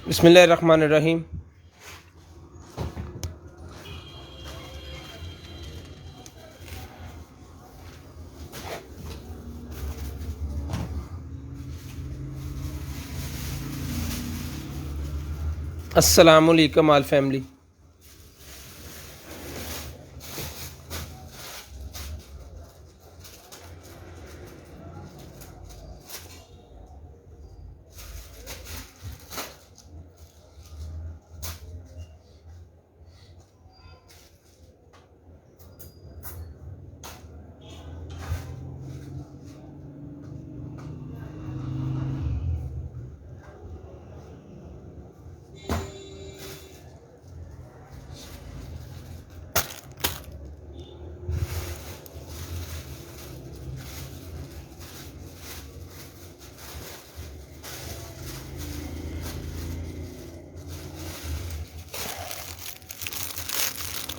बिस्मिल्लाहिर्रहमानिर्रहीम। अस्सलामुअलैकुम आल फैमिली।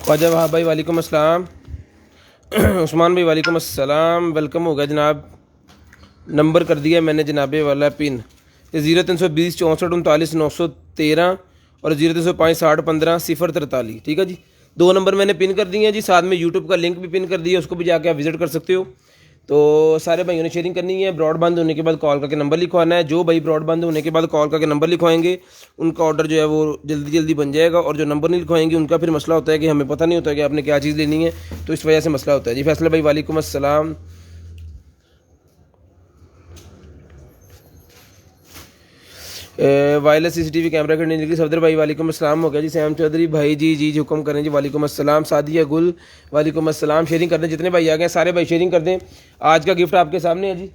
ख्वाजा वहाब भाई वालेकुम अस्सलाम। उस्मान भाई वालेकुम अस्सलाम। वेलकम हो गया जनाब। नंबर कर दिया मैंने जनाबे वाला पिन 0320 64 39 913 और 0305 60 15 043। ठीक है जी, 2 नंबर मैंने पिन कर दिए हैं जी। साथ में यूट्यूब का लिंक भी पिन कर दिया, उसको भी जाके आप विजिट कर सकते हो। तो सारे भाइयों ने शेयरिंग करनी है। ब्रॉड बंद होने के बाद कॉल करके नंबर लिखवाना है। जो भाई ब्रॉड बंद होने के बाद कॉल करके नंबर लिखवाएंगे उनका ऑर्डर जो है वो जल्दी जल्दी बन जाएगा, और जो नंबर नहीं लिखवाएंगे उनका फिर मसला होता है कि हमें पता नहीं होता है कि आपने क्या चीज़ लेनी है, तो इस वजह से मसला होता है जी। फैसला भाई वालेकुम अस्सलाम। वायरलेस सीसीटीवी कैमरा करने लगी सफदर भाई वालेकुम अस्सलाम। हो गया जी। सैम चौधरी भाई जी हुक्म करें जी। वालेकुम अस्सलाम। सादिया गुल वालेकुम अस्सलाम। शेयरिंग कर दें, जितने भाई आ गए सारे भाई शेयरिंग कर दें। आज का गिफ्ट आपके सामने है जी।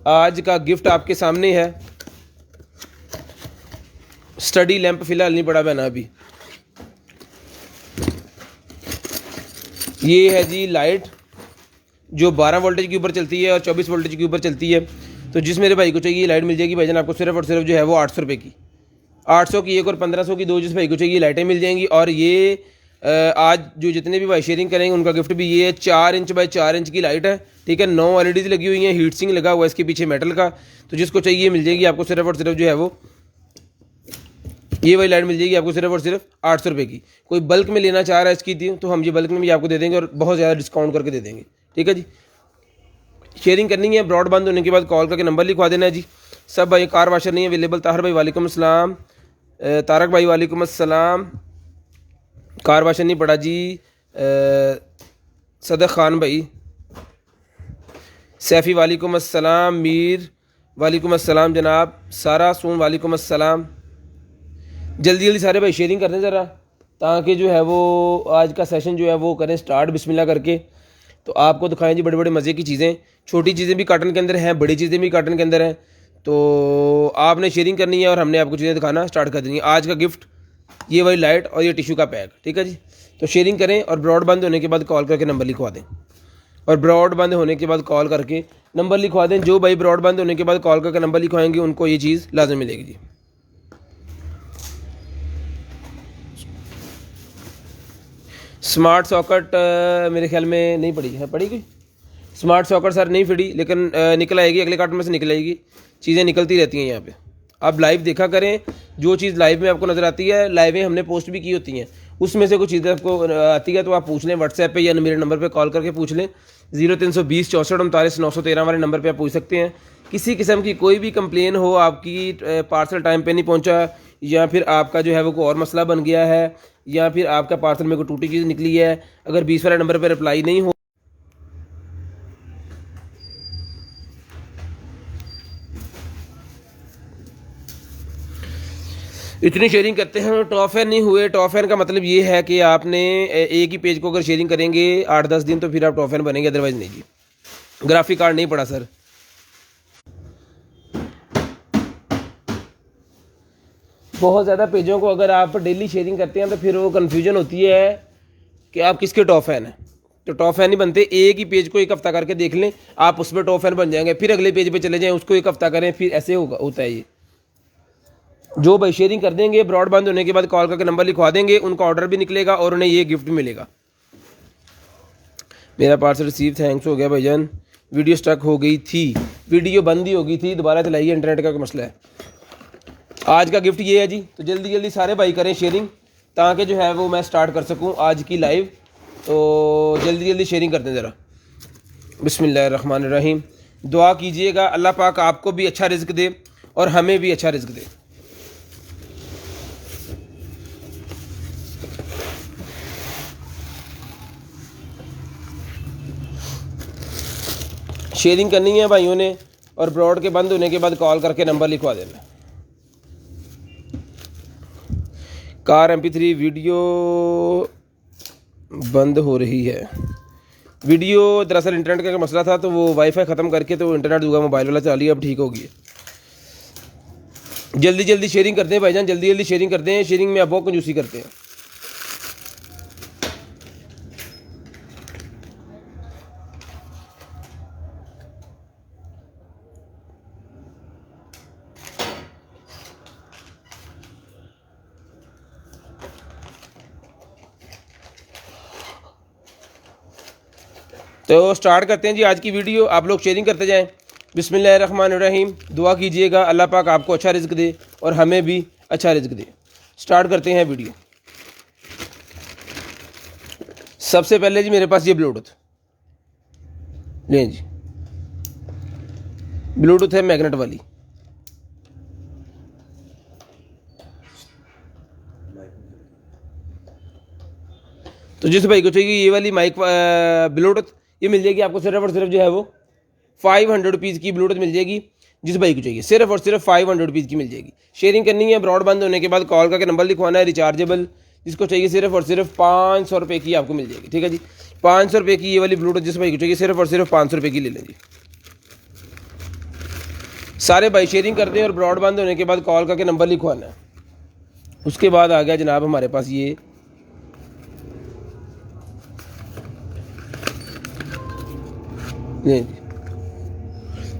आज का गिफ्ट आपके सामने है स्टडी लैंप। फिलहाल नहीं पड़ा बहना अभी। ये है जी लाइट जो 12 वोल्टेज के ऊपर चलती है और 24 वोल्टेज के ऊपर चलती है। तो जिस मेरे भाई को चाहिए ये लाइट मिल जाएगी भाईजान आपको सिर्फ और सिर्फ जो है वो 800 रुपये की। 800 की एक और 1500 की दो। जिस भाई को चाहिए लाइटें मिल जाएंगी। और ये आज जो जितने भी भाई शेयरिंग करेंगे उनका गिफ्ट भी ये है। 4 इंच बाई 4 इंच की लाइट है। ठीक है, 9 LEDs लगी हुई हैं, हीट सिंक लगा हुआ है इसके पीछे मेटल का। तो जिसको चाहिए मिल जाएगी आपको सिर्फ और सिर्फ जो है वो ये वाली लाइट मिल जाएगी आपको सिर्फ और सिर्फ 800 रुपये की। कोई बल्क में लेना चाह रहा है इसकी तो हम ये बल्क में भी आपको दे देंगे और बहुत ज़्यादा डिस्काउंट करके दे देंगे। ठीक है जी, शेयरिंग करनी है। ब्रॉड बंद होने के बाद कॉल करके नंबर लिखवा देना है जी। सब भाई कार वाशर नहीं अवेलेबल। ताहर भाई वालेकुम अस्सलाम। तारक भाई वालेकुम अस्सलाम। कार वाशर नहीं पड़ा जी। सदक खान भाई, सैफ़ी वालेकुम अस्सलाम। मीर वालेकुम अस्सलाम जनाब। सारा सून वालेकुम अस्सलाम। जल्दी जल्दी सारे भाई शेयरिंग कर दें ज़रा, ताकि जो है वो आज का सेशन जो है वो करें स्टार्ट बिस्मिल्लाह करके। तो आपको दिखाएं जी बड़े बड़े मज़े की चीज़ें। छोटी चीज़ें भी काटन के अंदर हैं, बड़ी चीज़ें भी काटन के अंदर हैं। तो आपने शेयरिंग करनी है और हमने आपको चीज़ें दिखाना स्टार्ट कर देनी है। आज का गिफ्ट ये वाली लाइट और ये टिश्यू का पैक। ठीक है जी, तो शेयरिंग करें और ब्रॉड बंद होने के बाद कॉल करके नंबर लिखवा दें। और ब्रॉड बंद होने के बाद कॉल करके नंबर लिखवा दें। जो भाई ब्रॉड बंद होने के बाद कॉल करके नंबर लिखवाएंगे उनको ये चीज़ लाजम मिलेगी जी। स्मार्ट सॉकेट मेरे ख्याल में नहीं पड़ी है। पड़ी कोई स्मार्ट सॉकेट सर नहीं पड़ी, लेकिन निकल आएगी, अगले कार्टन में से निकल आएगी। चीज़ें निकलती रहती हैं यहाँ पे। आप लाइव देखा करें, जो चीज़ लाइव में आपको नज़र आती है लाइवें हमने पोस्ट भी की होती हैं, उसमें से कुछ चीज़ें आपको आती है तो आप पूछ लें व्हाट्सएप पे या मेरे नंबर पे कॉल करके पूछ लें। 0320 64 39 913 वाले नंबर पे आप पूछ सकते हैं। किसी किस्म की कोई भी कंप्लेन हो, आपकी पार्सल टाइम पे नहीं पहुंचा, या फिर आपका जो है वो कोई और मसला बन गया है, या फिर आपका पार्सल में कोई टूटी चीज़ निकली है, अगर 20 वाले नंबर पर रिप्लाई नहीं हो। इतनी शेयरिंग करते हैं, टॉप फैन नहीं हुए। टॉप फैन का मतलब ये है कि आपने एक ही पेज को अगर शेयरिंग करेंगे 8-10 दिन तो फिर आप टॉप फैन बनेंगे, अदरवाइज नहीं जी। ग्राफिक कार्ड नहीं पड़ा सर। बहुत ज़्यादा पेजों को अगर आप डेली शेयरिंग करते हैं तो फिर वो कन्फ्यूजन होती है कि आप किसके टॉप फैन हैं। तो टॉप फैन नहीं बनते। एक ही पेज को एक हफ्ता करके देख लें, आप उस पर टॉप फैन बन जाएंगे। फिर अगले पेज पे चले जाएं, उसको एक हफ्ता करें, फिर ऐसे होता है ये। जो भाई शेयरिंग कर देंगे ब्रॉड बंद होने के बाद कॉल करके नंबर लिखवा देंगे, उनका ऑर्डर भी निकलेगा और उन्हें ये गिफ्ट भी मिलेगा। मेरा पार्सल रिसीव, थैंक्स हो गया भाईजान। वीडियो स्टक हो गई थी, वीडियो बंद ही हो गई थी, दोबारा चलाइए, इंटरनेट का मसला है। आज का गिफ्ट ये है जी। तो जल्दी जल्दी सारे भाई करें शेयरिंग ताकि जो है वो मैं स्टार्ट कर सकूं आज की लाइव। तो जल्दी जल्दी शेयरिंग करते हैं ज़रा। बिस्मिल्लाहिर्रहमानिर्रहीम। दुआ कीजिएगा अल्लाह पाक आपको भी अच्छा रिज़्क दे और हमें भी अच्छा रिज़्क दे। शेयरिंग करनी है भाइयों ने और ब्रॉड के बंद होने के बाद कॉल करके नंबर लिखवा देना। कार MP3 वीडियो बंद हो रही है। वीडियो दरअसल इंटरनेट का मसला था तो वो वाईफाई ख़त्म करके तो इंटरनेट दूंगा मोबाइल वाला चला लिया, अब ठीक हो गई। जल्दी जल्दी शेयरिंग करते हैं भाईजान, जल्दी जल्दी शेयरिंग करते हैं। शेयरिंग में आप बहुत कंजूसी करते हैं। तो स्टार्ट करते हैं जी आज की वीडियो। आप लोग शेयरिंग करते जाएं। बिस्मिल्लाहिर्रहमानिर्रहीम। दुआ कीजिएगा अल्लाह पाक आपको अच्छा रिज़्क दे और हमें भी अच्छा रिज़्क दे। स्टार्ट करते हैं वीडियो। सबसे पहले जी मेरे पास ये ब्लूटूथ लें जी। ब्लूटूथ है मैग्नेट वाली। तो जिस भाई को चाहिए ये वाली माइक ब्लूटूथ, ये मिल जाएगी आपको सिर्फ और सिर्फ जो है वो 500 रुपीज़ की ब्लूटूथ मिल जाएगी। जिस भाई को चाहिए सिर्फ और सिर्फ 500 रुपीज़ की मिल जाएगी। शेयरिंग करनी है, ब्रॉड बंद होने के बाद कॉल करके नंबर लिखवाना है, रिचार्जेबल। जिसको चाहिए सिर्फ और सिर्फ 500 रुपये की आपको मिल जाएगी। ठीक है जी, 500 रुपये की ये वाली ब्लूटूथ जिस भाई को चाहिए सिर्फ और सिर्फ 500 रुपये की ले लें जी। सारे भाई शेयरिंग करते हैं और ब्रॉड बंद होने के बाद कॉल करके नंबर लिखवाना है। उसके बाद आ गया जनाब हमारे पास ये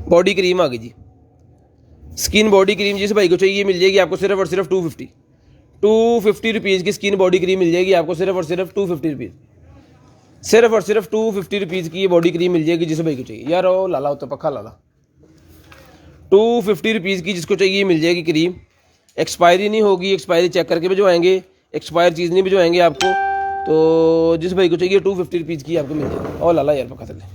बॉडी क्रीम आ गई जी। स्किन बॉडी क्रीम जिस भाई को चाहिए मिल जाएगी आपको सिर्फ और सिर्फ 250 रुपीज़ की स्किन बॉडी क्रीम मिल जाएगी आपको सिर्फ और सिर्फ 250 रुपीज़। सिर्फ और सिर्फ 250 रुपीज़ की ये बॉडी क्रीम मिल जाएगी जिस भाई को चाहिए। यार ओ लाला तो पक्का लाला 250 रुपीज़ की जिसको चाहिए मिल जाएगी क्रीम। एक्सपायरी नहीं होगी, एक्सपायरी चेक करके भिजवाएंगे, एक्सपायर चीज़ नहीं भिजवाएंगे आपको। तो जिस भाई को चाहिए 250 रुपीज़ की आपको मिल जाएगी। ओ लाला यार पक्का चले।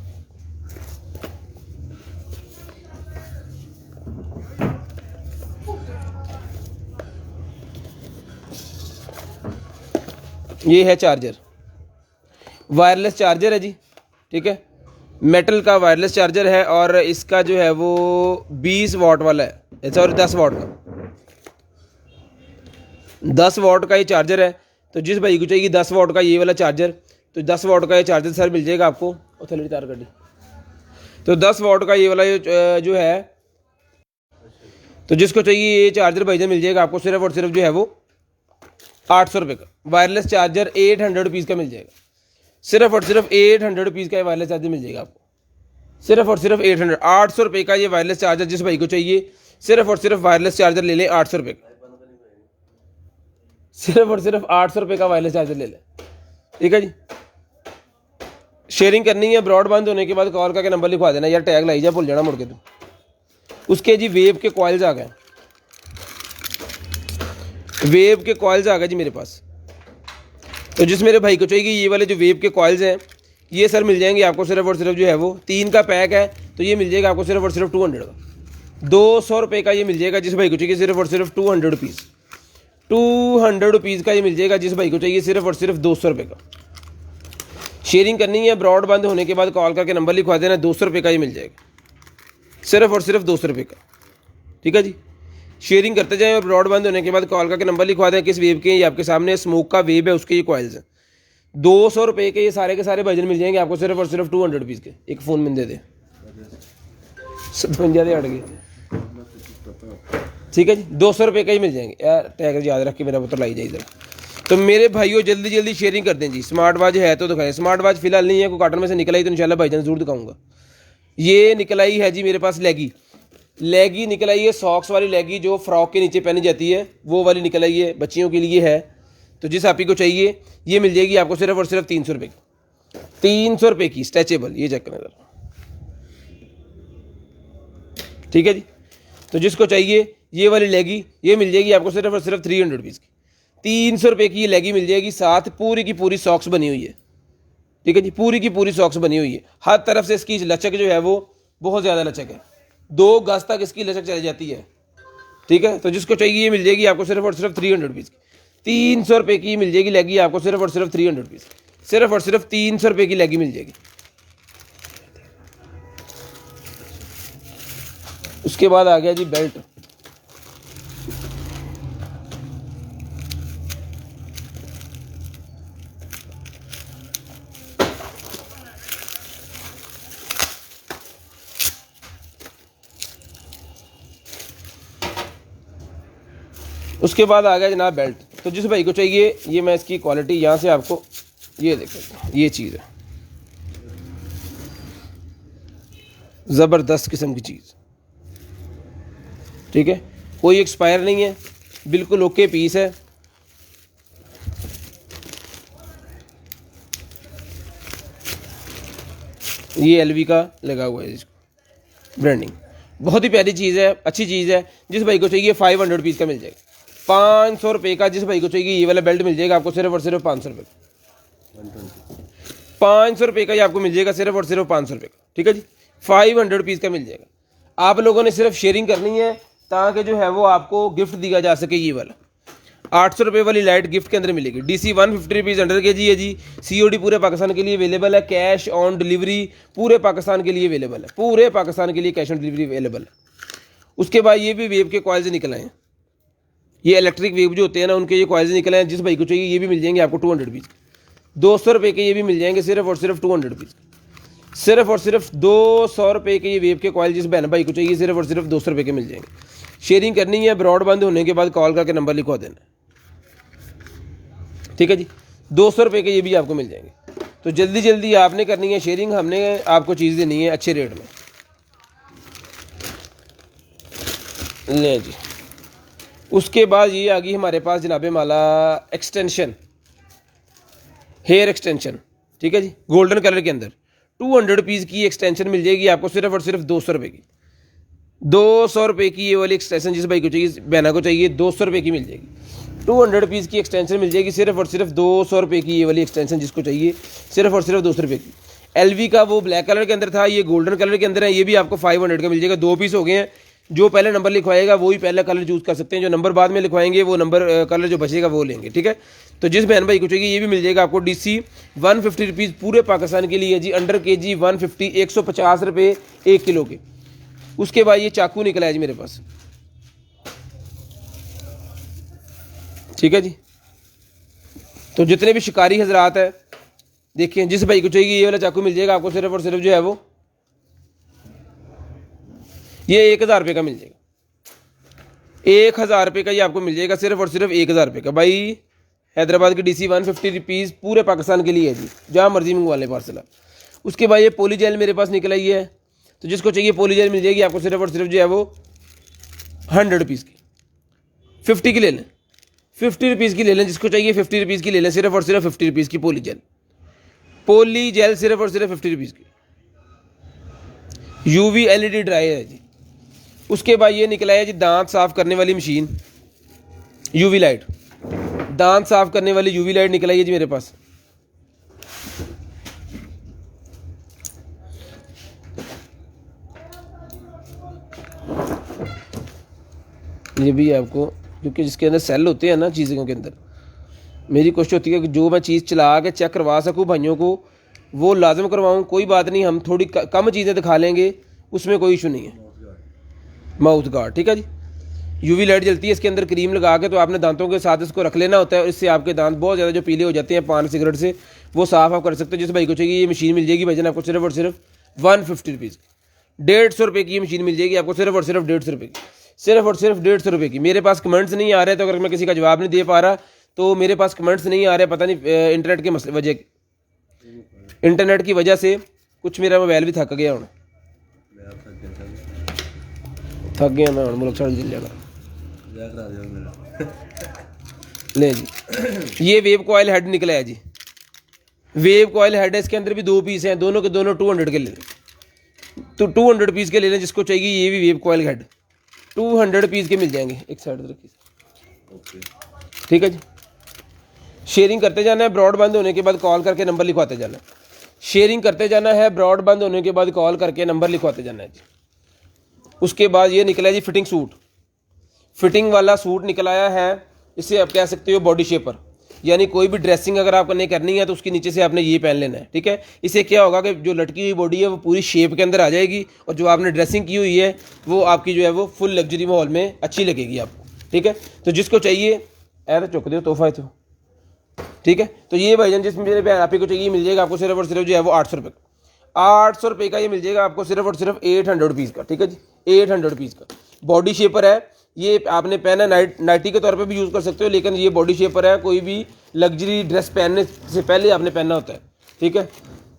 ये है चार्जर, वायरलेस चार्जर है जी। ठीक है, मेटल का वायरलेस चार्जर है और इसका जो है वो 20 वाट वाला है, सॉरी 10 वाट का। 10 वाट का ये चार्जर है। तो जिस भाई को चाहिए 10 वाट का ये वाला चार्जर, तो 10 वाट का ये चार्जर सर मिल जाएगा आपको। और थोड़ी तार कटी। तो 10 वाट का ये वाला जो है, तो जिसको चाहिए ये चार्जर भाईजान मिल जाएगा आपको सिर्फ और सिर्फ जो है वो 800 रुपये का। वायरलेस चार्जर 800 रुपीज़ का मिल जाएगा। सिर्फ और सिर्फ 800 रुपीज़ का ये वायरलेस चार्जर मिल जाएगा आपको। सिर्फ और सिर्फ 800 रुपये का ये वायरलेस चार्जर जिस भाई को चाहिए सिर्फ और सिर्फ वायरलेस चार्जर ले लें 800 रुपये का। सिर्फ और सिर्फ 800 रुपये का वायरलेस चार्जर ले लें। ठीक है जी, शेयरिंग करनी है, ब्रॉड बंद होने के बाद कॉल करके नंबर लिखवा देना। यार टैग लाई जा, भूल जाना मुड़ के। तो उसके जी वेव के कॉइल्स आ गए। वेव के कॉइल्स आ गए जी मेरे पास। तो जिस मेरे भाई को चाहिए ये वाले जो वेव के कॉइल्स हैं ये सर मिल जाएंगे आपको सिर्फ और सिर्फ जो है वो 3 का पैक है। तो ये मिल जाएगा आपको सिर्फ और सिर्फ 200 का। 200 रुपये का ये मिल जाएगा जिस भाई को चाहिए सिर्फ और सिर्फ 200 रुपीज़। 200 रुपीज़ का ये मिल जाएगा जिस भाई को चाहिए सिर्फ और सिर्फ 200 रुपये का। शेयरिंग करनी है, ब्रॉड बंद होने के बाद कॉल करके नंबर लिखवा देना। 200 रुपये का ये मिल जाएगा सिर्फ और सिर्फ 200 रुपये का। ठीक है जी, शेयरिंग करते जाएं और ब्रॉड बंद होने के बाद कॉल करके नंबर लिखवा दें। किस वेव के, ये आपके सामने स्मोक का वेव है, उसके ये कॉइल्स हैं। 200 रुपये के ये सारे के सारे भजन मिल जाएंगे आपको सिर्फ और सिर्फ 200 रुपीज़ के। एक फ़ोन में दे दे 57 हट गए। ठीक है जी, 200 रुपये का ही मिल जाएंगे। यार टैग याद रख के मेरा पुत्र लाई जाए इधर। तो मेरे भाइयों जल्दी जल्दी शेयरिंग कर दें जी। स्मार्ट वॉच है तो दिखाएं। स्मार्ट वॉच फिलहाल नहीं है, कोई कार्टन में से निकल आई तो इंशाल्लाह भाईजान जरूर दिखाऊंगा। ये निकल आई है जी मेरे पास लेगी निकल आई है, सॉक्स वाली लेगी जो फ्रॉक के नीचे पहनी जाती है, वो वाली निकल आई है, बच्चियों के लिए है। तो जिस आप ही को चाहिए ये मिल जाएगी आपको सिर्फ और सिर्फ 300 रुपये की। 300 रुपये की स्ट्रेचेबल, ये चेक करें। ठीक है जी, तो जिसको चाहिए ये वाली लेगी ये मिल जाएगी आपको सिर्फ और सिर्फ 300 रुपीज़ की। 300 रुपये की ये लेगी मिल जाएगी, साथ पूरी की पूरी सॉक्स बनी हुई है। ठीक है जी, पूरी की पूरी सॉक्स बनी हुई है। हर तरफ से इसकी लचक जो है वो बहुत ज़्यादा लचक है, 2 गज तक इसकी लचक चली जाती है। ठीक है, तो जिसको चाहिए ये मिल जाएगी आपको सिर्फ और सिर्फ 300 रुपीज़ की। 300 रुपये की मिल जाएगी लेगी आपको सिर्फ और सिर्फ 300 रुपीज़, सिर्फ और सिर्फ 300 रुपये की लेगी मिल जाएगी। उसके बाद आ गया जी बेल्ट। उसके बाद आ गया जनाब बेल्ट। तो जिस भाई को चाहिए ये मैं इसकी क्वालिटी यहाँ से आपको ये देखें, ये चीज़ है ज़बरदस्त किस्म की चीज़। ठीक है, कोई एक्सपायर नहीं है, बिल्कुल ओके पीस है। ये एलवी का लगा हुआ है इसको ब्रांडिंग, बहुत ही प्यारी चीज़ है, अच्छी चीज़ है। जिस भाई को चाहिए 500 रुपीज़ का मिल जाएगा, 500 रुपये का। जिस भाई को चाहिए ये वाला बेल्ट मिल जाएगा आपको सिर्फ और सिर्फ 500 रुपये का। 500 रुपये का ये आपको मिल जाएगा सिर्फ और सिर्फ 500 रुपये का। ठीक है जी, 500 रुपीज़ का मिल जाएगा। आप लोगों ने सिर्फ शेयरिंग करनी है ताकि जो है वो आपको गिफ्ट दिया जा सके। ये वाला 800 रुपये वाली लाइट गिफ्ट के अंदर मिलेगी। DC 150 रुपीज़ अंडर के जी है जी। COD पूरे पाकिस्तान के लिए अवेलेबल है, कैश ऑन डिलीवरी पूरे पाकिस्तान के लिए अवेलेबल है, पूरे पाकिस्तान के लिए कैश ऑन डिलीवरी अवेलेबल है। उसके बाद ये भी वेव के कॉइल्स निकल आए हैं, ये इलेक्ट्रिक वेव जो होते हैं ना उनके ये कॉइल्स निकले हैं। जिस भाई को चाहिए ये भी मिल जाएंगे आपको 200 रुपीज़, 200 रुपये के ये भी मिल जाएंगे सिर्फ और सिर्फ 200 रुपीज़, सिर्फ और सिर्फ 200 रुपये के ये वेव के कॉइल जिस बहन भाई को चाहिए सिर्फ और सिर्फ 200 रुपये के मिल जाएंगे। शेयरिंग करनी है, ब्रॉड बंद होने के बाद कॉल करके नंबर लिखवा देना। ठीक है जी, 200 रुपये के ये भी आपको मिल जाएंगे। तो जल्दी जल्दी आपने करनी है शेयरिंग, हमने आपको चीज़ देनी है अच्छे रेट में। ले जी, उसके बाद ये आ गई हमारे पास जनाबे माला एक्सटेंशन, हेयर एक्सटेंशन। ठीक है जी, गोल्डन कलर के अंदर 200 रुपीज़ की एक्सटेंशन मिल जाएगी आपको सिर्फ और सिर्फ 200 रुपये की। 200 रुपये की ये वाली एक्सटेंशन जिस भाई को चाहिए बहना को चाहिए 200 रुपये की मिल जाएगी। 200 रुपीज़ की एक्सटेंशन मिल जाएगी सिर्फ और सिर्फ 200 रुपये की। ये वाली एक्सटेंशन जिसको चाहिए सिर्फ और सिर्फ 200 रुपये की। LV का वो ब्लैक कलर के अंदर था, ये गोल्डन कलर के अंदर है, ये भी आपको 500 का मिल जाएगा। 2 पीस हो गए हैं, जो पहले नंबर लिखवाएगा वही पहला कलर चूज़ कर सकते हैं, जो नंबर बाद में लिखवाएंगे वो नंबर कलर जो बचेगा वो लेंगे। ठीक है, तो जिस बहन भाई को चाहिए ये भी मिल जाएगा आपको DC 150 रुपीज़ पूरे पाकिस्तान के लिए जी। अंडर KG 150, 150 रुपये 1 किलो के। उसके बाद ये चाकू निकला है जी मेरे पास। ठीक है जी, तो जितने भी शिकारी हजरात है देखिए, जिस भाई को चाहिए ये वाला चाकू मिल जाएगा आपको सिर्फ और सिर्फ जो है वो ये 1000 रुपये का मिल जाएगा। 1000 रुपये का ये आपको मिल जाएगा सिर्फ और सिर्फ 1000 रुपये का। भाई हैदराबाद की DC 150 रुपीज़ पूरे पाकिस्तान के लिए है जी, जहाँ मर्जी मंगवा लें पार्सल आप। उसके बाद ये पोली जेल मेरे पास निकल आई है, तो जिसको चाहिए पोली जेल मिल जाएगी आपको सिर्फ और सिर्फ जो है वो 100 रुपीज़ की। 50 की ले लें, 50 रुपीज़ की ले लें, जिसको चाहिए 50 रुपीज़ की ले लें, सिर्फ और सिर्फ 50 रुपीज़ की पोली जेल। पोली जेल सिर्फ और सिर्फ 50 रुपीज़ की। UV LED ड्रायर है जी। उसके बाद ये निकला है जी दांत साफ़ करने वाली मशीन, UV लाइट, दांत साफ़ करने वाली UV लाइट निकला है जी मेरे पास। ये भी आपको, क्योंकि जिसके अंदर सेल होते हैं ना चीज़ों के अंदर, मेरी कोशिश होती है कि जो मैं चीज़ चला के चेक करवा सकूँ भाइयों को वो लाजम करवाऊँ। कोई बात नहीं, हम थोड़ी कम चीज़ें दिखा लेंगे, उसमें कोई इशू नहीं है। माउथ गार्ड, ठीक है जी, UV लाइट जलती है इसके अंदर क्रीम लगा के, तो आपने दांतों के साथ इसको रख लेना होता है, और इससे आपके दांत बहुत ज़्यादा जो पीले हो जाते हैं पान सिगरेट से वो साफ़ आप कर सकते हो। जिस भाई को चाहिए ये मशीन मिल जाएगी भाईजान आपको सिर्फ और सिर्फ 150 रुपीज़, 150 रुपये की ये मशीन मिल जाएगी आपको सिर्फ और सिर्फ 150 रुपये की, सिर्फ और सिर्फ 150 रुपये की। मेरे पास कमेंट्स नहीं आ रहे, तो अगर मैं किसी का जवाब नहीं दे पा रहा तो मेरे पास कमेंट्स नहीं आ रहे, पता नहीं इंटरनेट के मसले इंटरनेट की वजह से कुछ मेरा मोबाइल भी थक गया, थक गया ना, मुल्क छड़ जिल जाएगा। ले जी, ये वेव कॉइल हेड निकला है जी, वेव कॉइल हेड है, इसके अंदर भी 2 पीस हैं, दोनों के दोनों 200 के ले लें, तो 200 पीस के ले लें जिसको चाहिए। ये भी वेव कॉइल हेड 200 पीस के मिल जाएंगे। एक साइड रखिए। ओके, ठीक है जी। शेयरिंग करते जाना है, ब्रॉड बंद होने के बाद कॉल करके नंबर लिखवाते जाना है। शेयरिंग करते जाना है, ब्रॉड बंद होने के बाद कॉल करके नंबर लिखवाते जाना है जी। उसके बाद ये निकला जी फिटिंग सूट। फिटिंग वाला सूट निकलाया है, इसे आप कह सकते हो बॉडी शेपर, यानी कोई भी ड्रेसिंग अगर आपने करनी है तो उसके नीचे से आपने ये पहन लेना है। ठीक है, इससे क्या होगा कि जो लटकी हुई बॉडी है वो पूरी शेप के अंदर आ जाएगी और जो आपने ड्रेसिंग की हुई है वो आपकी जो है वो फुल लग्जरी माहौल में अच्छी लगेगी आपको। ठीक है, तो जिसको चाहिए तो चुक दो तोहफा है तो। ठीक है, तो ये भाईजान जिस मेरे पे आप ही को चाहिए मिल जाएगा आपको सिर्फ और सिर्फ जो है वो 800 रुपये का। 800 रुपये का ये मिल जाएगा आपको सिर्फ और सिर्फ 800 रुपीज़ का। ठीक है जी, 800 रुपीज़ का बॉडी शेपर है। ये आपने पहना नाइटी के तौर पे भी यूज़ कर सकते हो, लेकिन ये बॉडी शेपर है, कोई भी लग्जरी ड्रेस पहनने से पहले आपने पहनना होता है। ठीक है,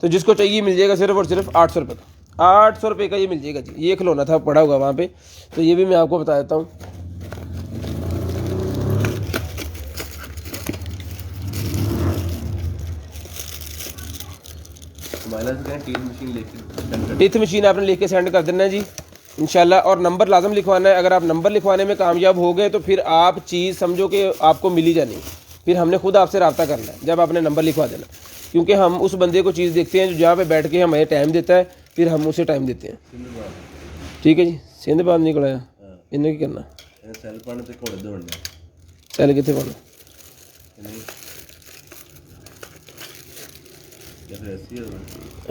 तो जिसको चाहिए मिल जाएगा सिर्फ और सिर्फ 800 रुपये का। 800 रुपये का ये मिल जाएगा जी। ये खिलौना था पड़ा हुआ वहाँ पे, तो ये भी मैं आपको बता देता हूँ। टीथ मशीन आपने लेके सेंड कर देना है जी इंशाल्लाह, और नंबर लाजम लिखवाना है। अगर आप नंबर लिखवाने में कामयाब हो गए तो फिर आप चीज़ समझो कि आपको मिली जानी, फिर हमने खुद आपसे रब्ता करना है जब आपने नंबर लिखवा देना, क्योंकि हम उस बंदे को चीज़ देखते हैं जो जहाँ पे बैठ के हमें टाइम देता है, फिर हम उसे टाइम देते हैं। ठीक है जी, सिंध बाद निकल आया, इन्हें क्या करना सैल कितने पाना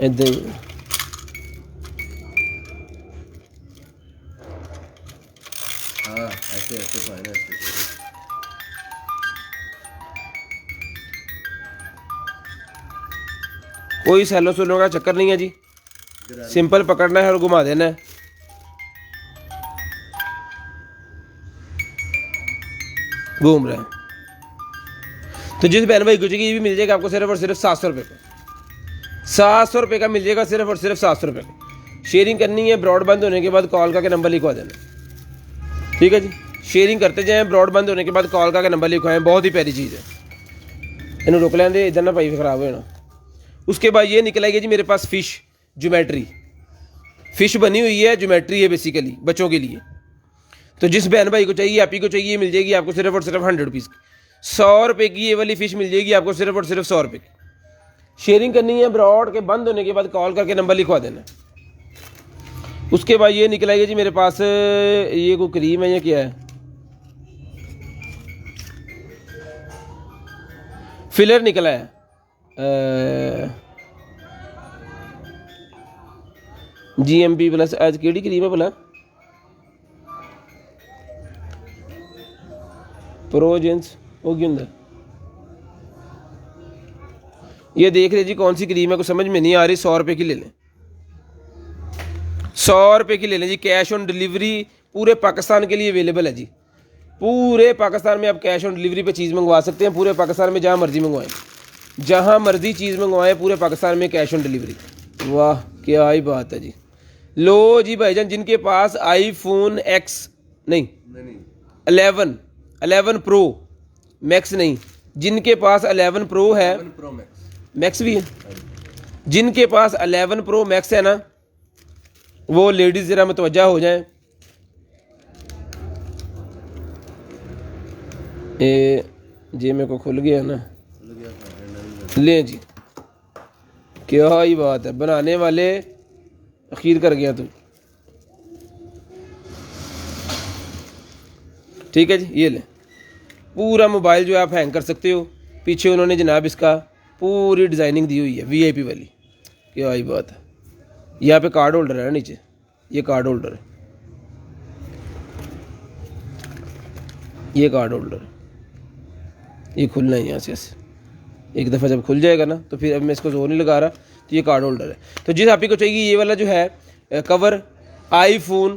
इदा ही। हाँ, ऐसे फाइन ऐसे। कोई सैलो सैलो का चक्कर नहीं है जी, सिंपल पकड़ना है और घुमा देना है। घूम रहा है। तो जिस बहन भाई को चाहिए ये भी मिल जाएगा आपको सिर्फ और सिर्फ 700 रुपये का। 700 रुपये का मिल जाएगा सिर्फ और सिर्फ 700 रुपये का। शेयरिंग करनी है, ब्रॉड बंद होने के बाद कॉल करके नंबर लिखवा देना। ठीक है जी, शेयरिंग करते जाएं, ब्रॉड बंद होने के बाद कॉल करके नंबर लिखवाएं, बहुत ही प्यारी चीज़ है। इन्हें रोक लेंदे इधर ना भाई खराब हो ना। उसके बाद ये निकल आएगी जी मेरे पास फिश ज्योमेट्री। फिश बनी हुई है, ज्योमेट्री है बेसिकली बच्चों के लिए। तो जिस बहन भाई को चाहिए, आप ही को चाहिए, मिल जाएगी आपको सिर्फ और सिर्फ 100 रुपीज़ की। 100 रुपये की ये वाली फ़िश मिल जाएगी आपको सिर्फ और सिर्फ 100 रुपये की। शेयरिंग करनी है, ब्रॉड के बंद होने के बाद कॉल करके नंबर लिखवा देना। उसके बाद ये निकल आएगी जी मेरे पास, ये कोई क्रीम है या क्या है, फिलर निकला है। GMP प्लस आज केड़ी क्रीम है भला, प्रोजेंस वो क्यों होंगे। ये देख रहे जी कौन सी क्रीम है, कुछ समझ में नहीं आ रही। 100 रुपये की ले लें, 100 रुपये की ले लें जी। कैश ऑन डिलीवरी पूरे पाकिस्तान के लिए अवेलेबल है जी। पूरे पाकिस्तान में आप कैश ऑन डिलीवरी पे चीज़ मंगवा सकते हैं। पूरे पाकिस्तान में जहाँ मर्जी मंगवाएं, जहाँ मर्जी चीज़ मंगवाएं, पूरे पाकिस्तान में कैश ऑन डिलीवरी। वाह क्या ही बात है जी। लो जी भाईजान, जिनके पास iPhone X नहीं 11 प्रो मैक्स नहीं, जिनके पास 11 प्रो है, मैक्स भी है, जिनके पास 11 प्रो मैक्स है ना, वो लेडीज़ ज़रा मुतवज्जा हो जाएं। जी मेरे को खुल गया ना, लें जी, क्या ही बात है, बनाने वाले अखीर कर गया तू। ठीक है जी, ये ले पूरा मोबाइल जो है आप हैंग कर सकते हो। पीछे उन्होंने जनाब इसका पूरी डिज़ाइनिंग दी हुई है VIP वाली, क्या ही बात है। यहाँ पे कार्ड होल्डर है नीचे, ये कार्ड होल्डर है, ये कार्ड होल्डर है, ये खुलना है यहाँ से ऐसे। एक दफ़ा जब खुल जाएगा ना तो फिर अब मैं इसको जोर नहीं लगा रहा, तो ये कार्ड होल्डर है। तो जिस आप ही को चाहिए ये वाला जो है कवर iPhone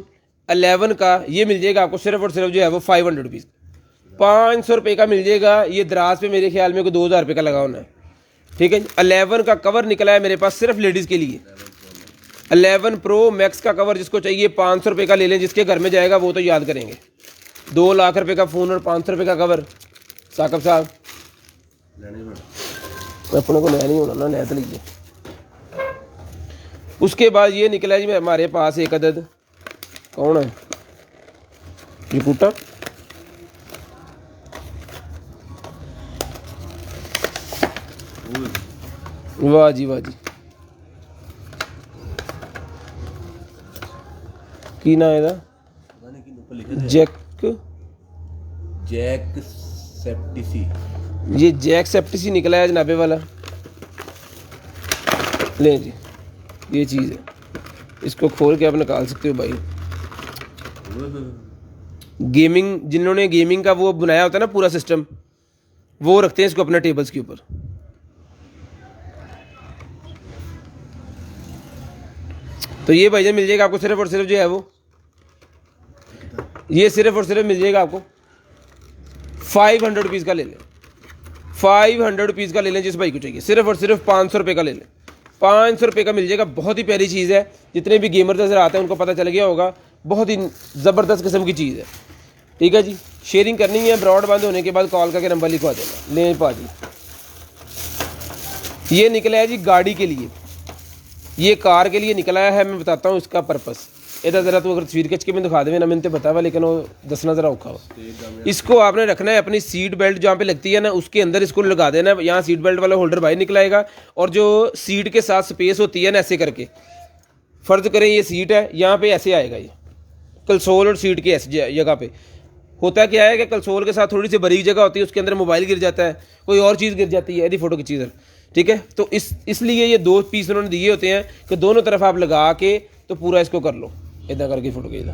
11 का, ये मिल जाएगा आपको सिर्फ और सिर्फ जो है वो 500 रुपीज़, 500 रुपये का मिल जाएगा। ये दराज पे मेरे ख्याल में को 2000 रुपये का लगा होना है। ठीक है जी, 11 का कवर निकला है मेरे पास सिर्फ लेडीज़ के लिए। 11 प्रो मैक्स का कवर जिसको चाहिए 500 रुपये का ले लें, जिसके घर में जाएगा वो तो याद करेंगे। 2 लाख रुपये का फ़ोन और 500 रुपये का कवर, साकब साहब अपने को नया नहीं होना ना, नया तो लीजिए। उसके बाद ये निकला जी हमारे पास एक अदद, कौन है ये कूटा वाह जी वाह जी। की ना है जैक जैक सेप्टिसी। ये जैक सेप्टिसी निकला है जनाबे वाला। ले जी ये चीज़ है, इसको खोल के आप निकाल सकते हो भाई। गेमिंग, जिन्होंने गेमिंग का वो बनाया होता है ना पूरा सिस्टम, वो रखते हैं इसको अपने टेबल्स के ऊपर। तो ये भाईजान मिल जाएगा आपको सिर्फ और सिर्फ जो है वो, ये सिर्फ और सिर्फ मिल जाएगा आपको 500 रुपीज़ का ले लें। 500 रुपीज़ का ले लें जिस भाई को चाहिए, सिर्फ और सिर्फ 500 रुपये का ले लें। 500 रुपये का मिल जाएगा। बहुत ही प्यारी चीज़ है, जितने भी गेमर नजर आते हैं उनको पता चल गया होगा, बहुत ही ज़बरदस्त किस्म की चीज़ है। ठीक है जी, शेयरिंग करनी है, ब्रॉड बंद होने के बाद कॉल करके नंबर लिखवा देना। ले पाजी, ये निकला है जी गाड़ी के लिए, ये कार के लिए निकला है। मैं बताता हूँ इसका पर्पस। इधर ज़रा तो अगर तस्वीर खिंच के मैं दिखा दे ना, मैंने तो बता हुआ लेकिन वो दसना ज़रा औखा हो। इसको आपने रखना है अपनी सीट बेल्ट जहाँ पे लगती है ना, उसके अंदर इसको लगा देना है। यहाँ सीट बेल्ट वाला होल्डर बाहर निकलाएगा और जो सीट के साथ स्पेस होती है ना, ऐसे करके फ़र्ज़ करें ये सीट है, यहाँ पे ऐसे आएगा ये कंसोल और सीट की ऐसी जगह पे। होता क्या है कि कंसोल के साथ थोड़ी सी बारीक जगह होती है, उसके अंदर मोबाइल गिर जाता है, कोई और चीज़ गिर जाती है, यदि फ़ोटो की चीज़ है। ठीक है, तो इसलिए ये 2 पीस उन्होंने दिए होते हैं कि दोनों तरफ आप लगा के तो पूरा इसको कर लो, इतना करके फ़ोटो खींच लो।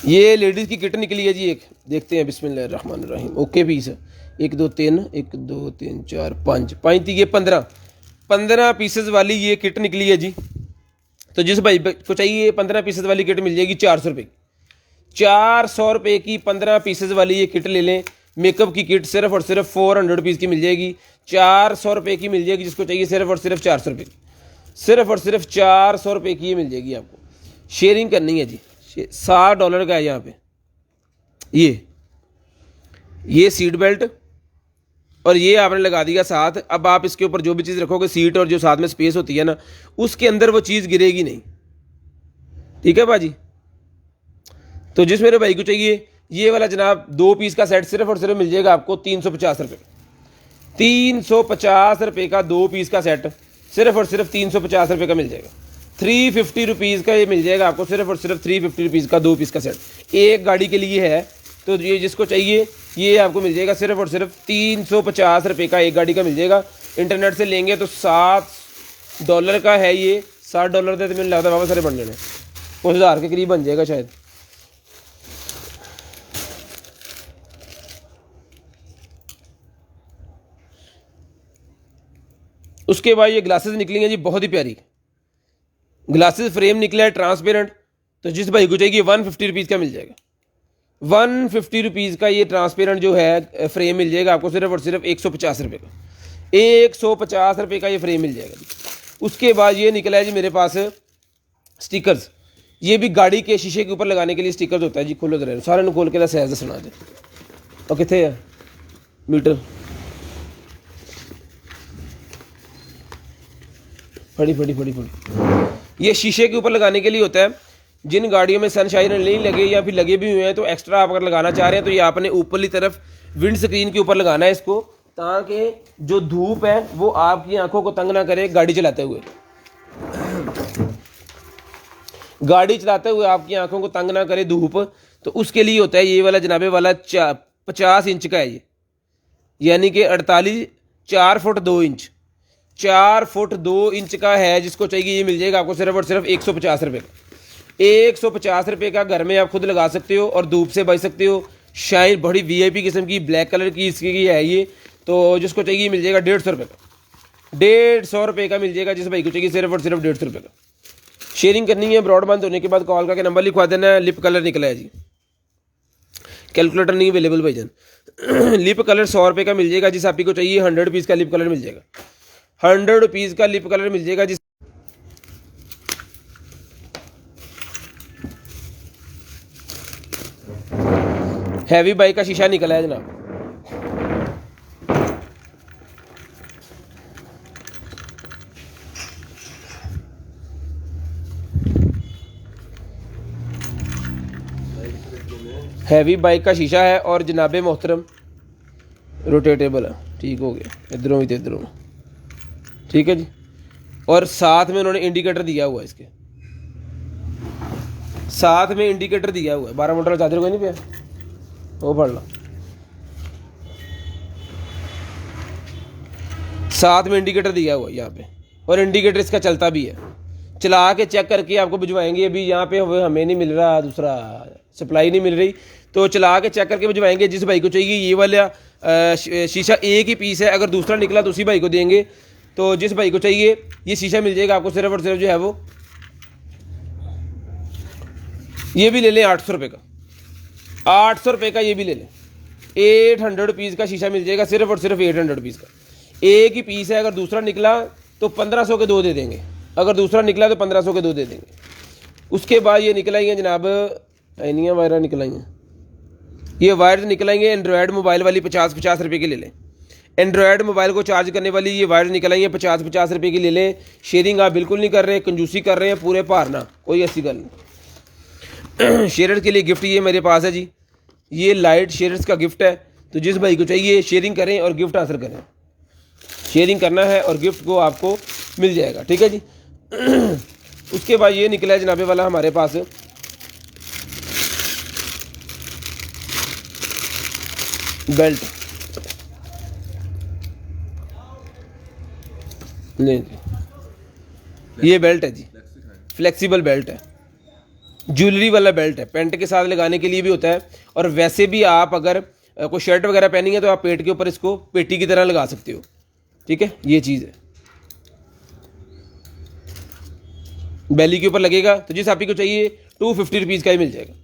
ये लेडीज़ की किट निकली है जी एक, देखते हैं। बिस्मिल्लाहिर्रहमानिर्रहीम। ओके पीस है, 1 2 3 1 2 3 4 5 5 ये 15 पीसेस वाली ये किट निकली है जी। तो जिस भाई को चाहिए 15 पीसेस वाली किट मिल जाएगी 400 रुपये। 400 रुपये की 15 पीसेस वाली ये किट ले लें। मेकअप की किट सिर्फ और सिर्फ 400 रुपीज़ की मिल जाएगी। 400 रुपये की मिल जाएगी जिसको चाहिए, सिर्फ और सिर्फ 400 रुपये की, सिर्फ और सिर्फ 400 रुपये की ये मिल जाएगी आपको। शेयरिंग करनी है जी। $60 का है यहाँ पे ये सीट बेल्ट, और ये आपने लगा दिया साथ। अब आप इसके ऊपर जो भी चीज़ रखोगे, सीट और जो साथ में स्पेस होती है ना, उसके अंदर वो चीज़ गिरेगी नहीं। ठीक है भाजी। तो जिस मेरे भाई को चाहिए ये वाला जनाब 2 पीस का सेट सिर्फ और सिर्फ मिल जाएगा आपको 350 रुपये। 350 रुपये का 2 पीस का सेट सिर्फ और सिर्फ 350 रुपये का मिल जाएगा। 350 रुपीज़ का ये मिल जाएगा आपको, सिर्फ और सिर्फ 350 रुपीज़ का 2 पीस का सेट। एक गाड़ी के लिए है, तो ये जिसको चाहिए ये आपको मिल जाएगा सिर्फ और सिर्फ 350 रुपये का एक गाड़ी का मिल जाएगा। इंटरनेट से लेंगे तो $7 का है ये। $60 दे तो मैंने लगता है वापस सारे बन जाने, 1000 के करीब बन जाएगा शायद। उसके बाद ये ग्लासेस निकली हैं जी, बहुत ही प्यारी ग्लासेस फ्रेम निकला है ट्रांसपेरेंट। तो जिस भाई को चाहिए 150 रुपीज़ का मिल जाएगा। 150 रुपीज़ का ये ट्रांसपेरेंट जो है फ्रेम मिल जाएगा आपको, सिर्फ और सिर्फ 150 रुपये का। 150 रुपये का ये फ्रेम मिल जाएगा जी। उसके बाद ये निकला है जी मेरे पास स्टिकर्स। ये भी गाड़ी के शीशे के ऊपर लगाने के लिए स्टिकर्स होता है जी। खोलो जरा सारे ने खोल के सहज सुना दे। और कितने है मीटर फड़ी। ये शीशे के ऊपर लगाने के लिए होता है। जिन गाड़ियों में सनशाइन नहीं लगे या फिर लगे भी हुए हैं, तो एक्स्ट्रा आप अगर लगाना चाह रहे हैं तो ये आपने ऊपरली तरफ विंड स्क्रीन के ऊपर लगाना है इसको, ताकि जो धूप है वो आपकी आंखों को तंग ना करे। गाड़ी चलाते हुए आपकी आंखों को तंग ना करे धूप, तो उसके लिए होता है ये वाला जनाबे वाला 50 इंच का है ये, यानी कि 4 फुट 2 इंच 4 फुट 2 इंच का है। जिसको चाहिए ये मिल जाएगा आपको सिर्फ और सिर्फ 150 रुपये का। 150 रुपये का घर में आप खुद लगा सकते हो और धूप से बच सकते हो। शाइन बड़ी VIP किस्म की ब्लैक कलर की इसकी है ये। तो जिसको चाहिए मिल जाएगा 150 रुपये का। 150 रुपये का मिल जाएगा जिस भाई को चाहिए, सिर्फ और सिर्फ 150 रुपये का। शेयरिंग करनी है, ब्रॉडबैंड होने के बाद कॉल करके नंबर लिखवा देना है। लिप कलर निकला है जी, कैलकुलेटर नहीं अवेलेबल भाईजान। लिप कलर 100 रुपये का मिल जाएगा जिस आप ही को चाहिए। 100 रुपीज़ का लिप कलर मिल जाएगा। 100 रुपीज़ का लिप कलर मिल जाएगा जिस हैवी बाइक का शीशा निकला है जनाब। हैवी बाइक का शीशा है और जनाब मोहतरम रोटेटेबल है। ठीक हो गया, इधरों भी तो इधरों, ठीक है जी। और साथ में उन्होंने इंडिकेटर दिया हुआ है, इसके साथ में इंडिकेटर दिया हुआ है। 12 वोल्ट वाला चार्जर कोई नहीं पिया, वो पढ़ लो। साथ में इंडिकेटर दिया हुआ है यहाँ पे, और इंडिकेटर इसका चलता भी है। चला के चेक करके आपको भिजवाएंगे। अभी यहाँ पे हमें नहीं मिल रहा, दूसरा सप्लाई नहीं मिल रही, तो चला के चेक करके भिजवाएंगे। जिस भाई को चाहिए ये वाला शीशा एक ही पीस है, अगर दूसरा निकला तो उसी भाई को देंगे। तो जिस भाई को चाहिए ये शीशा मिल जाएगा आपको सिर्फ और सिर्फ जो है वो, ये भी ले लें 800 रुपये का, 800 रुपये का ये भी ले लें। 800 रुपीज़ का शीशा मिल जाएगा, सिर्फ और सिर्फ 800 रुपीज़ का एक ही पीस है। अगर दूसरा निकला तो 1500 के 2 दे देंगे, अगर दूसरा निकला तो 1500 के 2 दे देंगे। उसके बाद ये निकलाएंगे जनाब एनिया वायरा निकलाएंगे, ये वायर्स निकलाएंगे एंड्रॉयड मोबाइल वाली 50-50 रुपये की ले लें। एंड्रॉयड मोबाइल को चार्ज करने वाली ये वायर्स निकलाएंगे 50-50 रुपये की ले लें। शेयरिंग आप बिल्कुल नहीं कर रहे, कंजूसी कर रहे हैं पूरे पारना, कोई ऐसी गल नहीं। शेयरर्स के लिए गिफ्ट ये मेरे पास है जी, ये लाइट शेयरर्स का गिफ्ट है। तो जिस भाई को चाहिए शेयरिंग करें और गिफ्ट हासिल करें। शेयरिंग करना है और गिफ्ट को आपको मिल जाएगा, ठीक है जी। उसके बाद ये निकला है जनाबे वाला हमारे पास बेल्ट, ये बेल्ट है जी, फ्लेक्सिबल बेल्ट है, ज्वेलरी वाला बेल्ट है। पेंट के साथ लगाने के लिए भी होता है, और वैसे भी आप अगर कोई शर्ट वगैरह पहनी है तो आप पेट के ऊपर इसको पेटी की तरह लगा सकते हो, ठीक है। ये चीज़ है, बेली के ऊपर लगेगा। तो जिस आप ही को चाहिए 250 रुपीज़ का ही मिल जाएगा,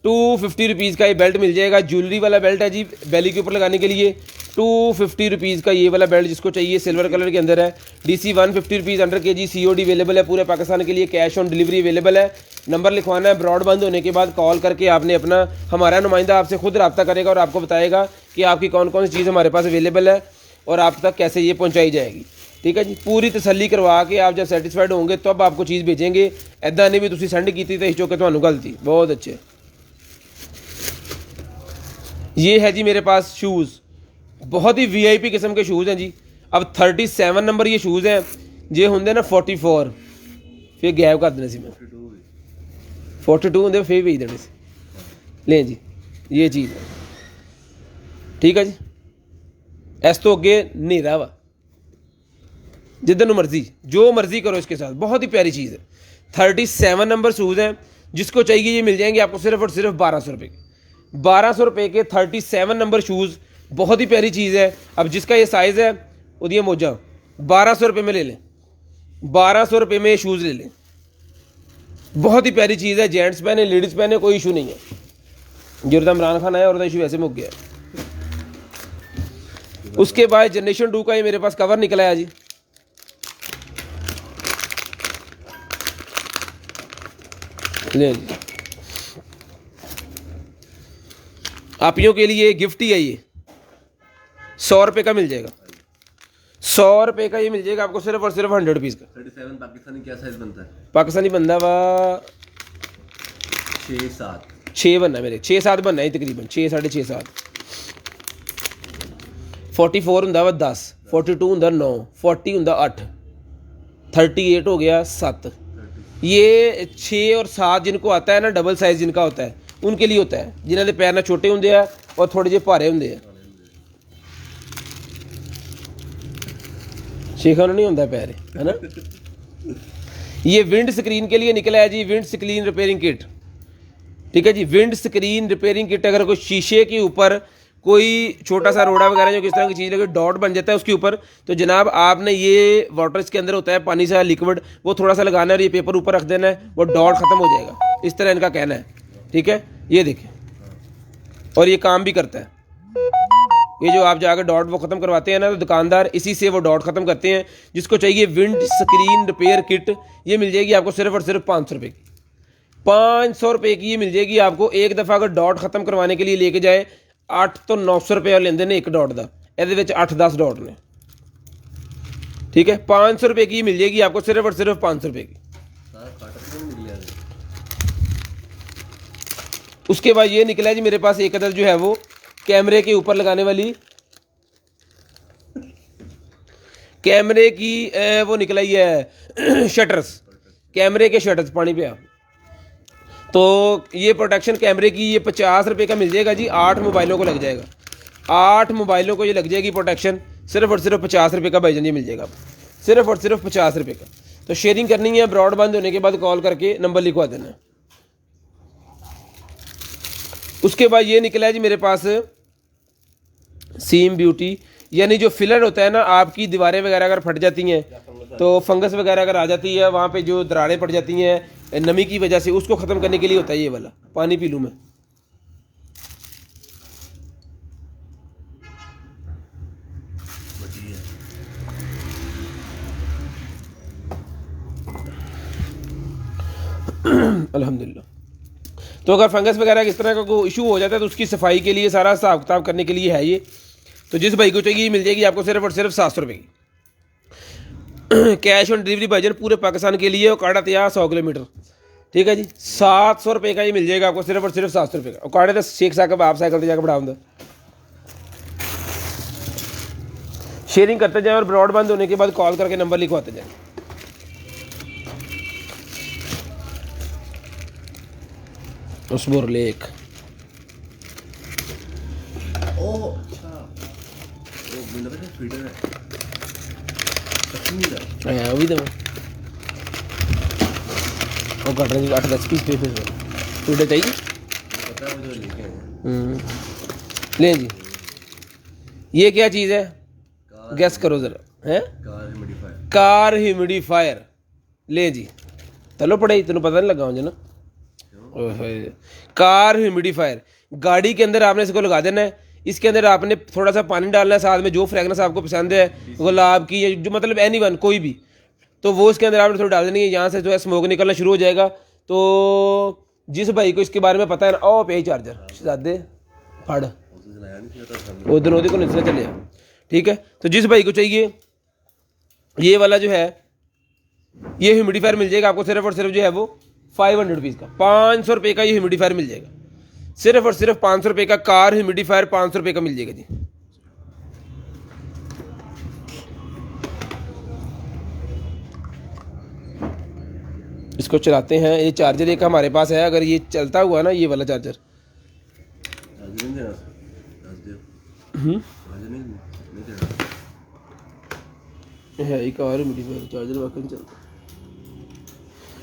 250 रुपीज़ का ये बेल्ट मिल जाएगा। ज्वेलरी वाला बेल्ट है जी, बेली के ऊपर लगाने के लिए 250 रुपीज़ का ये वाला बेल्ट जिसको चाहिए, सिल्वर कलर के अंदर है। DC 150 rupees under KG COD available है पूरे पाकिस्तान के लिए, कैश ऑन डिलीवरी अवेलेबल है। नंबर लिखवाना है, ब्रॉड बंद होने के बाद कॉल करके आपने अपना, हमारा नुमाइंदा आपसे खुद रब्ता करेगा और आपको बताएगा कि आपकी कौन कौन सी चीज़ हमारे पास अवेलेबल है और आप तक कैसे ये पहुँचाई जाएगी, ठीक है जी। पूरी तसल्ली करवा के आप जब सैटिस्फाइड होंगे तब आपको चीज़ भेजेंगे। ऐदा नहीं भी तुसी सेंड की थी तो इस चौके ਤੁਹਾਨੂੰ गलती। बहुत अच्छे, ये है जी मेरे पास शूज़, बहुत ही VIP किस्म के शूज़ हैं जी। अब 37 नंबर ये शूज़ हैं, जे होंगे ना 44 फिर गैप कर देने से मैं 42 होंगे फिर भेज देने से लें जी। ये चीज़ है, ठीक है जी। इस तो अगे नेरा वा, जिधर मर्जी जो मर्जी करो इसके साथ, बहुत ही प्यारी चीज़ है। 37 नंबर शूज़ हैं, जिसको चाहिए ये मिल जाएंगे आपको सिर्फ और सिर्फ 1200 रुपये के। 1200 रुपये के 37 नंबर शूज़, बहुत ही प्यारी चीज़ है। अब जिसका ये साइज़ है उदिया मोजा 1200 रुपये में ले लें, 1200 रुपये में शूज़ ले लें। बहुत ही प्यारी चीज़ है, जेंट्स पहने लेडीज़ पहने कोई इशू नहीं है। जो इमरान खान आया और इशू वैसे मुक गया। उसके बाद जनरेशन 2 का ये मेरे पास कवर निकला है जी, ले जी। आपियों के लिए गिफ्ट ही है ये, 100 रुपये का मिल जाएगा, 100 रुपये का ये मिल जाएगा आपको सिर्फ और सिर्फ 100 रुपीज़ का। 37 पाकिस्तानी क्या साइज बनता है? पाकिस्तानी बंदा वा 6 बनना है मेरे, 6-7 बनना है तकरीबन, 6 साढ़े 6 7। 44 होंदा वा 10, 42 होंदा 9, 40 होंदा 8, 38 हो गया 7। ये 6 और 7 जिनको आता है ना, डबल साइज जिनका होता है उनके लिए होता है, जिन्होंने पैर ना छोटे होंगे हैं और थोड़े जे भारे होंगे हैं। शेखा नहीं होता पैर, है ना। ये विंड स्क्रीन के लिए निकला है जी, विंड स्क्रीन रिपेयरिंग किट, ठीक है जी। विंड स्क्रीन रिपेयरिंग किट, अगर कोई शीशे के ऊपर कोई छोटा सा रोड़ा वगैरह जो किस तरह की चीज़ लगे, डॉट बन जाता है उसके ऊपर, तो जनाब आपने ये वाटर इसके अंदर होता है पानी सा लिक्विड, वो थोड़ा सा लगाना है और ये पेपर ऊपर रख देना है, वो डॉट ख़त्म हो जाएगा। इस तरह इनका कहना है, ठीक है। ये देखें, और ये काम भी करता है। ये जो आप जाकर डॉट वो ख़त्म करवाते हैं ना, तो दुकानदार इसी से वो डॉट ख़त्म करते हैं। जिसको चाहिए विंड स्क्रीन रिपेयर किट, ये मिल जाएगी आपको सिर्फ और सिर्फ 500 रुपये की। 500 रुपये की ये मिल जाएगी आपको। एक दफ़ा अगर डॉट ख़त्म करवाने के लिए लेके जाए 8 तो 900 रुपये लेंदे ने एक डॉट का, ये 8-10 डॉट ने, ठीक है। 500 रुपये की मिल जाएगी आपको सिर्फ और सिर्फ 500 रुपये की। उसके बाद ये निकला है जी मेरे पास एक अदर जो है वो कैमरे के ऊपर लगाने वाली, कैमरे की वो निकला ही है शटर्स, कैमरे के शटर्स। पानी पे आ तो ये प्रोटेक्शन कैमरे की ये 50 रुपये का मिल जाएगा जी। 8 मोबाइलों को लग जाएगा, 8 मोबाइलों को ये लग जाएगी प्रोटेक्शन, सिर्फ और सिर्फ 50 रुपये का भाईजान ये मिल जाएगा, सिर्फ और सिर्फ 50 रुपये का। तो शेयरिंग करनी है, ब्रॉड बंद होने के बाद कॉल करके नंबर लिखवा देना है। उसके बाद ये निकला है जी मेरे पास सीम ब्यूटी, यानी जो फिलर होता है ना, आपकी दीवारें वगैरह अगर फट जाती हैं तो फंगस वगैरह अगर आ जाती है, वहाँ पे जो दरारें पड़ जाती हैं नमी की वजह से, उसको ख़त्म करने के लिए होता है ये वाला। पानी पी लूँ मैं। अल्हम्दुलिल्लाह। तो अगर फंगस वगैरह इस तरह का कोई इशू हो जाता है तो उसकी सफाई के लिए सारा हिसाब किताब करने के लिए है ये। तो जिस भाई को चाहिए मिल जाएगी आपको सिर्फ और सिर्फ 700 रुपये की। कैश ऑन डिलीवरी भाईजान पूरे पाकिस्तान के लिए, और काड़ा तैयार 100 किलोमीटर। ठीक है जी, 700 रुपये का ये मिल जाएगा आपको सिर्फ और सिर्फ 700 रुपये का। और काड़े तो शेख साहब आप साइकिल से जाकर बढ़ाऊंगा। शेयरिंग करते जाए और ब्रॉड बंद होने के बाद कॉल करके नंबर लिखवाते जाए। उसबुर लेक अभी तो और कट रही 8-10 पीस पे फीडर चाहिए। लें जी, ये क्या चीज़ है गैस करो ज़रा। है कार ह्यूमिडिफायर। ले जी, चलो पड़े तेन पता नहीं लगा मुझे ना। कार ह्यूमिडिफायर गाड़ी के अंदर आपने इसको लगा देना है। इसके अंदर आपने थोड़ा सा पानी डालना है, साथ में जो फ्रेगनेंस आपको पसंद है, गुलाब की या जो मतलब एनीवन कोई भी, तो वो इसके अंदर आपने थोड़ी डाल देनी है। यहाँ से जो है स्मोक निकलना शुरू हो जाएगा। तो जिस भाई को इसके बारे में पता है ना, ओ पे चार्जर शहजादे फड़ वो दोनों को निचले चले। ठीक है, तो जिस भाई को चाहिए ये वाला जो है ये ह्यूमिडिफायर मिल जाएगा आपको सिर्फ और सिर्फ जो है वो 500 रुपीज़ का। 500 रुपये का ये ह्यूमिडिफायर मिल जाएगा, सिर्फ और सिर्फ 500 रुपये का। कार ह्यूमिडिफायर 500 रुपये का मिल जाएगा जी। इसको चलाते हैं। ये चार्जर एक हमारे पास है, अगर ये चलता हुआ ना ये वाला चार्जर है एक और ह्यूमिडिफायर चार्जर वाकई चलता।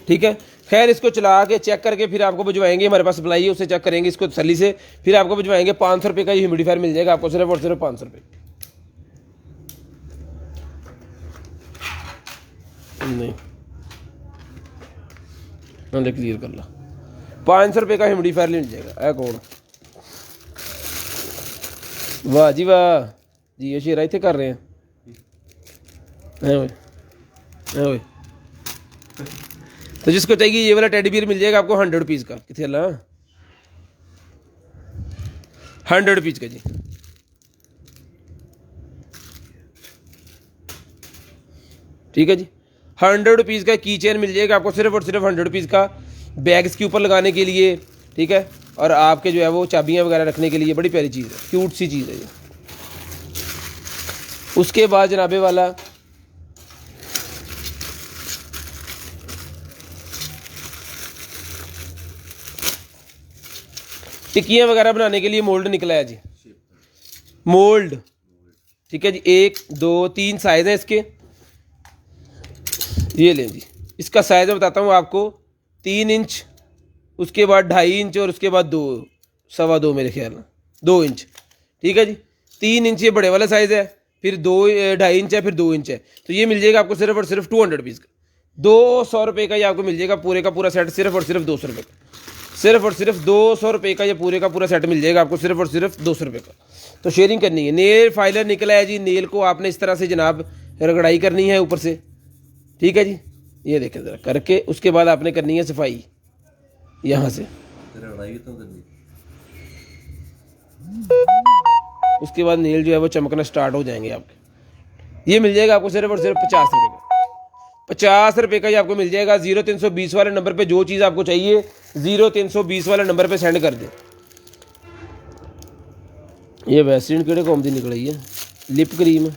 ठीक है, खैर इसको चला के चेक करके फिर आपको भिजवाएंगे। हमारे पास सप्लाई है, उससे चेक करेंगे इसको तसल्ली से, फिर आपको भिजवाएंगे। 500 रुपये का ये ह्यूमिडिफायर मिल जाएगा आपको सिर्फ और सिर्फ 500 रुपये। नहीं मैंने क्लियर कर ला। 500 रुपये का ह्यूमिडिफायर मिल जाएगा। है कौन? वाह जी वाह जी, ये शेरा इतने कर रहे हैं। तो जिसको चाहिए ये वाला टेडी बियर मिल जाएगा आपको 100 रुपीज़ का। कितने ला 100 रुपीज़ का जी। ठीक है जी, 100 रुपीज़ का की चेन मिल जाएगा आपको सिर्फ और सिर्फ 100 रुपीज़ का, बैग्स के ऊपर लगाने के लिए। ठीक है, और आपके जो है वो चाबियाँ वगैरह रखने के लिए बड़ी प्यारी चीज़ है, क्यूट सी चीज़ है ये। उसके बाद जनाबे वाला टिक्कियाँ वगैरह बनाने के लिए मोल्ड निकला है जी, मोल्ड। ठीक है जी, 1 2 3 साइज़ है इसके। ये लें जी, इसका साइज़ मैं बताता हूँ आपको। 3 इंच, उसके बाद 2.5 इंच, और उसके बाद 2 सवा 2 मेरे ख्याल में 2 इंच। ठीक है जी, 3 इंच ये बड़े वाला साइज़ है, फिर 2.5 इंच है, फिर 2 इंच है। तो ये मिल जाएगा आपको सिर्फ और सिर्फ 200 रुपीज़ का। 200 रुपये का ये आपको मिल जाएगा पूरे का पूरा सेट, सिर्फ और सिर्फ 200 रुपये का। सिर्फ और सिर्फ 200 रुपये का ये पूरे का पूरा सेट मिल जाएगा आपको सिर्फ और सिर्फ 200 रुपये का। तो शेयरिंग करनी है। नेल फाइलर निकला है जी, नेल को आपने इस तरह से जनाब रगड़ाई करनी है ऊपर से। ठीक है जी, ये देखें ज़रा करके, उसके बाद आपने करनी है सफाई यहाँ से। उसके बाद नेल जो है वो चमकना स्टार्ट हो जाएंगे आपके। ये मिल जाएगा आपको सिर्फ और सिर्फ 50 रुपये का। ₹50 का ही आपको मिल जाएगा। 0320 वाले नंबर पे जो चीज़ आपको चाहिए 0320 वाले नंबर पे सेंड कर दें। ये वैसलीन किहड़े कौम दी निकल आई है? लिप क्रीम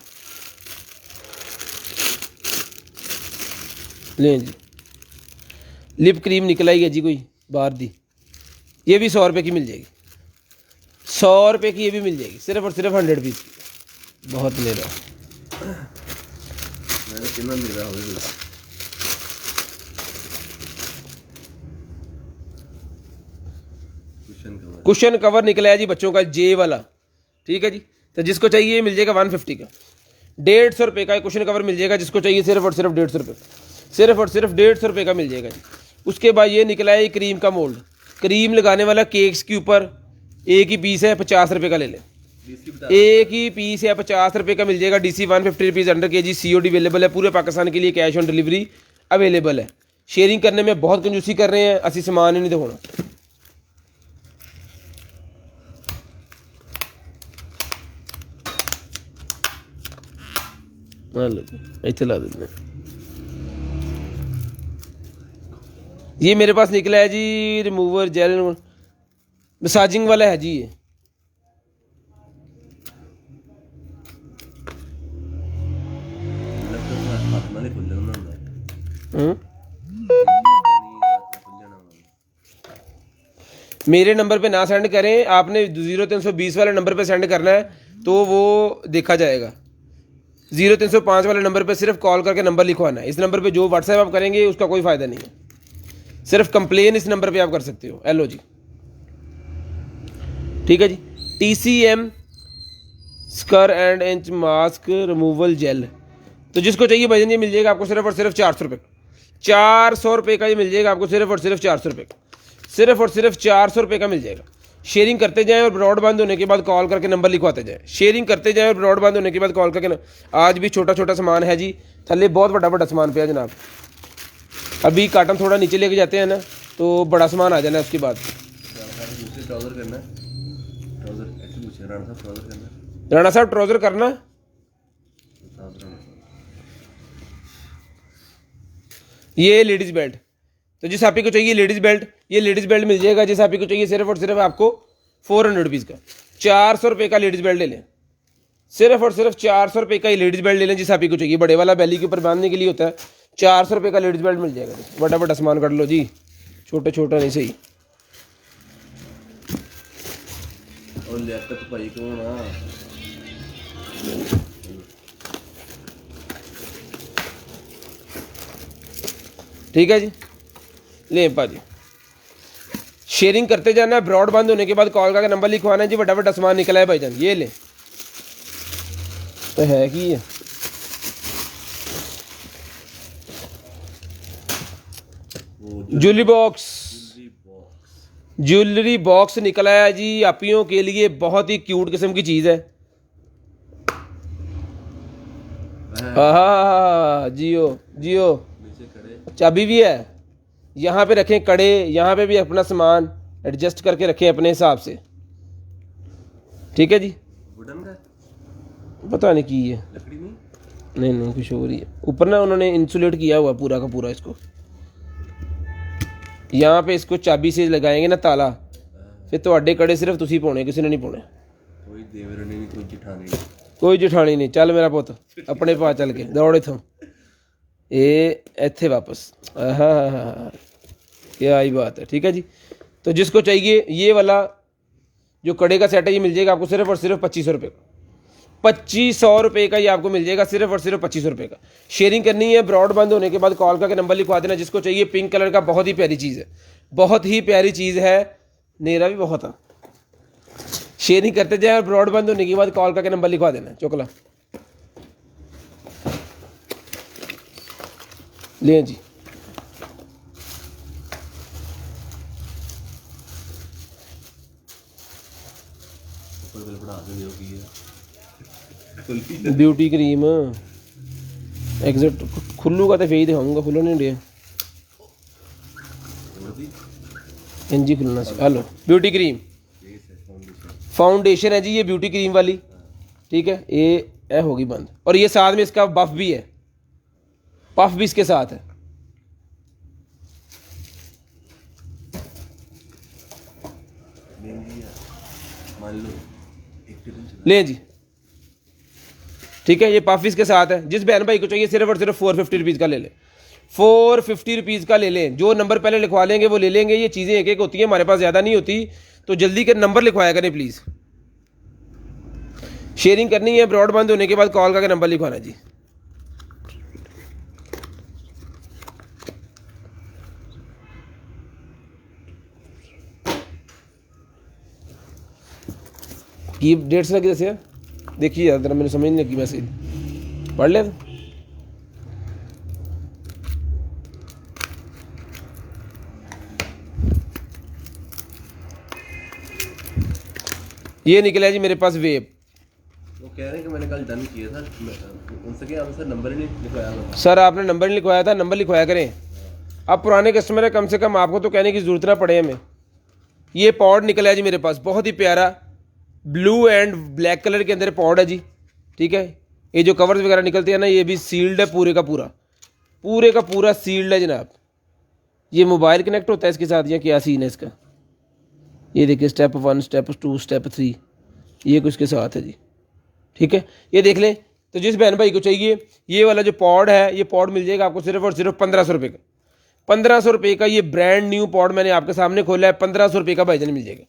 लें जी, लिप क्रीम निकल आई है जी कोई बाहर दी। ये भी 100 रुपये की मिल जाएगी, 100 रुपये की ये भी मिल जाएगी, सिर्फ और सिर्फ 100 पीस की। बहुत ले रहा मैंने कितना ले रहा होगा कुशन कवर निकला है जी बच्चों का जे वाला, ठीक है जी। तो जिसको चाहिए मिल जाएगा 150 का, 150 रुपये का कुशन कवर मिल जाएगा। जिसको चाहिए सिर्फ और सिर्फ 150 रुपये, सिर्फ और सिर्फ 150 रुपये का मिल जाएगा जी। उसके बाद ये निकला है क्रीम का मोल्ड, क्रीम लगाने वाला केक्स के ऊपर। एक ही पीस है, 50 रुपये का ले लें। एक ही पीस है, 50 रुपये का मिल जाएगा। DC 150 rupees under KG COD available है पूरे पाकिस्तान के लिए, कैश ऑन डिलीवरी अवेलेबल है। शेयरिंग करने में बहुत कंजूसी कर रहे हैं, असि समान ही नहीं दिखाना। इतने ला देते हैं। ये मेरे पास निकला है जी रिमूवर जेल मसाजिंग वाला है जी। ये मेरे नंबर पे ना सेंड करें, आपने 0320 वाले नंबर पे सेंड करना है तो वो देखा जाएगा। 0305 वाले नंबर पे सिर्फ कॉल करके नंबर लिखवाना है। इस नंबर पे जो व्हाट्सएप आप करेंगे उसका कोई फ़ायदा नहीं है, सिर्फ कंप्लेन इस नंबर पे आप कर सकते हो। हेलो जी, ठीक है जी। TCM scar and inch mask removal gel, तो जिसको चाहिए भाईजान ये मिल जाएगा आपको सिर्फ और सिर्फ 400 रुपये, 400 रुपये का ये मिल जाएगा आपको सिर्फ और सिर्फ 400 रुपये का, सिर्फ और सिर्फ 400 रुपये का मिल जाएगा। शेयरिंग करते जाएं और ब्रॉडबैंड होने के बाद कॉल करके नंबर लिखवाते जाएं। शेयरिंग करते जाएं और ब्रॉडबैंड होने के बाद कॉल करके आज भी छोटा छोटा सामान है जी, थल्ले बहुत बड़ा बड़ा सामान पे है जनाब। अभी कार्टन थोड़ा नीचे लेके जाते हैं ना तो बड़ा सामान आ जाना है उसके बाद। राणा साहब ट्राउज़र करना, ये लेडीज़ बेल्ट, तो जिस आप ही को चाहिए लेडीज़ बेल्ट, ये लेडीज़ बेल्ट मिल जाएगा। जिस आप ही को चाहिए सिर्फ और सिर्फ आपको 400 रुपीज़ का, 400 रुपये का लेडीज़ बेल्ट ले लें। सिर्फ और सिर्फ 400 रुपये का ही लेडीज़ बेल्ट ले लें जिस आप ही को चाहिए। बड़े वाला बैली के ऊपर बांधने के लिए होता है, 400 रुपये का लेडीज़ बेल्ट मिल जाएगा। बड़ा बड़ा सामान कर लो जी, छोटा छोटा नहीं सही। और लियाकत भाई को ना ठीक है जी, लें पाजी। शेयरिंग करते जाना है, ब्रॉडबैंड होने के बाद कॉल करके नंबर लिखवाना है जी। बड़ा बड़ा सामान निकला है भाईजान, ये ले तो है कि ज्वेलरी बॉक्स, ज्वेलरी बॉक्स निकला है जी आपियों के लिए। बहुत ही क्यूट किस्म की चीज़ है। हाँ जियो जियो, चाबी भी है। यहाँ पे रखें कड़े, यहाँ पे भी अपना सामान एडजस्ट करके रखें अपने हिसाब से, ठीक है जी। वुडन का पता नहीं की है, लकड़ी में नहीं कुछ हो रही है। ऊपर ना उन्होंने इंसुलेट किया हुआ पूरा का पूरा इसको। यहाँ पे इसको चाबी से लगाएंगे ना ताला, फिर ਤੁਹਾਡੇ कड़े सिर्फ तुसी पाने, किसी ने नहीं पाने। कोई देवरनी नहीं, कोई जिठानी नहीं, कोई जिठानी नहीं। चल मेरा पुत अपने पा चल के दौड़ इथों, ये इत्थे वापस। हाँ क्या ही बात है, ठीक है जी। तो जिसको चाहिए ये वाला जो कड़े का सेट है ये मिल जाएगा आपको सिर्फ और सिर्फ 2500 रुपये का, 2500 रुपये का ये आपको मिल जाएगा सिर्फ और सिर्फ 2500 रुपये का। शेयरिंग करनी है, ब्रॉडबैंड होने के बाद कॉल करके नंबर लिखवा देना जिसको चाहिए। पिंक कलर का बहुत ही प्यारी चीज़ है, बहुत ही प्यारी चीज़ है, नेरा भी बहुत है। शेयरिंग करते जाए और ब्रॉडबैंड होने के बाद कॉल करके नंबर लिखवा देना। चोकला ले जी, ब्यूटी क्रीम एग्जैक्ट खुल्लू का तो फेस दिखाऊंगा, खुल्लो नहीं डे इंजी खुलना से। हेलो ब्यूटी क्रीम फाउंडेशन है जी, ये ब्यूटी क्रीम वाली, ठीक है। ये होगी बंद, और ये साथ में इसका बफ भी है, पफ भी इसके साथ है। लेंगे यार, मान लो एक टिफिन चला ले जी, ठीक है, ये पफ इसके साथ है। जिस बहन भाई को चाहिए सिर्फ और सिर्फ 450 रुपीज़ का ले लें, 450 रुपीज़ का ले लें। जो नंबर पहले लिखवा लेंगे वो ले लेंगे। ये चीज़ें एक एक होती हैं, हमारे पास ज़्यादा नहीं होती, तो जल्दी के नंबर लिखवाया करें प्लीज़। शेयरिंग करनी है, ब्रॉड बंद होने के बाद कॉल करके नंबर लिखवाना जी। की 150 लगी दसिया, देखिए यार जरा, मैंने समझ नहीं लगी, मैसेज पढ़ लिया। ये निकला जी मेरे पास वेब। वो कह रहे हैं कि मैंने कल डन किया था, उनसे क्या सर नंबर ही नहीं लिखवाया था। सर आपने नंबर नहीं लिखवाया था, नंबर लिखवाया करें। अब पुराने कस्टमर है, कम से कम आपको तो कहने की ज़रूरत ना पड़े हमें। ये पॉड निकला है जी मेरे पास, बहुत ही प्यारा ब्लू एंड ब्लैक कलर के अंदर पॉड है जी, ठीक है। ये जो कवर्स वगैरह निकलते हैं ना, ये भी सील्ड है, पूरे का पूरा सील्ड है जनाब। ये मोबाइल कनेक्ट होता है इसके साथ, या क्या सीन है इसका, ये देखिए स्टेप 1, स्टेप 2, स्टेप 3, ये कुछ के साथ है जी, ठीक है। ये देख लें। तो जिस बहन भाई को चाहिए ये वाला जो पॉड है, ये पॉड मिल जाएगा आपको सिर्फ और सिर्फ 1500 रुपये का। 1500 रुपये का ये ब्रांड न्यू पॉड मैंने आपके सामने खोला है, 1500 रुपये का भाईजान मिल जाएगा।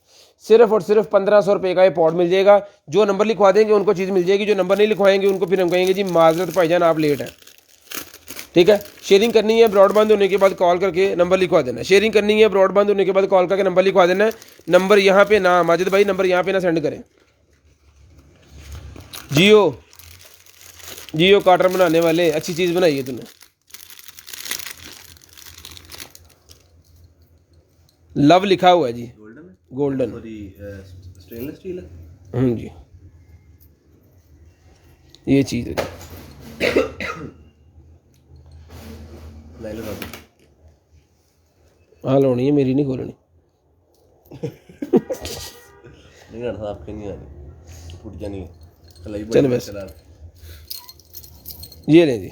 सिर्फ और सिर्फ 1500 रुपये का ये पॉड मिल जाएगा। जो नंबर लिखवा देंगे उनको चीज़ मिल जाएगी, जो नंबर नहीं लिखवाएंगे उनको फिर हम कहेंगे जी माजरत भाईजान आप लेट हैं, ठीक है। शेयरिंग करनी है, ब्रॉडबैंड होने के बाद कॉल करके नंबर लिखवा देना है। शेयरिंग करनी है, ब्रॉडबैंड होने के बाद कॉल करके नंबर लिखवा देना है। नंबर यहाँ पे ना, माजिद भाई नंबर यहाँ पे ना सेंड करें। जियो कार्टन बनाने वाले, अच्छी चीज़ बनाई है तूने। लव लिखा हुआ है जी, गोल्डन है, गोल्डन, सॉरी स्टेनलेस स्टील है। जी, ये चीज़ है। लाइलो बाबू हाँ लानी है, मेरी नहीं खोलनी। नहीं करता, आपके नहीं आनी, टूट जानी है कलाई चल बड़ी बस। चला। ये लें जी,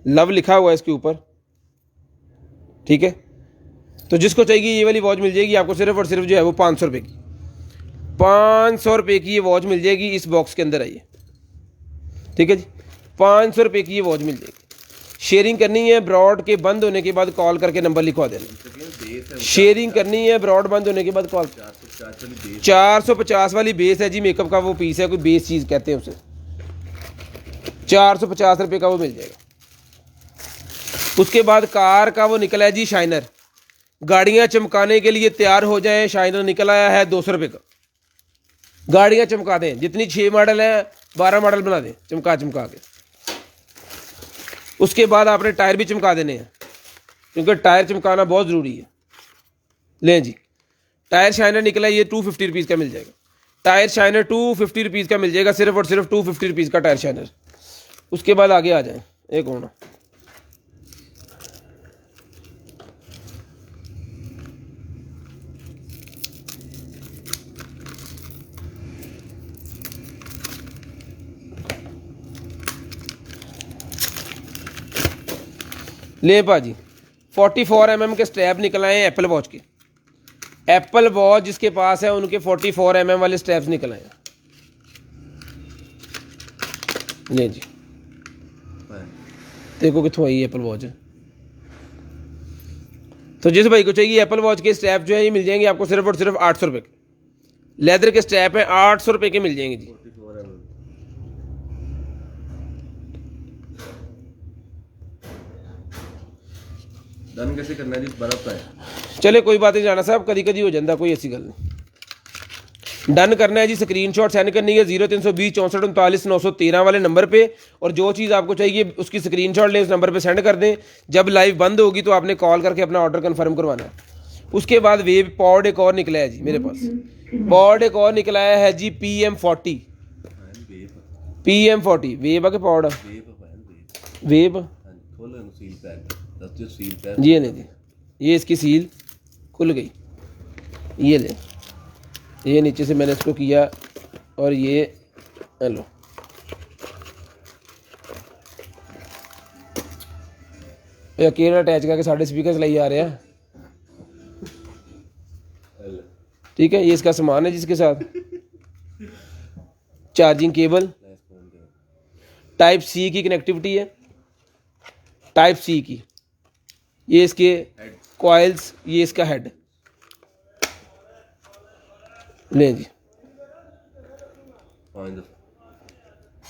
लव लिखा हुआ है इसके ऊपर, ठीक है। तो जिसको चाहिए ये वाली वॉच मिल जाएगी आपको सिर्फ और सिर्फ जो है वो 500 रुपये की। 500 रुपये की ये वॉच मिल जाएगी इस बॉक्स के अंदर, आइए, ठीक है जी। 500 रुपये की ये वॉच मिल जाएगी। शेयरिंग करनी है, ब्रॉड के बंद होने के बाद कॉल करके नंबर लिखवा देना। शेयरिंग करनी है, ब्रॉड बंद होने के बाद कॉल। 450 वाली बेस है जी, मेकअप का वो पीस है, कोई बेस चीज़ कहते हैं उसे। 450 रुपये का वो मिल जाएगा। उसके बाद कार का वो निकला है जी शाइनर, गाड़ियाँ चमकाने के लिए तैयार हो जाए, शाइनर निकल आया है 200 रुपये का। गाड़ियाँ चमका दें, जितनी 6 मॉडल है 12 मॉडल बना दें चमका के। उसके बाद आपने टायर भी चमका देने हैं, क्योंकि टायर चमकाना बहुत ज़रूरी है। लें जी, टायर शाइनर निकला, ये 250 रुपीज़ का मिल जाएगा। टायर शाइनर 250 रुपीज़ का मिल जाएगा, सिर्फ और सिर्फ 250 रुपीज़ का टायर शाइनर। उसके बाद आगे आ जाएं, एक होना ले भाजी। 44 mm के स्ट्रैप निकल आए हैं एप्पल वॉच के। एप्पल वॉच जिसके पास है उनके 44 mm वाले स्ट्रैप्स निकल आए हैं। ले जी, देखो कितों आई एप्पल वॉच है। तो जिस भाई को चाहिए एप्पल वॉच के स्ट्रैप जो है ये मिल जाएंगे आपको सिर्फ और सिर्फ 800 रुपये के। लेदर के स्ट्रैप है, 800 रुपये के मिल जाएंगे जी। डन कैसे करना है जी, बर्फ है। चले कोई बात नहीं, जाना साहब कभी कभी हो जाता, कोई ऐसी गल नहीं। डन करना है जी, स्क्रीनशॉट सेंड करनी है 0320 64 39 913 वाले नंबर पे, और जो चीज़ आपको चाहिए उसकी स्क्रीनशॉट लें, उस नंबर पे सेंड कर दें। जब लाइव बंद होगी तो आपने कॉल करके अपना ऑर्डर कंफर्म करवाना है। उसके बाद वेब पॉड एक और निकला है जी मेरे पास। पॉड एक और निकला है जी PM40। PM40 वेब है कि पॉड है? वेब ये नहीं जी, ये इसकी सील खुल गई, ये ले, ये नीचे से मैंने इसको किया और ये लो, या केबल अटैच करके साढ़े स्पीकर चलाई जा रहे हैं। ठीक है, ये इसका सामान है जिसके साथ चार्जिंग केबल, टाइप सी की कनेक्टिविटी है, टाइप सी की, ये इसके कॉइल्स, ये इसका हेड। लें जी,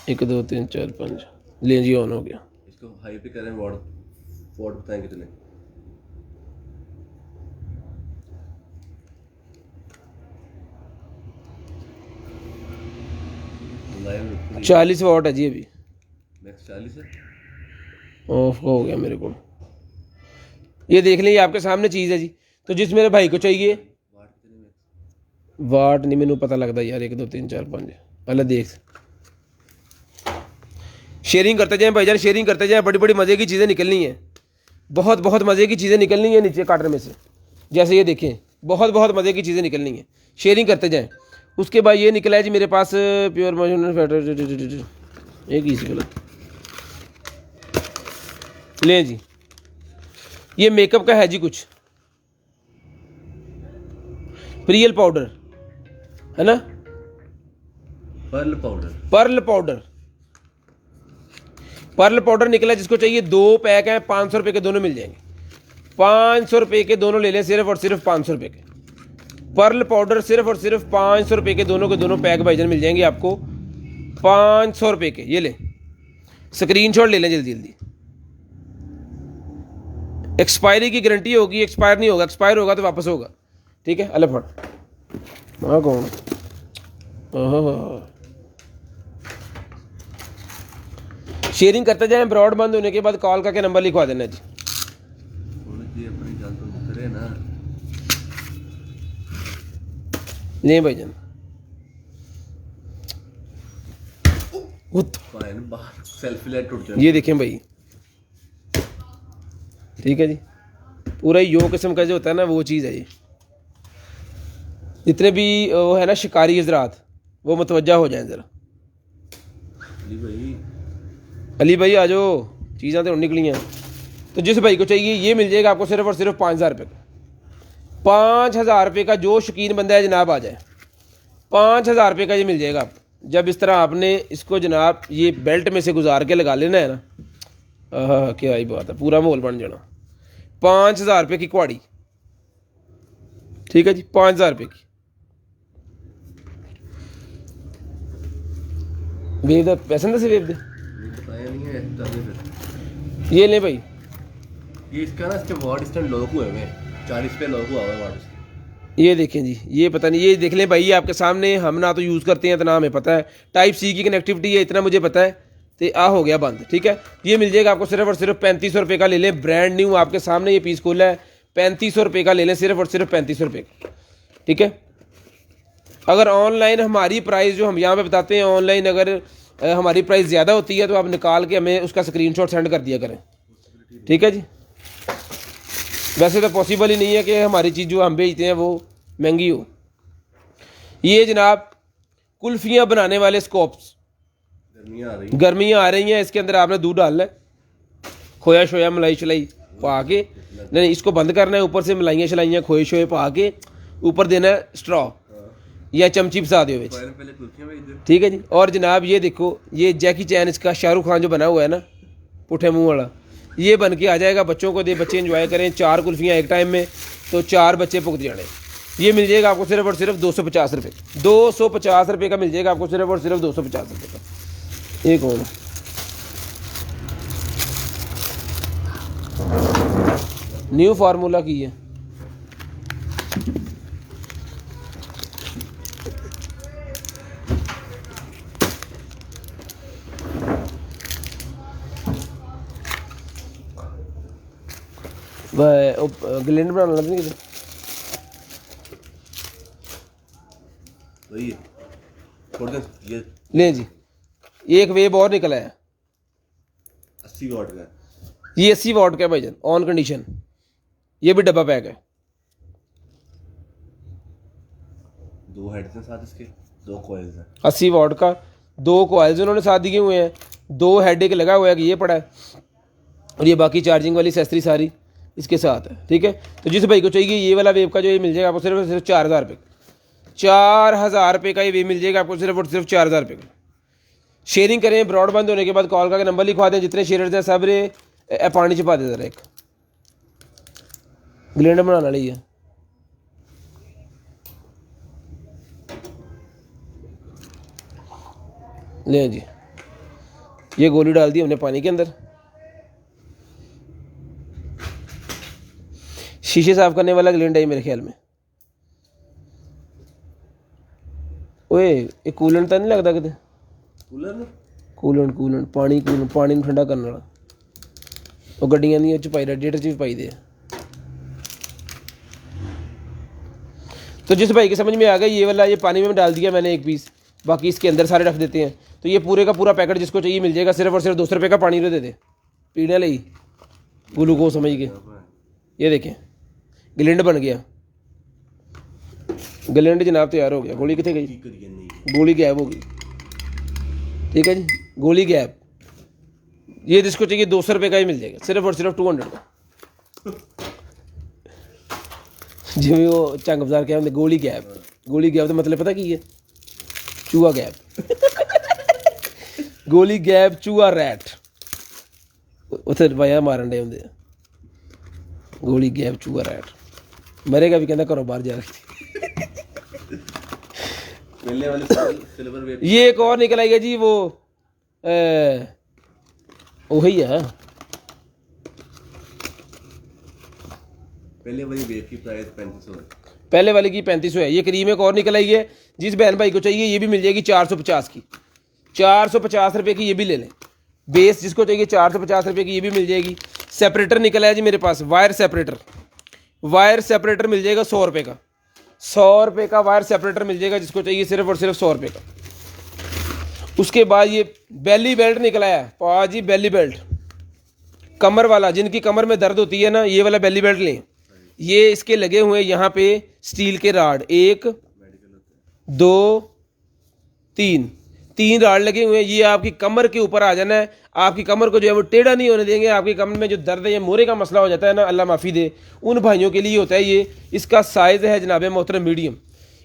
1 2 3 4 5, लें जी, ऑन हो गया। इसको हाई पे करें, वॉट वॉट बताएं कितने? लाइव 40 वाट है जी अभी। मैक्स 40 है। ऑफ हो गया मेरे को। ये देख लें, ये आपके सामने चीज़ है जी। तो जिस मेरे भाई को चाहिए, वाट कितने मैक्स? वाट नहीं मैंने पता लगता यार, 1 2 3 4 5 पहले देख। शेयरिंग करते जाएं भाईजान, शेयरिंग करते जाएं, बड़ी बड़ी मज़े की चीज़ें निकलनी है, बहुत बहुत मज़े की चीज़ें निकलनी है नीचे काटर में से। जैसे ये देखें, बहुत बहुत मज़े की चीज़ें निकलनी है, शेयरिंग करते जाएं। उसके बाद ये निकला है जी मेरे पास प्योर मशीन, एक ही गलत। लें जी, ये मेकअप का है जी कुछ, प्रियल पाउडर है ना, pearl powder, pearl powder, pearl powder निकला। जिसको चाहिए 2 पैक हैं, 500 रुपये के दोनों मिल जाएंगे। 500 रुपये के दोनों ले लें, सिर्फ और सिर्फ 500 रुपये के पर्ल पाउडर, सिर्फ और सिर्फ 500 रुपये के दोनों पैक भाईजान मिल जाएंगे आपको 500 रुपये के। ये लें, स्क्रीनशॉट ले लें जल्दी जल्दी। एक्सपायरी की गारंटी होगी, एक्सपायर नहीं होगा, एक्सपायर होगा तो वापस होगा। ठीक है, अल्लाह फट। हाँ कौन, शेयरिंग करते जाएं, ब्रॉड बंद होने के बाद कॉल करके नंबर लिखवा देना जी। अपनी जान तो करे ना। नहीं भाईजान, बाहर सेल्फी लाइट टूट जाए। ये देखें भाई, ठीक है जी, पूरा यो किस्म का जो होता है ना, वो चीज़ है ये। जितने भी वो है ना शिकारी हजरात, वो मुतवज्जा हो जाएं ज़रा। अली भाई आ जाओ, चीज़ें तो निकली हैं। तो जिस भाई को चाहिए ये मिल जाएगा आपको सिर्फ और सिर्फ 5000 रुपये का। 5000 रुपये का जो शौकीन बंदा है जनाब आ जाए, 5000 रुपये का ये मिल जाएगा। आप जब इस तरह आपने इसको जनाब ये बेल्ट में से गुजार के लगा लेना है ना, क्या ही बात है, पूरा माहौल बन जाना। 5000 रुपये की कुआड़ी, ठीक है जी, 5000 रुपये की। वेब दा पैसे दे, वेब दे बताया नहीं है फिर। ये ले भाई, ये इसका ना इसके वाट स्टैंड लॉक हुए हैं, 40 पे लॉक हुआ है वाट। ये देखें जी, ये पता नहीं, ये देख लें भाई, ये आपके सामने, हम ना तो यूज़ करते हैं इतना हमें पता है। टाइप सी की कनेक्टिविटी है, इतना मुझे पता है। तो आ हो गया बंद, ठीक है। ये मिल जाएगा आपको सिर्फ और सिर्फ 3500 रुपये का। ले लें, ब्रांड न्यू आपके सामने ये पीस खोला है, 3500 रुपये का ले लें, सिर्फ और सिर्फ 3500 रुपये का, ठीक है। अगर ऑनलाइन हमारी प्राइस जो हम यहाँ पे बताते हैं, ऑनलाइन अगर हमारी प्राइस ज़्यादा होती है तो आप निकाल के हमें उसका स्क्रीनशॉट सेंड कर दिया करें, ठीक है जी। वैसे तो पॉसिबल ही नहीं है कि हमारी चीज़ जो हम भेजते हैं वो महंगी हो। ये जनाब कुल्फियाँ बनाने वाले स्कोप्स, गर्मियाँ आ रही हैं, इसके अंदर आपने दूध डालना है, खोया शोया मलाई शलाई पा के, नहीं इसको बंद करना है, ऊपर से मलाइयाँ शलाइयाँ खोए शोए पा के ऊपर देना है स्ट्रॉ या चमची फसा दो, ठीक है जी। और जनाब ये देखो, ये जैकी चैन इसका शाहरुख खान जो बना हुआ है ना, पुठे मुंह वाला, ये बन के आ जाएगा। बच्चों को दे, बच्चे एंजॉय करें। 4 कुल्फियाँ एक टाइम में, तो 4 बच्चे भुगत जाने। ये मिल जाएगा आपको सिर्फ और सिर्फ 250 रुपये, 250 रुपये का मिल जाएगा आपको सिर्फ और सिर्फ 250 रुपये का। एक और न्यू फार्मूला की है, ग्लैंड बनाना लग नहीं वही छोड़ दे। ये ले जी, एक वेब और निकला है 80 वाट का। ये 80 वाट का है भाईजान, ऑन कंडीशन। ये भी डब्बा पैक है। 2 हेड्स हैं साथ, इसके 2 कॉइल्स हैं। 80 वाट का, 2 कॉइल्स उन्होंने साथ दिए हुए हैं, 2 हेड एक लगा हुआ है कि ये पड़ा है। और ये बाकी चार्जिंग वाली एक्सेसरी सारी इसके साथ है, ठीक है। तो जिस भाई को चाहिए ये वाला वेव का जो ये मिल जाएगा आपको सिर्फ और सिर्फ 4000 रुपये, 4000 रुपये का ये वेव मिल जाएगा आपको सिर्फ और सिर्फ 4000 रुपये का। शेयरिंग करें, ब्रॉडबैंड होने के बाद कॉल करके नंबर लिखवा दें, जितने शेयर्स हैं सब रे पानी छपा दे ज़रा, एक ग्लेंड बनाना ली है। ले जी, ये गोली डाल दी हमने पानी के अंदर। शीशे साफ करने वाला ग्लेंड है मेरे ख्याल में। ओए ये कूलेंट तो नहीं लगता कितने? कूलेंट पानी पानी ठंडा करने वाला। और गड्डियां नहीं च पाई, रेडिएटर च भी पाई दे। तो जिस भाई के समझ में आ गया ये वाला, ये पानी में डाल दिया मैंने एक पीस, बाकी इसके अंदर सारे रख देते हैं। तो ये पूरे का पूरा पैकेट जिसको चाहिए मिल जाएगा सिर्फ और सिर्फ 200 रुपये का। पानी दे दे पीने वाले ही ग्लूकोज समझ के। ये देखें ग्लेंड बन गया, ग्लेंड जनाब तैयार हो गया। गोली कितने गई? गोली गैप हो गई, ठीक है जी, गोली गैप। ये जिसको चाहिए 200 रुपये का ही मिल जाएगा सिर्फ और सिर्फ 200 का। जिम्मे वो चंग बाजार क्या होंगे, गोली गैप। गोली गैप तो मतलब पता की है? चूहा गैप। गोली गैप चूहा रैट उसे वाया मारन डे होंगे। गोली गैप चूहा रैट मरेगा भी कहना घरों बाहर जा रही। ये एक और निकल आई है जी, वो वही है। पहले वाली वेव की प्राइस 3500 है। पहले वाली की 3500 है। ये क्रीम एक और निकल आई है, जिस बहन भाई को चाहिए ये भी मिल जाएगी 450 की। 450 रुपये की ये भी ले लें। बेस जिसको चाहिए 450 रुपये की ये भी मिल जाएगी। सेपरेटर निकला है जी मेरे पास, वायर सेपरेटर। वायर सेपरेटर मिल जाएगा 100 रुपये का। 100 रुपये का वायर सेपरेटर मिल जाएगा जिसको चाहिए सिर्फ और सिर्फ 100 रुपये का। उसके बाद ये बेली बेल्ट निकला है, पाजी बेली बेल्ट कमर वाला। जिनकी कमर में दर्द होती है ना, ये वाला बेली बेल्ट लें। ये इसके लगे हुए यहाँ पे स्टील के राड, 1 2 3 राड लगे हुए हैं। ये आपकी कमर के ऊपर आ जाना है। आपकी कमर को जो है वो टेढ़ा नहीं होने देंगे। आपकी कमर में जो दर्द है, ये मोरे का मसला हो जाता है ना, अल्लाह माफ़ी दे, उन भाइयों के लिए होता है ये। इसका साइज़ है जनाब मोहतरम मीडियम।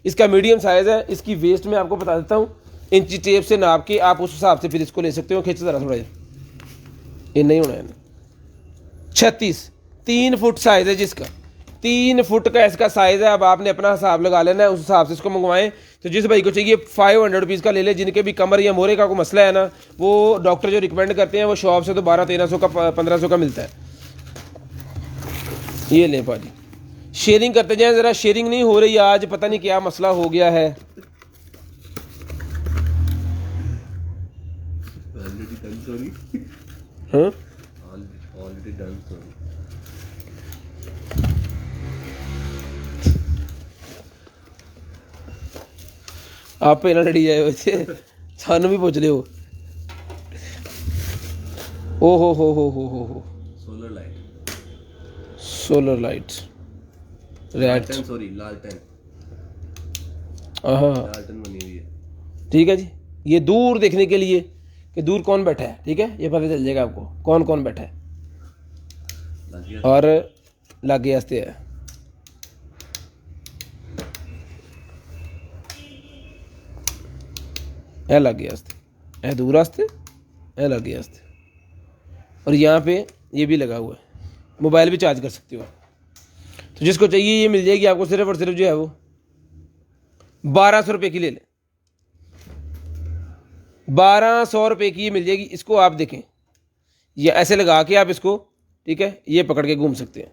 इसका मीडियम साइज़ है। इसकी वेस्ट मैं आपको बता देता हूँ, इंची टेप से नाप के आप उस हिसाब से फिर इसको ले सकते हो। खींच ज़रा थोड़ा, ये नहीं होना है। 36 3 फुट साइज़ है जिसका, 3 फुट का इसका साइज़ है। अब आपने अपना हिसाब लगा लेना है, उस हिसाब से इसको मंगवाएं। तो जिस भाई को चाहिए 500 रुपीज़ का ले ले। जिनके भी कमर या मोरे का कोई मसला है ना, वो डॉक्टर जो रिकमेंड करते हैं वो शॉप से तो 1200-1300 का 1500 का मिलता है। ये ले भाजी, शेयरिंग करते जाएं ज़रा। शेयरिंग नहीं हो रही आज, पता नहीं क्या मसला हो गया है। हाँ आप पे ना लड़ी जाए वैसे, सानू भी पूछ रहे हो। ओ हो सोलर लाइट रेड, सॉरी लालटेन बनी हुई है, ठीक है जी। ये दूर देखने के लिए कि दूर कौन बैठा है, ठीक है, ये पता चल जाएगा आपको कौन कौन बैठा है। और लागे आस्ते है, ए लागे आस्ते, ए दूर आस्ते, ए लागे आस्ते। और यहाँ पे ये भी लगा हुआ है, मोबाइल भी चार्ज कर सकते हो। तो जिसको चाहिए ये मिल जाएगी आपको सिर्फ और सिर्फ जो है वो 1200 रुपये की ले लें। 1200 रुपये की ये मिल जाएगी। इसको आप देखें, ये ऐसे लगा के आप इसको, ठीक है, ये पकड़ के घूम सकते हैं।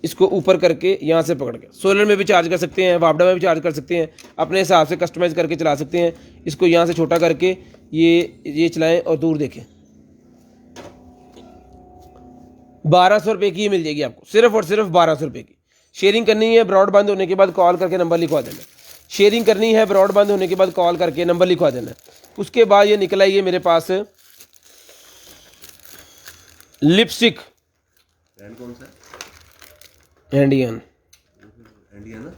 इसको ऊपर करके यहाँ से पकड़ के सोलर में भी चार्ज कर सकते हैं, वापडा में भी चार्ज कर सकते हैं, अपने हिसाब से कस्टमाइज़ करके चला सकते हैं। इसको यहाँ से छोटा करके ये चलाएं और दूर देखें। 1200 रुपये की मिल जाएगी आपको सिर्फ और सिर्फ 1200 रुपये की। शेयरिंग करनी है, ब्रॉडबैंड होने के बाद कॉल करके नंबर लिखवा देना। शेयरिंग करनी है, ब्रॉडबैंड होने के बाद कॉल करके नंबर लिखवा देना। उसके बाद ये निकला ये मेरे पास लिपस्टिक, ब्रांड कौन सा है? इंडियन ना,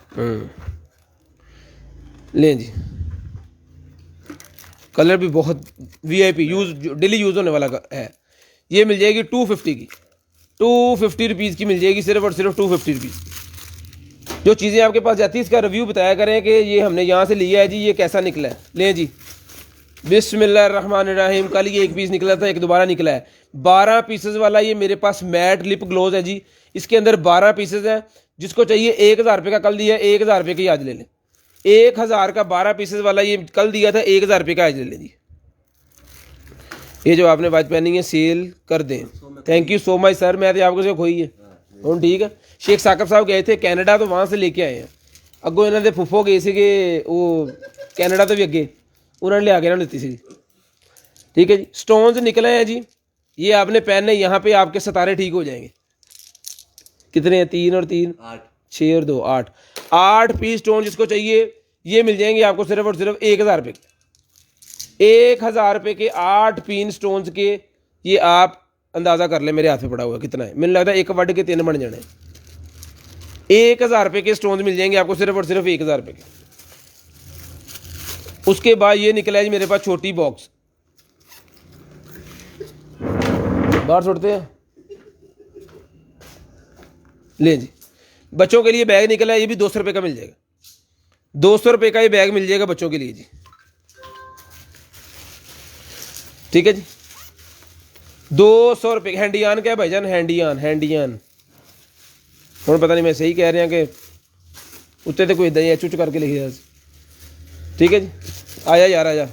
लें जी। कलर भी बहुत VIP यूज, डेली यूज़ होने वाला है। ये मिल जाएगी 250 की। ₹250 की मिल जाएगी, सिर्फ और सिर्फ ₹250। जो चीज़ें आपके पास जाती है इसका रिव्यू बताया करें कि ये हमने यहाँ से लिया है जी, ये कैसा निकला है। लें जी, बिस्मिल्लाहिर्रहमानिर्रहीम। कल ये एक पीस निकला था, एक दोबारा निकला है। 12 पीसेस वाला ये मेरे पास मैट लिप ग्लोज है जी। इसके अंदर 12 पीसेस हैं। जिसको चाहिए 1000 रुपये का कल दिया, 1000 रुपये की आज ले लें। 1000 का 12 पीसेस वाला ये कल दिया था, 1000 रुपये का आज ले लें जी। ये जो आपने वॉच पहनी है सेल कर दें। Thank you so much sir, मैं तो आपको से खोई है हूँ। ठीक है, शेख साकब साहब गए थे कैनेडा, तो वहाँ से लेके आए हैं। अगों इन्होंने फुफो गए थे वो कैनेडा तो भी अगे, उन्होंने लिया के ना दी सी। ठीक है जी, स्टोन्स निकले हैं जी। ये आपने पहनने, यहाँ पे आपके सितारे ठीक हो जाएंगे। कितने हैं? 3 और 3 8, 6 और 2 8। 8 पीस स्टोन जिसको चाहिए ये मिल जाएंगे आपको सिर्फ और सिर्फ 1000 रुपये के। 1000 रुपये के 8 पिन स्टोन्स के। ये आप अंदाज़ा कर ले मेरे हाथ में पड़ा हुआ कितना है। मैंने लगता है 1 वड के 3 बन जाने। 1000 रुपये के स्टोन्स मिल जाएंगे आपको सिर्फ और सिर्फ 1000 रुपये के। उसके बाद ये निकला है जी मेरे पास छोटी बॉक्स, बाहर छोड़ते हैं। ले जी, बच्चों के लिए बैग निकला है, ये भी 200 रुपये का मिल जाएगा। 200 रुपये का ये बैग मिल जाएगा बच्चों के लिए जी। ठीक है जी, 200 रुपये। हैंडियान क्या है भाईजान? हैंडियान, हैंडियान। और पता नहीं मैं सही कह रहे हैं कि उत्ते तो कोई इदा ही चुच करके लिखे। ठीक है जी, आजा यार आजा।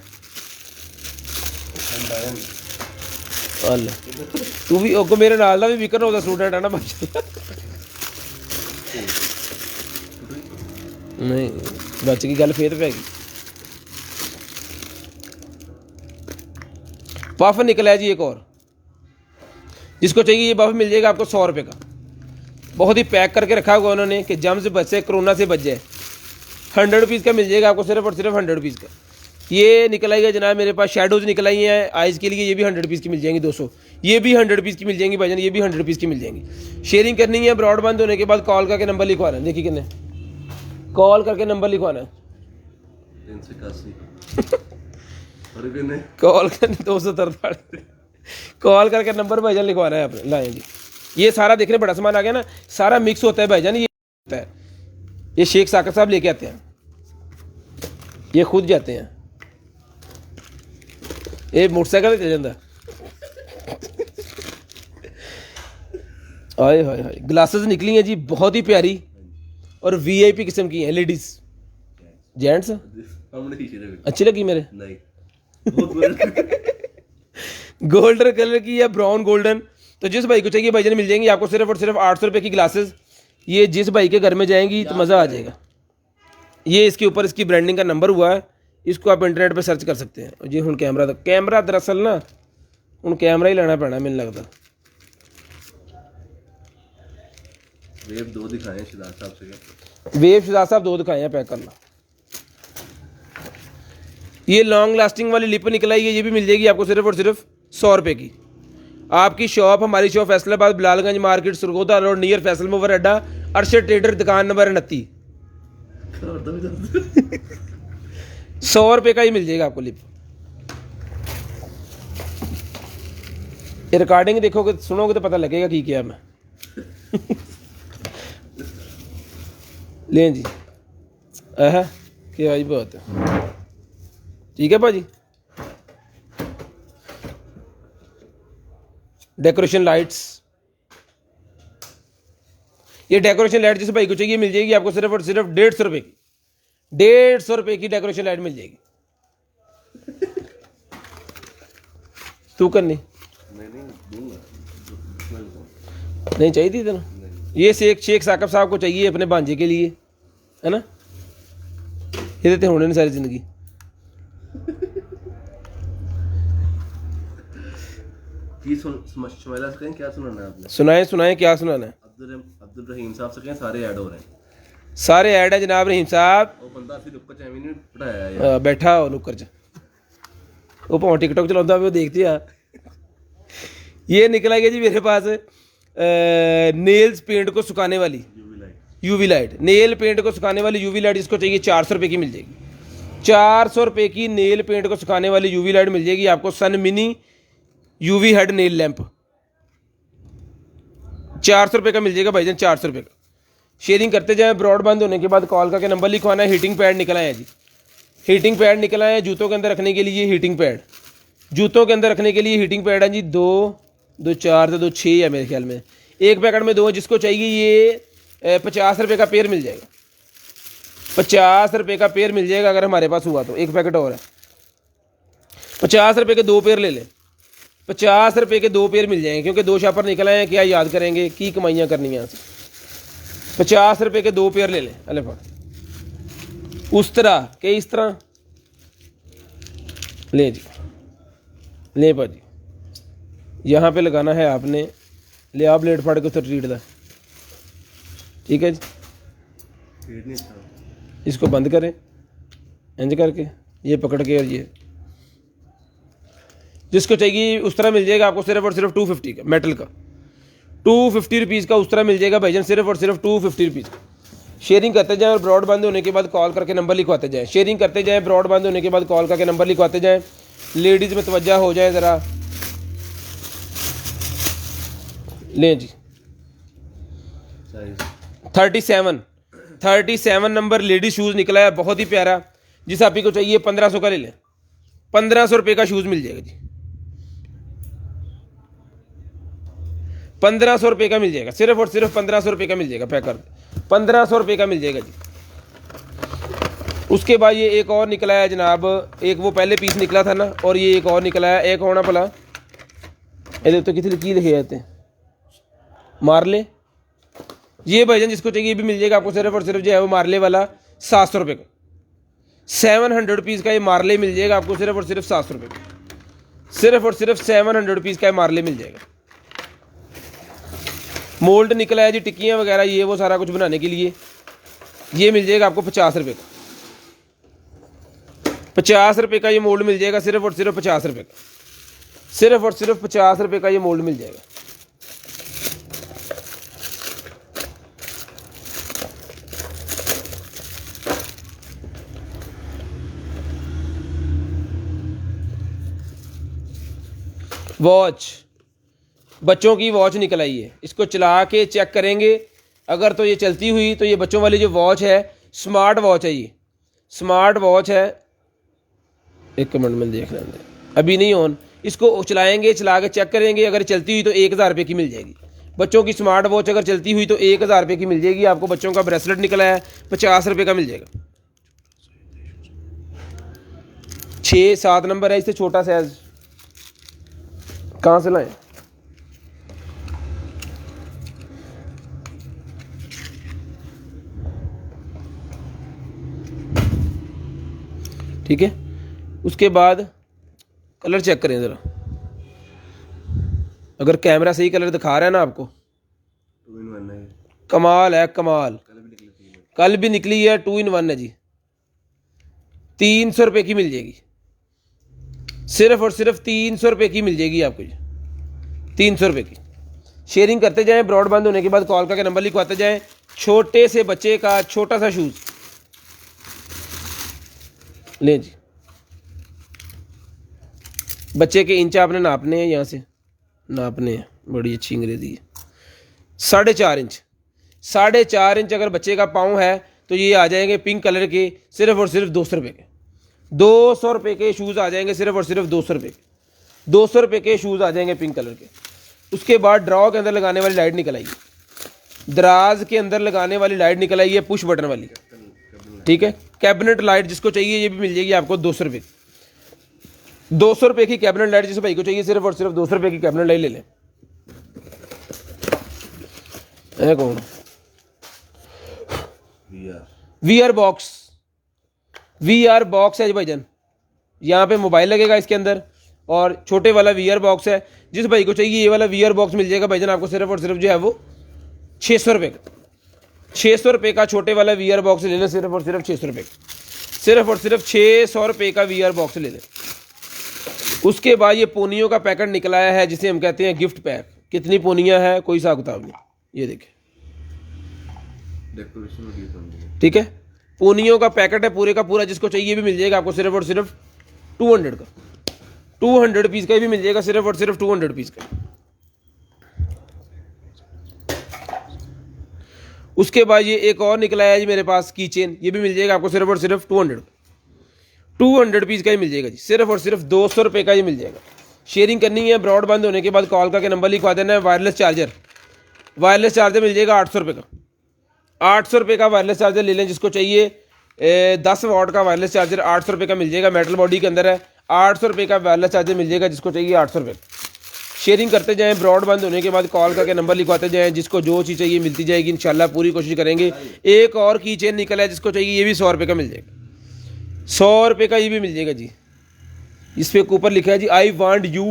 तू भी अगो मेरे नाल दा भी विकन होता स्टूडेंट है ना बच्चा। नहीं बच्चे की गल फेर पैगी। पफ निकला है जी एक और, जिसको चाहिए ये पफ मिल जाएगा आपको 100 रुपये का। बहुत ही पैक करके रखा हुआ उन्होंने कि जम से बचे, कोरोना से बच जाए। 100 रुपीज़ का मिल जाएगा आपको सिर्फ और सिर्फ 100 रुपीज़ का। ये निकल आई है जनाब मेरे पास शेडोज़ निकल आई हैं आइज़ के लिए, ये भी 100 रुपीज़ की मिल जाएंगी। 200 ये भी 100 रुपीज़ की मिल जाएंगी भाईजान, ये भी 100 रुपीज़ की मिल जाएंगी। शेयरिंग करनी है, ब्रॉड बंद होने के बाद कॉल करके नंबर लिखवाना है। देखिए कितने कॉल करके नंबर लिखवाना है। 381 कॉल करने 243 कॉल करके नंबर भाईजान लिखवाना है आपने। लाएँ जी, ये सारा देखने बड़ा सामान आ गया ना, सारा मिक्स होता है भाईजान। ये होता है, ये शेख साकर साहब लेके आते हैं, ये खुद जाते हैं। ये मोटरसाइकिल चल जाता। हाय हाय हाय, ग्लासेस निकली हैं जी बहुत ही प्यारी और वीआईपी किस्म की हैं। लेडीज जेंट्स अच्छी लगी मेरे? नहीं गोल्डन कलर की या ब्राउन गोल्डन, तो जिस भाई को चाहिए भाईजान मिल जाएंगी आपको सिर्फ और सिर्फ 800 रुपये की ग्लासेस। ये जिस भाई के घर में जाएंगी तो मज़ा आ जाएगा। ये इसके ऊपर इसकी ब्रांडिंग का नंबर हुआ है, इसको आप इंटरनेट पे सर्च कर सकते हैं। जी हूँ कैमरा दरअसल ना हूँ कैमरा ही लेना पैना मैंने लगता। वेव 2 दिखाएं शिदात साहब से। वेव शिदात साहब 2 दिखाए हैं, पैक करना। ये लॉन्ग लास्टिंग वाली लिप निकल आई है, ये भी मिल जाएगी आपको सिर्फ और सिर्फ 100 रुपये की। आपकी शॉप, हमारी shop Faisalabad Bilalganj market Sargodha road near Faisal mower अड्डा, अरशद ट्रेडर दुकान नंबर 29। 100 रुपये का ही मिल जाएगा आपको लिप। ये रिकॉर्डिंग देखोगे सुनोगे तो पता लगेगा कि क्या मैं लें जी। क्या जी बात है। ठीक है भाजी, डेकोरेशन लाइट्स, ये डेकोरेशन लाइट जिस भाई को चाहिए मिल जाएगी आपको सिर्फ और सिर्फ 150 रुपये की। 150 रुपये की डेकोरेशन लाइट मिल जाएगी। तू करनी नहीं चाहिए थी तेना? ये शेख साकब साहब को चाहिए अपने भांजे के लिए, है ना? ये देते होने नहीं सारी जिंदगी। क्या सुनाना है आपने? सुनाए क्या सुनाना है? अब्दुल रहीम साहब से कहें सारे ऐड हो रहे हैं। सारे ऐड है जनाब रहीम साहब। वो बंदा सी नुक्कर च एवें नहीं पढ़ाया यार। बैठा हो नुक्कर च, वो भाव टिकटॉक चलाता वो देखते आ। ये निकला गया जी मेरे पास नेल्स पेंट को सुखाने वाली यूवी लाइट। नेल पेंट को सुखाने वाली यूवी लाइट जिसको चाहिए 400 रुपये की मिल जाएगी। 400 रुपये की नेल पेंट को सुखाने वाली यूवी लाइट मिल जाएगी आपको। Sun mini UV head nail lamp ₹400 का मिल जाएगा भाईजान, ₹400 का। शेयरिंग करते जाएं। ब्रॉड बंद होने के बाद कॉल करके नंबर लिखवाना है। हीटिंग पैड निकल आए हैं जी, हीटिंग पैड निकल आए हैं जूतों के अंदर रखने के लिए। हीटिंग पैड जूतों के अंदर रखने के लिए हीटिंग पैड है जी। 2 4 2 6 है मेरे ख्याल में, एक पैकेट में 2 है। जिसको चाहिए ये ₹50 का पेयर मिल जाएगा, ₹50 का पेयर मिल जाएगा अगर हमारे पास हुआ तो। एक पैकेट और है, ₹50 के 2 पेयर ले लें। ₹50 के 2 पेयर मिल जाएंगे, क्योंकि 2 शापर निकल आए हैं, क्या याद करेंगे, की कमाइयाँ करनी है यहाँ से। ₹50 के 2 पेयर ले लें। अले फट उस तरह के इस तरह ले जी, ले भाजी, यहाँ पे लगाना है आपने। ले आप लेट फाड़ के उसे ट्रीट दा, ठीक है जी। पेट नहीं था। इसको बंद करें इंज करके, ये पकड़ के, और ये जिसको चाहिए उस तरह मिल जाएगा आपको सिर्फ और सिर्फ 250 का मेटल का। 250 रुपीज़ का उस तरह मिल जाएगा भाईजान, सिर्फ और सिर्फ 250 रुपीज़ का। शेयरिंग करते जाएं और ब्रॉड बंद होने के बाद कॉल करके नंबर लिखवाते जाएं। शेयरिंग करते जाएं, ब्रॉड बंद होने के बाद कॉल करके नंबर लिखवाते जाएं। लेडीज़ में तवज्जो हो जाए ज़रा। लें जी, 37 नंबर लेडीज शूज़ निकला है, बहुत ही प्यारा। जिस आप ही को चाहिए 1500 का ले लें। ₹1500 का शूज़ मिल जाएगा जी, ₹1500 का मिल जाएगा, सिर्फ और सिर्फ ₹1500 का मिल जाएगा। पैक कर ₹1500 का मिल जाएगा जी। उसके बाद ये एक और निकला है जनाब, एक वो पहले पीस निकला था ना, और ये एक और निकला है। एक होना भला ये तो कितने की लिखे जाते हैं, मारले। ये भाईजान जिसको चाहिए भी मिल जाएगा आपको, सिर्फ और सिर्फ जो है वो मारले वाला ₹700 का। 700 रुपीज़ का ये मारले मिल जाएगा आपको, सिर्फ और सिर्फ ₹700 का। सिर्फ और सिर्फ 700 रुपीज़ का ये मारले मिल जाएगा। मोल्ड निकला है जी, टिक्कियाँ वगैरह ये वो सारा कुछ बनाने के लिए। ये मिल जाएगा आपको ₹50 का। ₹50 का ये मोल्ड मिल जाएगा, सिर्फ और सिर्फ ₹50 का। सिर्फ और सिर्फ ₹50 का ये मोल्ड मिल जाएगा। वॉच, बच्चों की वॉच निकल आई है। इसको चला के चेक करेंगे, अगर तो ये चलती हुई तो ये बच्चों वाली जो वॉच है स्मार्ट वॉच है। ये स्मार्ट वॉच है। एक मिनट में देख लेंगे, अभी नहीं ऑन। इसको चलाएंगे, चला के चेक करेंगे, अगर चलती हुई तो ₹1000 की मिल जाएगी। बच्चों की स्मार्ट वॉच अगर चलती हुई तो ₹1000 की मिल जाएगी आपको। बच्चों का ब्रेसलेट निकला है, ₹50 का मिल जाएगा। 6-7 नंबर है, इससे छोटा साइज कहाँ से लाएं? ठीक है। उसके बाद कलर चेक करें ज़रा, अगर कैमरा सही कलर दिखा रहा है ना आपको, 2 in 1 है। कमाल है, कमाल। कल भी निकली कल भी निकली है। है, 2 in 1 है जी। ₹300 की मिल जाएगी, सिर्फ और सिर्फ ₹300 की मिल जाएगी आपको जी, ₹300 की। शेयरिंग करते जाएं, ब्रॉड बंद होने के बाद कॉल करके नंबर लिखवाते जाएं। छोटे से बच्चे का छोटा सा शूज़ लें जी। बच्चे के इंच आपने नापने हैं, यहाँ से नापने हैं, बड़ी अच्छी अंग्रेजी है। 4.5 इंच, 4.5 इंच अगर बच्चे का पाँव है तो ये आ जाएंगे पिंक कलर के, सिर्फ और सिर्फ ₹200 के। ₹200 के शूज़ आ जाएंगे, सिर्फ और सिर्फ ₹200 के। ₹200 के शूज़ आ जाएंगे पिंक कलर के। उसके बाद ड्रॉ के अंदर लगाने वाली लाइट निकल आई है, दराज के अंदर लगाने वाली लाइट निकल आई है, पुश बटन वाली, ठीक है। कैबिनेट लाइट जिसको चाहिए ये भी मिल जाएगी आपको ₹200 की। ₹200 की कैबिनेट लाइट जिस भाई को चाहिए, सिर्फ और सिर्फ ₹200 की कैबिनेट लाइट ले लें। कौन VR बॉक्स, VR बॉक्स है जी भाईजान। यहाँ पे मोबाइल लगेगा इसके अंदर, और छोटे वाला VR बॉक्स है। जिस भाई को चाहिए ये वाला VR बॉक्स मिल जाएगा भाईजान आपको, सिर्फ और सिर्फ जो है वो ₹600 का। ₹600 का छोटे वाला VR बॉक्स ले लें, सिर्फ और सिर्फ ₹600 का। सिर्फ और सिर्फ ₹600 का VR बॉक्स ले लें। उसके बाद ये पोनियों का पैकेट निकला है, जिसे हम कहते हैं गिफ्ट पैक। कितनी पोनियाँ हैं कोई हिसाब किताब नहीं, ये देखें, ठीक है। पोनियों का पैकेट है पूरे का पूरा, जिसको चाहिए भी मिल जाएगा आपको, सिर्फ और सिर्फ 200 का। 200 पीस का भी मिल जाएगा, सिर्फ और सिर्फ 200 पीस का। उसके बाद ये एक और निकला है जी मेरे पास की चेन, ये भी मिल जाएगा आपको सिर्फ और सिर्फ 200 पीस का ही मिल जाएगा जी, सिर्फ और सिर्फ 200 रुपये का ही मिल जाएगा। शेयरिंग करनी है, ब्रॉड बंद होने के बाद कॉल करके नंबर लिखवा देना है। वायरलेस चार्जर मिल जाएगा 800 रुपये का। 800 रुपये का वायरलेस चार्जर ले लें जिसको चाहिए। 10 वाट का वायरलेस चार्जर 800 रुपये का मिल जाएगा, मेटल बॉडी के अंदर है। 800 रुपये का वायरलेस चार्जर मिल जाएगा जिसको चाहिए 800 रुपये। शेयरिंग करते जाएं, ब्रॉड बंद होने के बाद कॉल करके नंबर लिखवाते जाएं, जिसको जो चीज़ चाहिए मिलती जाएगी इंशाल्लाह, पूरी कोशिश करेंगे। एक और की चेन निकला है जिसको चाहिए, ये भी 100 रुपये का मिल जाएगा। 100 रुपये का ये भी मिल जाएगा जी। इस पे ऊपर लिखा है जी आई वांट यू।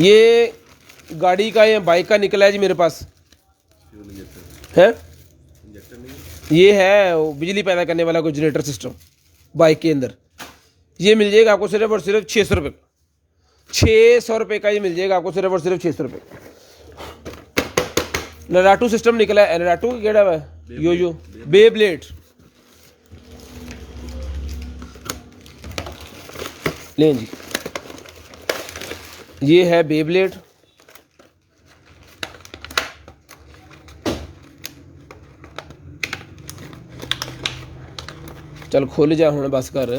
ये गाड़ी का या बाइक का निकला है जी मेरे पास है। ये है वो बिजली पैदा करने वाला कोई जनरेटर सिस्टम बाइक के अंदर। ये मिल जाएगा आपको सिर्फ और सिर्फ 600 रुपये। 600 रुपये का ये मिल जाएगा आपको सिर्फ और सिर्फ 600 रुपये। नराटू सिस्टम निकला है, नराटू केड़ा है यो बेब्लेड लें जी। ये है बेब्लेड, चल खोल जा हुण बस कर।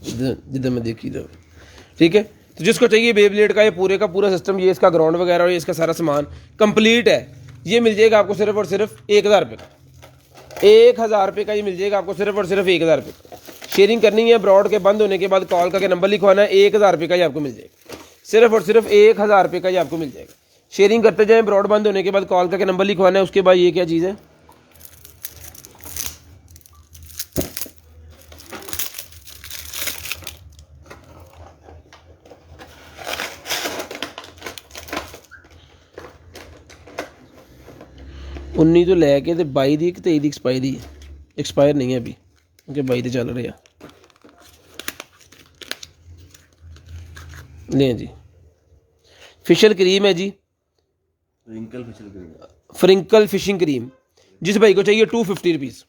जिधर मैं देखी रहा, ठीक है। तो जिसको चाहिए बेब्लेड का ये पूरे का पूरा सिस्टम, ये इसका ग्राउंड वगैरह और ये इसका सारा सामान कंप्लीट है, ये मिल जाएगा आपको सिर्फ और सिर्फ 1000 रुपये का। 1000 रुपये का ये मिल जाएगा आपको सिर्फ और सिर्फ 1000 रुपये का। शेयरिंग करनी है, ब्रॉड के बंद होने के बाद कॉल करके नंबर लिखवाना है। 1000 रुपये का ही आपको मिल जाएगा, सिर्फ और सिर्फ 1000 रुपये का ही आपको मिल जाएगा। शेयरिंग करते जाएं, ब्रॉड बंद होने के बाद कॉल करके नंबर लिखवाना है। उसके बाद ये क्या चीज़ है, उन्नी तो लैके 22 की 23 की एक्सपायरी है। एक्सपायर नहीं है अभी क्योंकि 22 चल रहे हैं। लें जी, फिशल क्रीम है जी, फ्रिंकल फिशिंग क्रीम। जिस भाई को चाहिए 250 रुपीज़,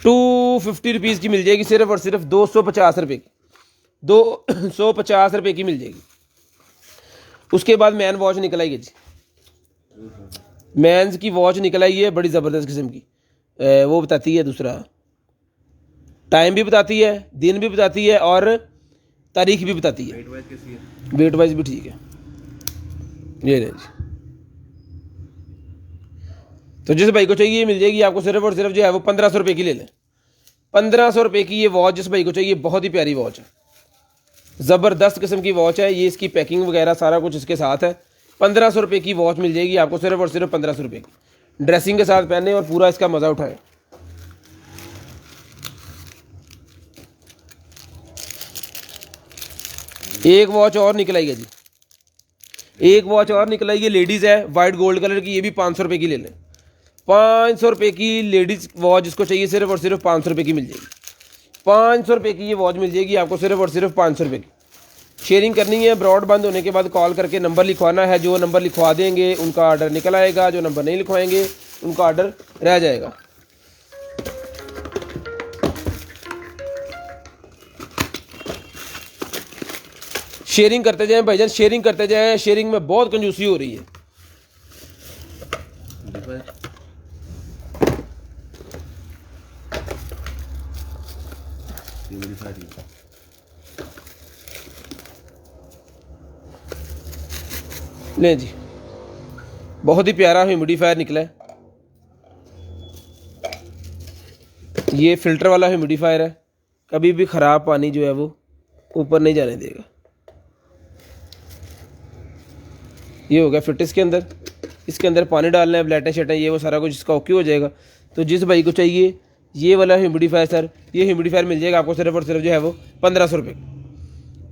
250 रुपीज़ की मिल जाएगी सिर्फ और सिर्फ 250 रुपये की। 250 रुपये की मिल जाएगी। उसके बाद मैन वॉच निकल आई है जी, मैंस की वॉच निकल आई है बड़ी ज़बरदस्त किस्म की। वो बताती है, दूसरा टाइम भी बताती है, दिन भी बताती है और तारीख भी बताती है। वेट वाइज भी ठीक है। ये नहीं जी, तो जिस भाई को चाहिए मिल जाएगी आपको सिर्फ और सिर्फ जो है वो 1500 रुपये की ले लें। 1500 रुपये की ये वॉच जिस भाई को चाहिए, बहुत ही प्यारी वॉच है, ज़बरदस्त किस्म की वॉच है। ये इसकी पैकिंग वगैरह सारा कुछ इसके साथ है। 1500 रुपये की वॉच मिल जाएगी आपको सिर्फ और सिर्फ 1500 रुपये की। ड्रेसिंग के साथ पहने और पूरा इसका मज़ा उठाएं। एक वॉच और निकल आई है जी, एक वॉच और निकल आई है, लेडीज़ है, वाइट गोल्ड कलर की। ये भी 500 रुपये की ले लें। 500 रुपये की लेडीज़ वॉच जिसको चाहिए सिर्फ और सिर्फ 500 रुपये की मिल जाएगी। 500 रुपये की ये वॉच मिल जाएगी आपको सिर्फ और सिर्फ 500 रुपये की। शेयरिंग करनी है, ब्रॉड बंद होने के बाद कॉल करके नंबर लिखवाना है। जो नंबर लिखवा देंगे उनका ऑर्डर निकल आएगा, जो नंबर नहीं लिखवाएंगे उनका ऑर्डर रह जाएगा। शेयरिंग करते जाएं भाईजान, शेयरिंग करते जाएं। शेयरिंग में बहुत कंजूसी हो रही है। ले जी, बहुत ही प्यारा ह्यूमिडिफायर निकला है। ये फिल्टर वाला ह्यूमिडिफायर है, कभी भी ख़राब पानी जो है वो ऊपर नहीं जाने देगा। ये हो गया फिट इसके अंदर। इसके अंदर पानी डालना है, ब्लैटें शटें ये वो सारा कुछ इसका ओके हो जाएगा। तो जिस भाई को चाहिए ये वाला ह्यूमिडिफायर, सर ये ह्यूमिडिफायर मिल जाएगा आपको सिर्फ और सिर्फ जो है वो 1500 रुपये।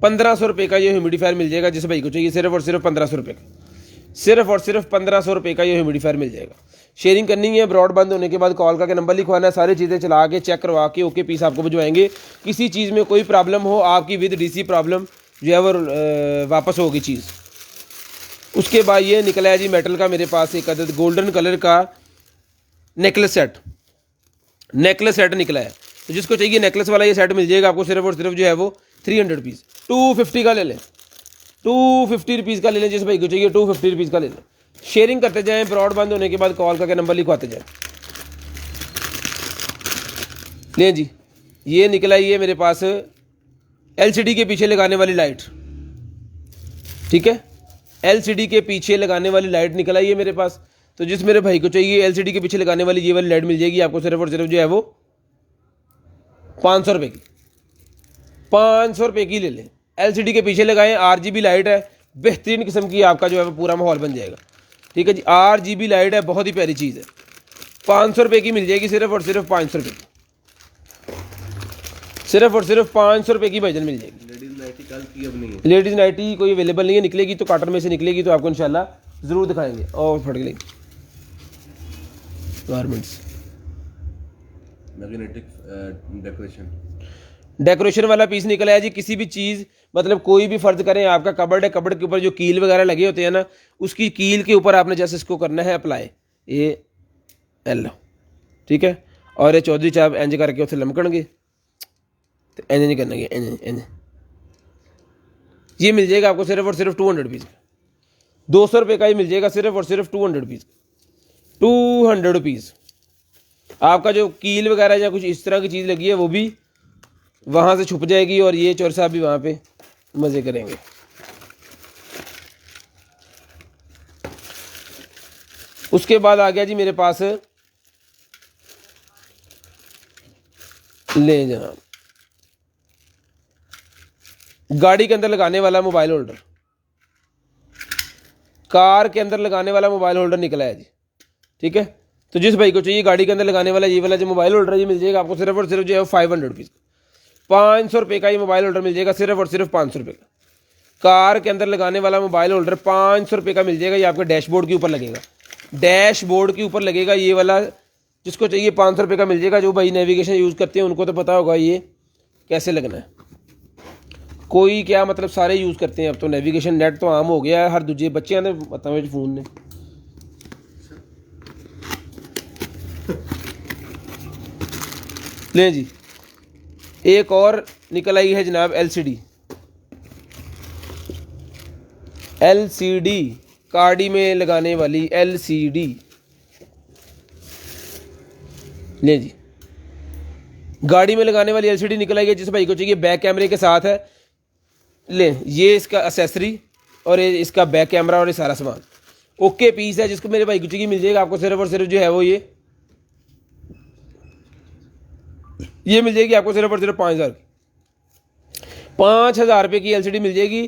1500 रुपये का ये ह्यूमिडिफायर मिल जाएगा जिस भाई को चाहिए सिर्फ और सिर्फ 1500 रुपये का। सिर्फ और सिर्फ 1500 रुपये का ये ह्यूमिडिफायर मिल जाएगा। शेयरिंग करनी है, ब्रॉड बंद होने के बाद कॉल करके नंबर लिखवाना है। सारी चीज़ें चला के चेक करवा के ओके पीस आपको भिजवाएंगे। किसी चीज़ में कोई प्रॉब्लम हो आपकी विद डीसी प्रॉब्लम जो है वो वापस होगी चीज़। उसके बाद ये निकला है जी मेटल का मेरे पास एक अदद गोल्डन कलर का नेकलेस सेट निकला है। तो जिसको चाहिए नेकलेस वाला ये सेट मिल जाएगा आपको सिर्फ और सिर्फ जो है वो 300 रुपीज़ 250 का ले लें, 250 रुपीज़ का ले लें। जिस भाई को चाहिए 250 रुपीज़ का ले लें। शेयरिंग करते जाएँ, ब्रॉडबैंड होने के बाद कॉल करके नंबर लिखवाते जाएँ। लें जी, ये निकला ये मेरे पास LCD के पीछे लगाने वाली लाइट, ठीक है, LCD के पीछे लगाने वाली लाइट निकला ये मेरे पास। तो जिस मेरे भाई को चाहिए LCD के पीछे लगाने वाली ये वाली लाइट मिल जाएगी आपको सिर्फ और सिर्फ जो है वो 500 रुपये की, 500 रुपये की ले लें। LCD के पीछे लगाएं, RGB लाइट है, बेहतरीन किस्म की, आपका जो है वो पूरा माहौल बन जाएगा। ठीक है जी, RGB लाइट है, बहुत ही प्यारी चीज़ है। 500 रुपये की मिल जाएगी सिर्फ और सिर्फ 500 रुपये की, सिर्फ और सिर्फ 500 रुपये की भाईजान मिल जाएगी। लेडीज नाइटी कल की अब नहीं है, लेडीज़ नाइटी कोई अवेलेबल नहीं है, निकलेगी तो कॉटन में से निकलेगी तो आपको इंशाल्लाह ज़रूर दिखाएंगे। और फट गई गारमेंट्स मैग्नेटिक डेकोरेशन वाला पीस निकला है जी। किसी भी चीज़ मतलब कोई भी फ़र्ज करें आपका कबर्ड है, कबर्ड के ऊपर जो कील वगैरह लगे होते हैं ना, उसकी कील के ऊपर आपने जैसे इसको करना है अप्लाई, ये एल, ठीक है, और ये चौधरी चाप इंज करके उसे लमकणगे तो इंज नहीं करना, इंज ये मिल जाएगा आपको सिर्फ और सिर्फ 200 रुपीज़ का, 200 रुपये का ही मिल जाएगा सिर्फ और सिर्फ 200 रुपीज़, 200 रुपीज़। आपका जो कील वगैरह या कुछ इस तरह की चीज़ लगी है वो भी वहाँ से छुप जाएगी और ये चोर साहब भी वहाँ पे मज़े करेंगे। उसके बाद आ गया जी मेरे पास, ले जनाब, गाड़ी के अंदर लगाने वाला मोबाइल होल्डर, कार के अंदर लगाने वाला मोबाइल होल्डर निकला है जी। ठीक है, तो जिस भाई को चाहिए गाड़ी के अंदर लगाने वाला ये वाला जो मोबाइल होल्डर है ये मिल जाएगा आपको सिर्फ और सिर्फ जो है 500 रुपीज़ का, 500 रुपये का ये मोबाइल होल्डर मिल जाएगा सिर्फ और सिर्फ 500 रुपये का। कार के अंदर लगाने वाला मोबाइल होल्डर 500 रुपये का मिल जाएगा। ये आपके डैशबोर्ड के ऊपर लगेगा, डैशबोर्ड के ऊपर लगेगा ये वाला। जिसको चाहिए 500 रुपये का मिल जाएगा। जो भाई नेविगेशन यूज़ करते हैं उनको तो पता होगा ये कैसे लगना है। कोई क्या मतलब सारे यूज़ करते हैं अब तो नेविगेशन, नेट तो आम हो गया है, हर दूजे बच्चे ने बताओ फ़ोन ने। लें जी, एक और निकल आई है जनाब LCD गाड़ी में लगाने वाली LCD। ले जी, गाड़ी में लगाने वाली LCD निकल आई है। जिस भाई को चाहिए बैक कैमरे के साथ है, ले ये इसका एक्सेसरी और ये इसका बैक कैमरा और ये सारा सामान ओके पीस है। जिसको मेरे भाई को चाहिए मिल जाएगा आपको सिर्फ और सिर्फ जो है वो ये मिल जाएगी आपको सिर्फ और सिर्फ 5,000 रुपये की LCD मिल जाएगी।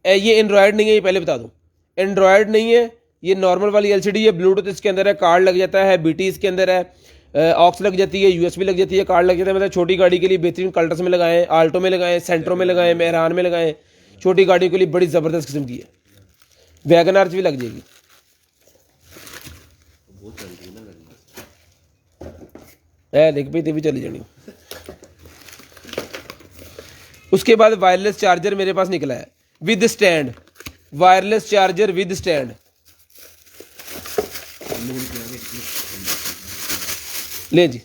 ये एंड्रॉयड नहीं है, ये पहले बता दूं, एंड्रॉयड नहीं है, ये नॉर्मल वाली LCD है। ब्लूटूथ इसके अंदर है, कार्ड लग जाता है, BT इसके अंदर है, ऑक्स लग जाती है, USB लग जाती है, कार्ड लग जाता है। मतलब छोटी गाड़ी के लिए बेहतरीन, कल्टस में लगाएं, आल्टो में लगाएं, सेंट्रो में लगाएं, मेहरान में लगाएं, छोटी गाड़ियों के लिए बड़ी ज़बरदस्त किस्म की है। वैगन आर भी लग जाएगी। देख भाई भी चली जानी। उसके बाद वायरलेस चार्जर मेरे पास निकला है with stand, wireless charger with stand. ले जी,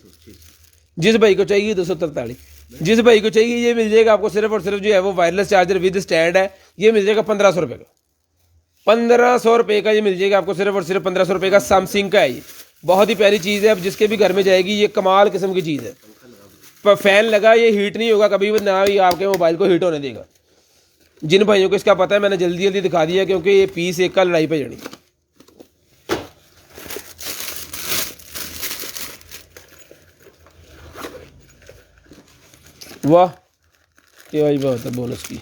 जिस भाई को चाहिए 243, जिस भाई को चाहिए ये मिल जाएगा आपको सिर्फ और सिर्फ जो है वो वायरलेस चार्जर विद स्टैंड है। ये मिल जाएगा 1500 रुपये का, 1500 रुपये का ये मिल जाएगा आपको सिर्फ और सिर्फ 1500 रुपये का। सैमसंग का है ये, बहुत ही प्यारी चीज़ है। अब जिसके भी घर में जाएगी ये कमाल किस्म की चीज़ है। पर फैन लगा, ये हीट नहीं होगा कभी भी, ना ही आपके मोबाइल को हीट होने देगा। जिन भाइयों को इसका पता है मैंने जल्दी जल्दी दिखा दिया क्योंकि ये पीस एक का लड़ाई पे जानी। वाह क्या भाई बात है, बोनस की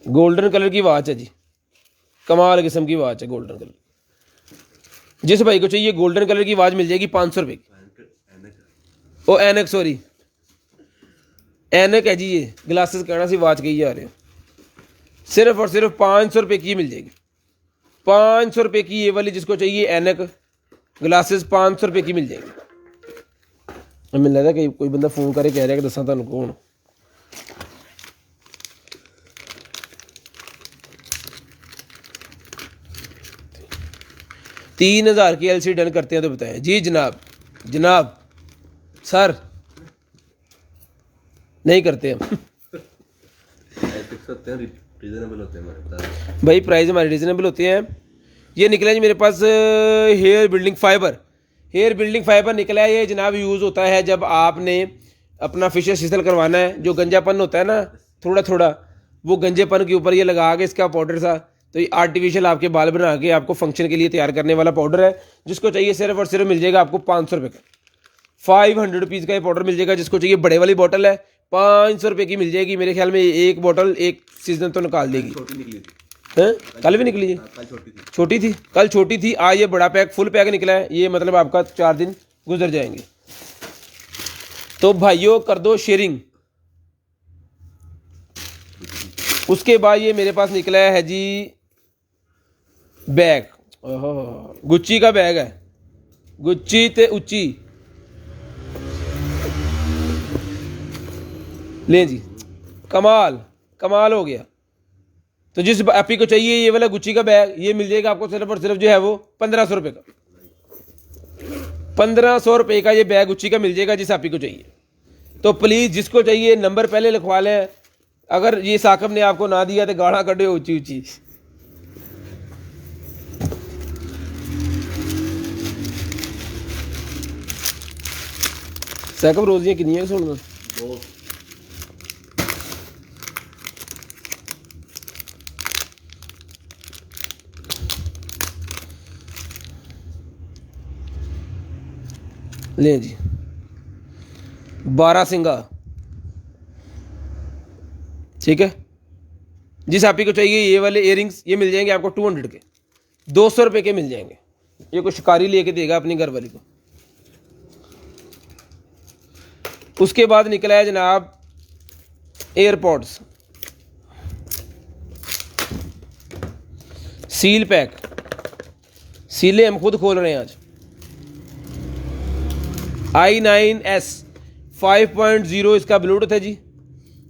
गोल्डन कलर की वॉच है जी, कमाल किस्म की वॉच है गोल्डन कलर। जिस भाई को चाहिए गोल्डन कलर की वॉच मिल जाएगी 500 रुपये की। ओ एनक, सॉरी एनक है जी, ये ग्लासेस कहना सी वॉच कही जा रहे हो। सिर्फ और सिर्फ 500 रुपये की मिल जाएगी, 500 रुपये की ये वाली। जिसको चाहिए एनक ग्लासेस 500 रुपये की मिल जाएगी। हमें लगता है कि कोई बंदा फोन करे कह रहा है कि दसा तुम कौन। 3,000 की एलसी डन करते हैं तो बताएं। जी जनाब, जनाब सर नहीं करते हम। फिक्स होते हैं, रीजनेबल होते हैं हमारे पास। भाई प्राइस हमारे रीजनेबल होते हैं। ये निकला जी मेरे पास hair building fibre. Hair building fibre निकला है। ये जनाब यूज़ होता है जब आपने अपना फेशियल सीसल करवाना है, जो गंजापन होता है ना थोड़ा थोड़ा, वो गंजेपन के ऊपर ये लगा के इसका पाउडर सा, तो ये आर्टिफिशियल आपके बाल बना के आपको फंक्शन के लिए तैयार करने वाला पाउडर है। जिसको चाहिए सिर्फ और सिर्फ मिल जाएगा आपको 500 रुपये का। 500 रुपीज़ का ये पाउडर मिल जाएगा। जिसको चाहिए बड़े वाली बोतल है 500 रुपये की मिल जाएगी। मेरे ख्याल में एक बोतल एक सीजन तो निकाल देगी। छोटी निकली थी, हैं? कल भी निकली है? कल छोटी थी। छोटी थी, कल छोटी थी, आज ये बड़ा पैक फुल पैक निकला है। ये मतलब आपका 4 दिन गुजर जाएंगे। तो भाइयों कर दो शेयरिंग। उसके बाद ये मेरे पास निकला है जी बैग। ओहो, गुच्ची का बैग है, गुच्ची ते उच्ची। ले जी, कमाल कमाल हो गया। तो जिस आप ही को चाहिए ये वाला गुच्ची का बैग, ये मिल जाएगा आपको सिर्फ और सिर्फ जो है वो 1500 रुपये का। 1500 रुपये का ये बैग गुच्ची का मिल जाएगा जिस आप ही को चाहिए। तो प्लीज़ जिसको चाहिए नंबर पहले लिखवा लें। अगर ये साकब ने आपको ना दिया तो गाढ़ा कटे ऊंची ऊंची। साकब रोजियां कितनी है सुनना? 2 ले जी 12 सिंगा, ठीक है। जिस आप ही को चाहिए ये वाले इयरिंग्स, ये मिल जाएंगे आपको 200 के, 200 रुपये के मिल जाएंगे। ये कोई शिकारी लेके देगा अपनी घरवाली को। उसके बाद निकला है जनाब एयरपॉड्स सील पैक। सीले हम खुद खोल रहे हैं आज। i9s 5.0 इसका ब्लूटूथ है जी।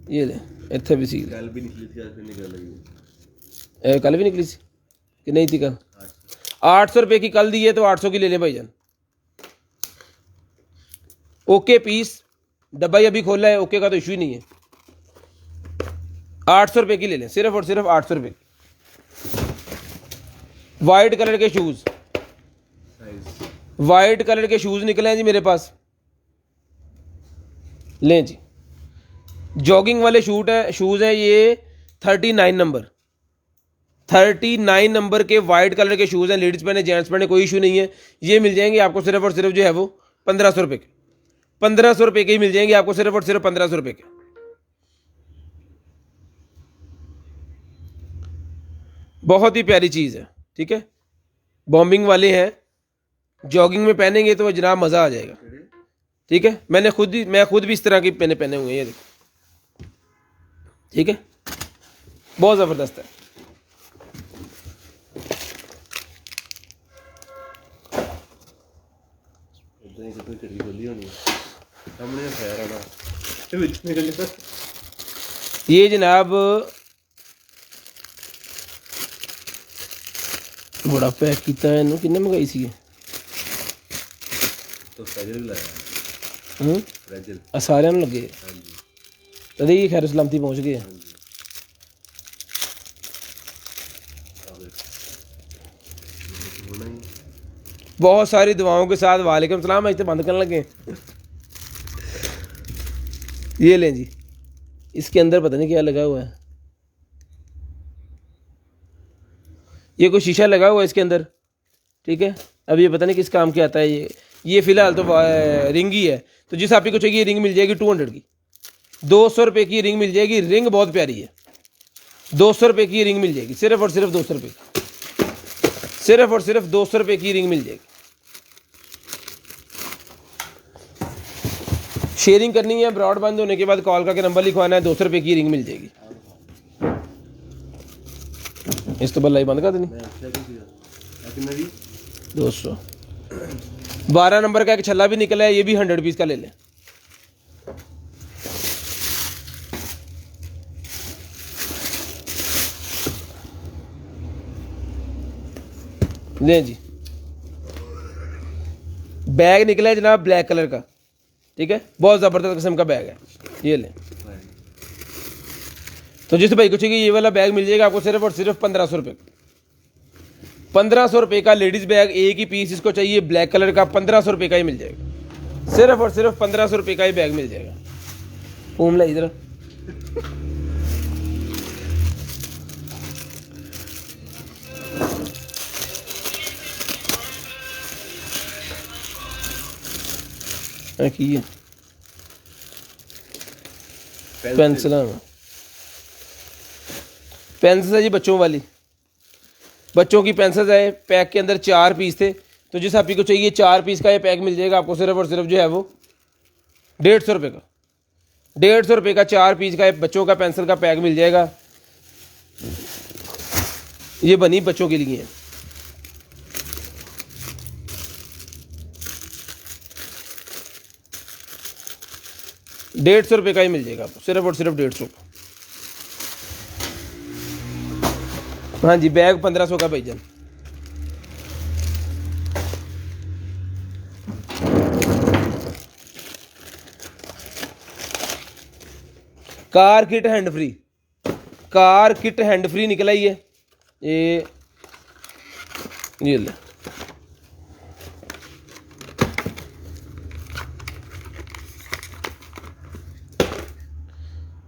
ये ले इतने भी सील कल भी निकली थी, आज भी निकल रही है। कल भी निकली सी कि नहीं थी? कल 800 रुपये की कल दी है, तो 800 की ले लें भाईजान। ओके पीस डब्बा ही अभी खोला है, ओके का तो इशू ही नहीं है। 800 रुपये की ले लें, सिर्फ और सिर्फ 800 रुपये की। वाइट कलर के शूज़, साइज वाइट कलर के शूज़ निकले हैं जी मेरे पास। लें जी, जॉगिंग वाले शूज़ हैं ये 39 नंबर, 39 नंबर के वाइट कलर के शूज़ हैं। लेडीज़ पहने जेंट्स पहने कोई इशू नहीं है। ये मिल जाएंगे आपको सिर्फ और सिर्फ जो है वो 1500 रुपये के। 1500 रुपये के ही मिल जाएंगे आपको, सिर्फ और सिर्फ 1500 रुपये के। बहुत ही प्यारी चीज़ है, ठीक है। बॉम्बिंग वाले हैं, जॉगिंग में पहनेंगे तो जनाब मज़ा आ जाएगा, ठीक है। मैं खुद भी इस तरह की पहने हुए हैं, ये देखो, ठीक है। बहुत ज़बरदस्त है। इतनी कितनी खिड़की खोली होनी है, सामने फैर आना तो बीच में निकल जाता। ये जनाब बड़ा पैक किया है इन्होंने, किन्ने मंगाई सी? तो फ्रेजल भी लाया, हम्म, फ्रेजल। सारे लगे हाँ जी, तदे ये खैर सलामती पहुंच गए। हाँ जी। होना ही बहुत सारी दुआओं के साथ वालेकुम सलाम। आज तो बंद करने लगे। ये लें जी, इसके अंदर पता नहीं क्या लगा हुआ है। ये कोई शीशा लगा हुआ है इसके अंदर, ठीक है। अब ये पता नहीं किस काम के आता है। ये फिलहाल तो रिंग ही है। तो जिस आप ही को चाहिए रिंग मिल जाएगी 200 की, 200 रुपये की रिंग मिल जाएगी। रिंग बहुत प्यारी है, 200 रुपये की रिंग मिल जाएगी, सिर्फ और सिर्फ 200 रुपये की। सिर्फ और सिर्फ 200 रुपये की रिंग मिल जाएगी। शेयरिंग करनी है, ब्रॉड बंद होने के बाद कॉल करके नंबर लिखवाना है, 200 रुपये की रिंग मिल जाएगी। इस तो बल्ला ही बंद कर देनी। मैं अच्छा भी किया, लेकिन मेरी 200 12 नंबर का एक छल्ला भी निकला है, ये भी 100 पीस का ले लें। लें जी, बैग निकला है जनाब ब्लैक कलर का, ठीक है, बहुत ज़बरदस्त किस्म का बैग है, ये लें। तो जिस भाई को चाहिए ये वाला बैग मिल जाएगा आपको सिर्फ और सिर्फ 1500 रुपये, 1500 रुपये का लेडीज़ बैग, एक ही पीस इसको चाहिए ब्लैक कलर का, 1500 रुपये का ही मिल जाएगा, सिर्फ और सिर्फ 1500 रुपये का ही बैग मिल जाएगा। घूम ला इधर, की है पेंसिल है जी, बच्चों वाली, बच्चों की पेंसिल है। पैक के अंदर 4 पीस थे, तो जिस आप ही को चाहिए 4 पीस का ये पैक मिल जाएगा आपको सिर्फ और सिर्फ जो है वो 150 रुपये का, 150 रुपये का 4 पीस का बच्चों का पेंसिल का पैक मिल जाएगा। ये बनी बच्चों के लिए है। ₹150 का ही मिल जाएगा आपको, सिर्फ और सिर्फ 150 का। हाँ जी, बैग 1500 का भाईजान। Car kit hand free, car kit hand free निकला ही है ये ले।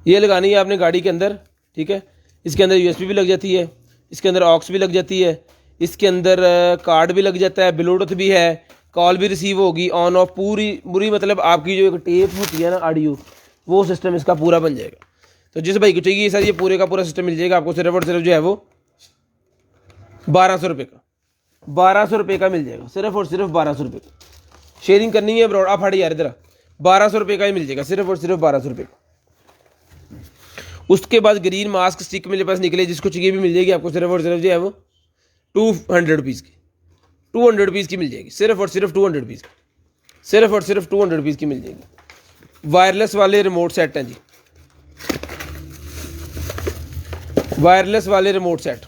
ये लगानी है आपने गाड़ी के अंदर, ठीक है। इसके अंदर यूएसबी भी लग जाती है, इसके अंदर ऑक्स भी लग जाती है, इसके अंदर कार्ड भी लग जाता है, ब्लूटूथ भी है, कॉल भी रिसीव होगी, ऑन ऑफ पूरी मतलब आपकी जो एक टेप होती है ना ऑडियो, वो सिस्टम इसका पूरा बन जाएगा। तो जिस भाई को चाहिए सर ये पूरे का पूरा सिस्टम मिल जाएगा आपको सिर्फ और सिर्फ जो है वो 1200 रुपये का, 1200 रुपये का मिल जाएगा, सिर्फ और सिर्फ 1200 रुपये का। शेयरिंग करनी है ब्रॉड, आप हट यार इधर, 1200 रुपये का ही मिल जाएगा, सिर्फ और सिर्फ 1200 रुपये का। उसके बाद ग्रीन मास्क स्टिक मेरे पास निकले, जिसको चाहिए भी मिल जाएगी आपको सिर्फ और सिर्फ जो है वो 200 रुपीज़ की, 200 रुपीज़ की मिल जाएगी, सिर्फ और सिर्फ 200 रुपीज़ की, सिर्फ और सिर्फ 200 रुपीज़ की मिल जाएगी। वायरलेस वाले रिमोट सेट हैं जी, वायरलेस वाले रिमोट सेट,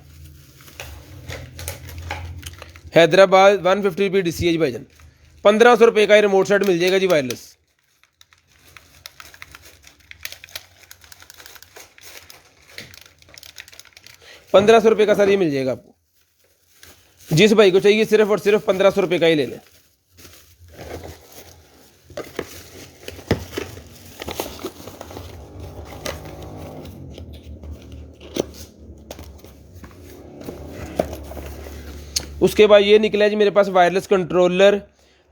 हैदराबाद 150 रुपये DCH भाईजान, 1500 रुपये का ये रिमोट सेट मिल जाएगा जी वायरलेस। ₹1500 का सर ये मिल जाएगा आपको। जिस भाई को चाहिए सिर्फ और सिर्फ 1500 रुपये का ही ले लें। उसके बाद ये निकला है जी मेरे पास वायरलेस कंट्रोलर।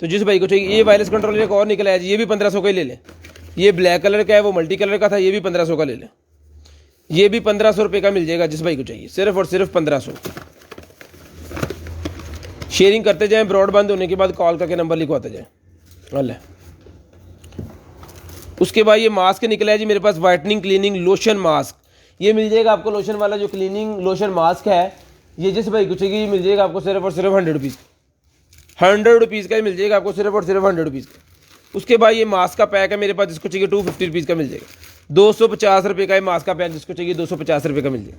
तो जिस भाई को चाहिए ये वायरलेस कंट्रोलर एक और निकला है जी, ये भी 1500 का ही ले लें। ये ब्लैक कलर का है, वो मल्टी कलर का था, ये भी 1500 का ले लें। ये भी 1500 रुपये का मिल जाएगा जिस भाई को चाहिए, सिर्फ और सिर्फ 1500। शेयरिंग करते जाएं, ब्रॉड बंद होने के बाद कॉल करके नंबर लिखवाते जाएं। अल्लाह। उसके बाद ये मास्क निकला है जी मेरे पास, वाइटनिंग क्लीनिंग लोशन मास्क। ये मिल जाएगा आपको, लोशन वाला जो क्लीनिंग लोशन मास्क है, ये जिस भाई को चाहिए ये मिल जाएगा आपको सिर्फ और सिर्फ 100 रुपीज़, 100 रुपीज़ का ही मिल जाएगा आपको, सिर्फ और सिर्फ 100 रुपीज़ का। उसके बाद ये मास्क का पैक है मेरे पास, जिसको चाहिए 250 रुपीज़ का मिल जाएगा। 250 रुपये का ये मास्क का पैक, जिसको चाहिए 250 रुपये का मिल जाएगा।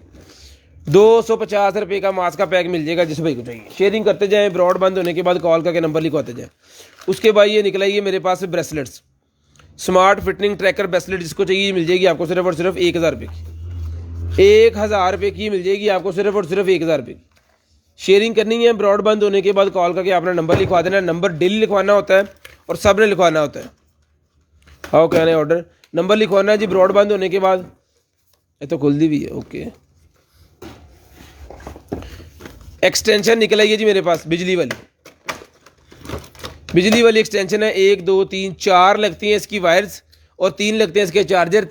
250 रुपये का मास्क का पैक मिल जाएगा जिस भाई को चाहिए। शेयरिंग करते जाएं, ब्रॉड बंद होने के बाद कॉल करके नंबर लिखवाते जाएं। उसके बाद ये निकला ये मेरे पास ब्रेसलेट्स, स्मार्ट फिटनिंग ट्रैकर ब्रेसलेट, जिसको चाहिए मिल जाएगी आपको सिर्फ और सिर्फ 1000 रुपये की, 1000 रुपये की मिल जाएगी आपको सिर्फ और सिर्फ 1000 रुपये की। शेयरिंग करनी है, ब्रॉड बंद होने के बाद कॉल करके अपना नंबर लिखवा देना। नंबर डेली लिखवाना होता है और सब ने लिखवाना होता है। How can I order, number लिखवाना है जी ब्रॉड बंद होने के बाद। ये तो खुल दी भी है, ओके। एक्सटेंशन निकल आई है जी मेरे पास, बिजली वाली, बिजली वाली एक्सटेंशन है। 1 2 3 4 लगती हैं इसकी वायर्स और 3 लगते हैं इसके चार्जर।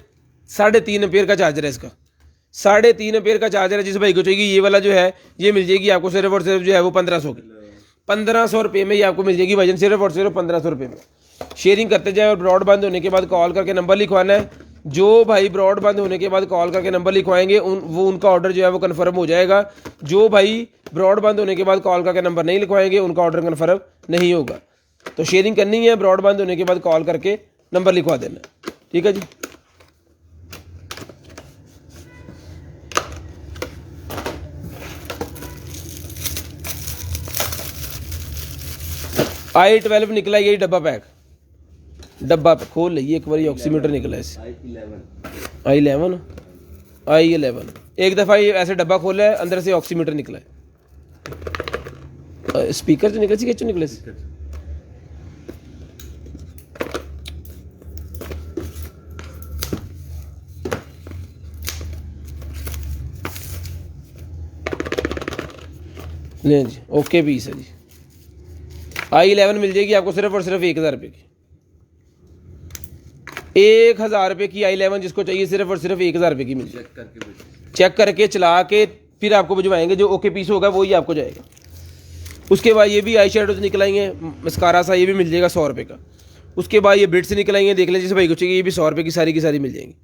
3.5 एम्पीयर का चार्जर है इसका, 3.5 एम्पीयर का चार्जर है। जिस भाई को चाहिए ये वाला जो है ये मिल जाएगी आपको सिर्फ और सिर्फ जो है वो 1500 की, 1500 रुपये में ये आपको मिल जाएगी भाईजान, सिर्फ और सिर्फ 1500 रुपये में। शेयरिंग करते जाए और ब्रॉड बंद होने के बाद कॉल करके नंबर लिखवाना है। जो भाई ब्रॉड बंद होने के बाद कॉल करके नंबर लिखवाएंगे उनका ऑर्डर जो है वो कन्फर्म हो जाएगा। जो भाई ब्रॉड बंद होने के बाद कॉल करके नंबर नहीं लिखवाएंगे उनका ऑर्डर कन्फर्म नहीं होगा। तो शेयरिंग करनी है, ब्रॉड बंद होने के बाद कॉल करके नंबर लिखवा देना, ठीक है जी। i12 निकला है, यही डब्बा पैक, डब्बा खोल लीजिए एक बार, ऑक्सीमीटर निकला है इससे, i11 एक दफ़ा ये ऐसे डब्बा खोला है, अंदर से ऑक्सीमीटर निकला है। स्पीकर जो निकले सी, क्यों निकले सी? नहीं जी, ओके पीस है जी। i11 मिल जाएगी आपको सिर्फ और सिर्फ 1000 रुपये की, 1000 रुपये की i11 जिसको चाहिए सिर्फ और सिर्फ 1000 रुपये की मिल जाएगी। चेक करके चला के फिर आपको भिजवाएंगे, जो ओके पीस होगा वही आपको जाएगा। उसके बाद ये भी आई शेडोज निकलाएंगे मस्कारा सा, ये भी मिल जाएगा 100 रुपये का। उसके बाद ये बिट्स निकलाएंगे, देख लें जिस भाई को चाहिए, ये भी 100 रुपये की सारी मिल जाएंगी,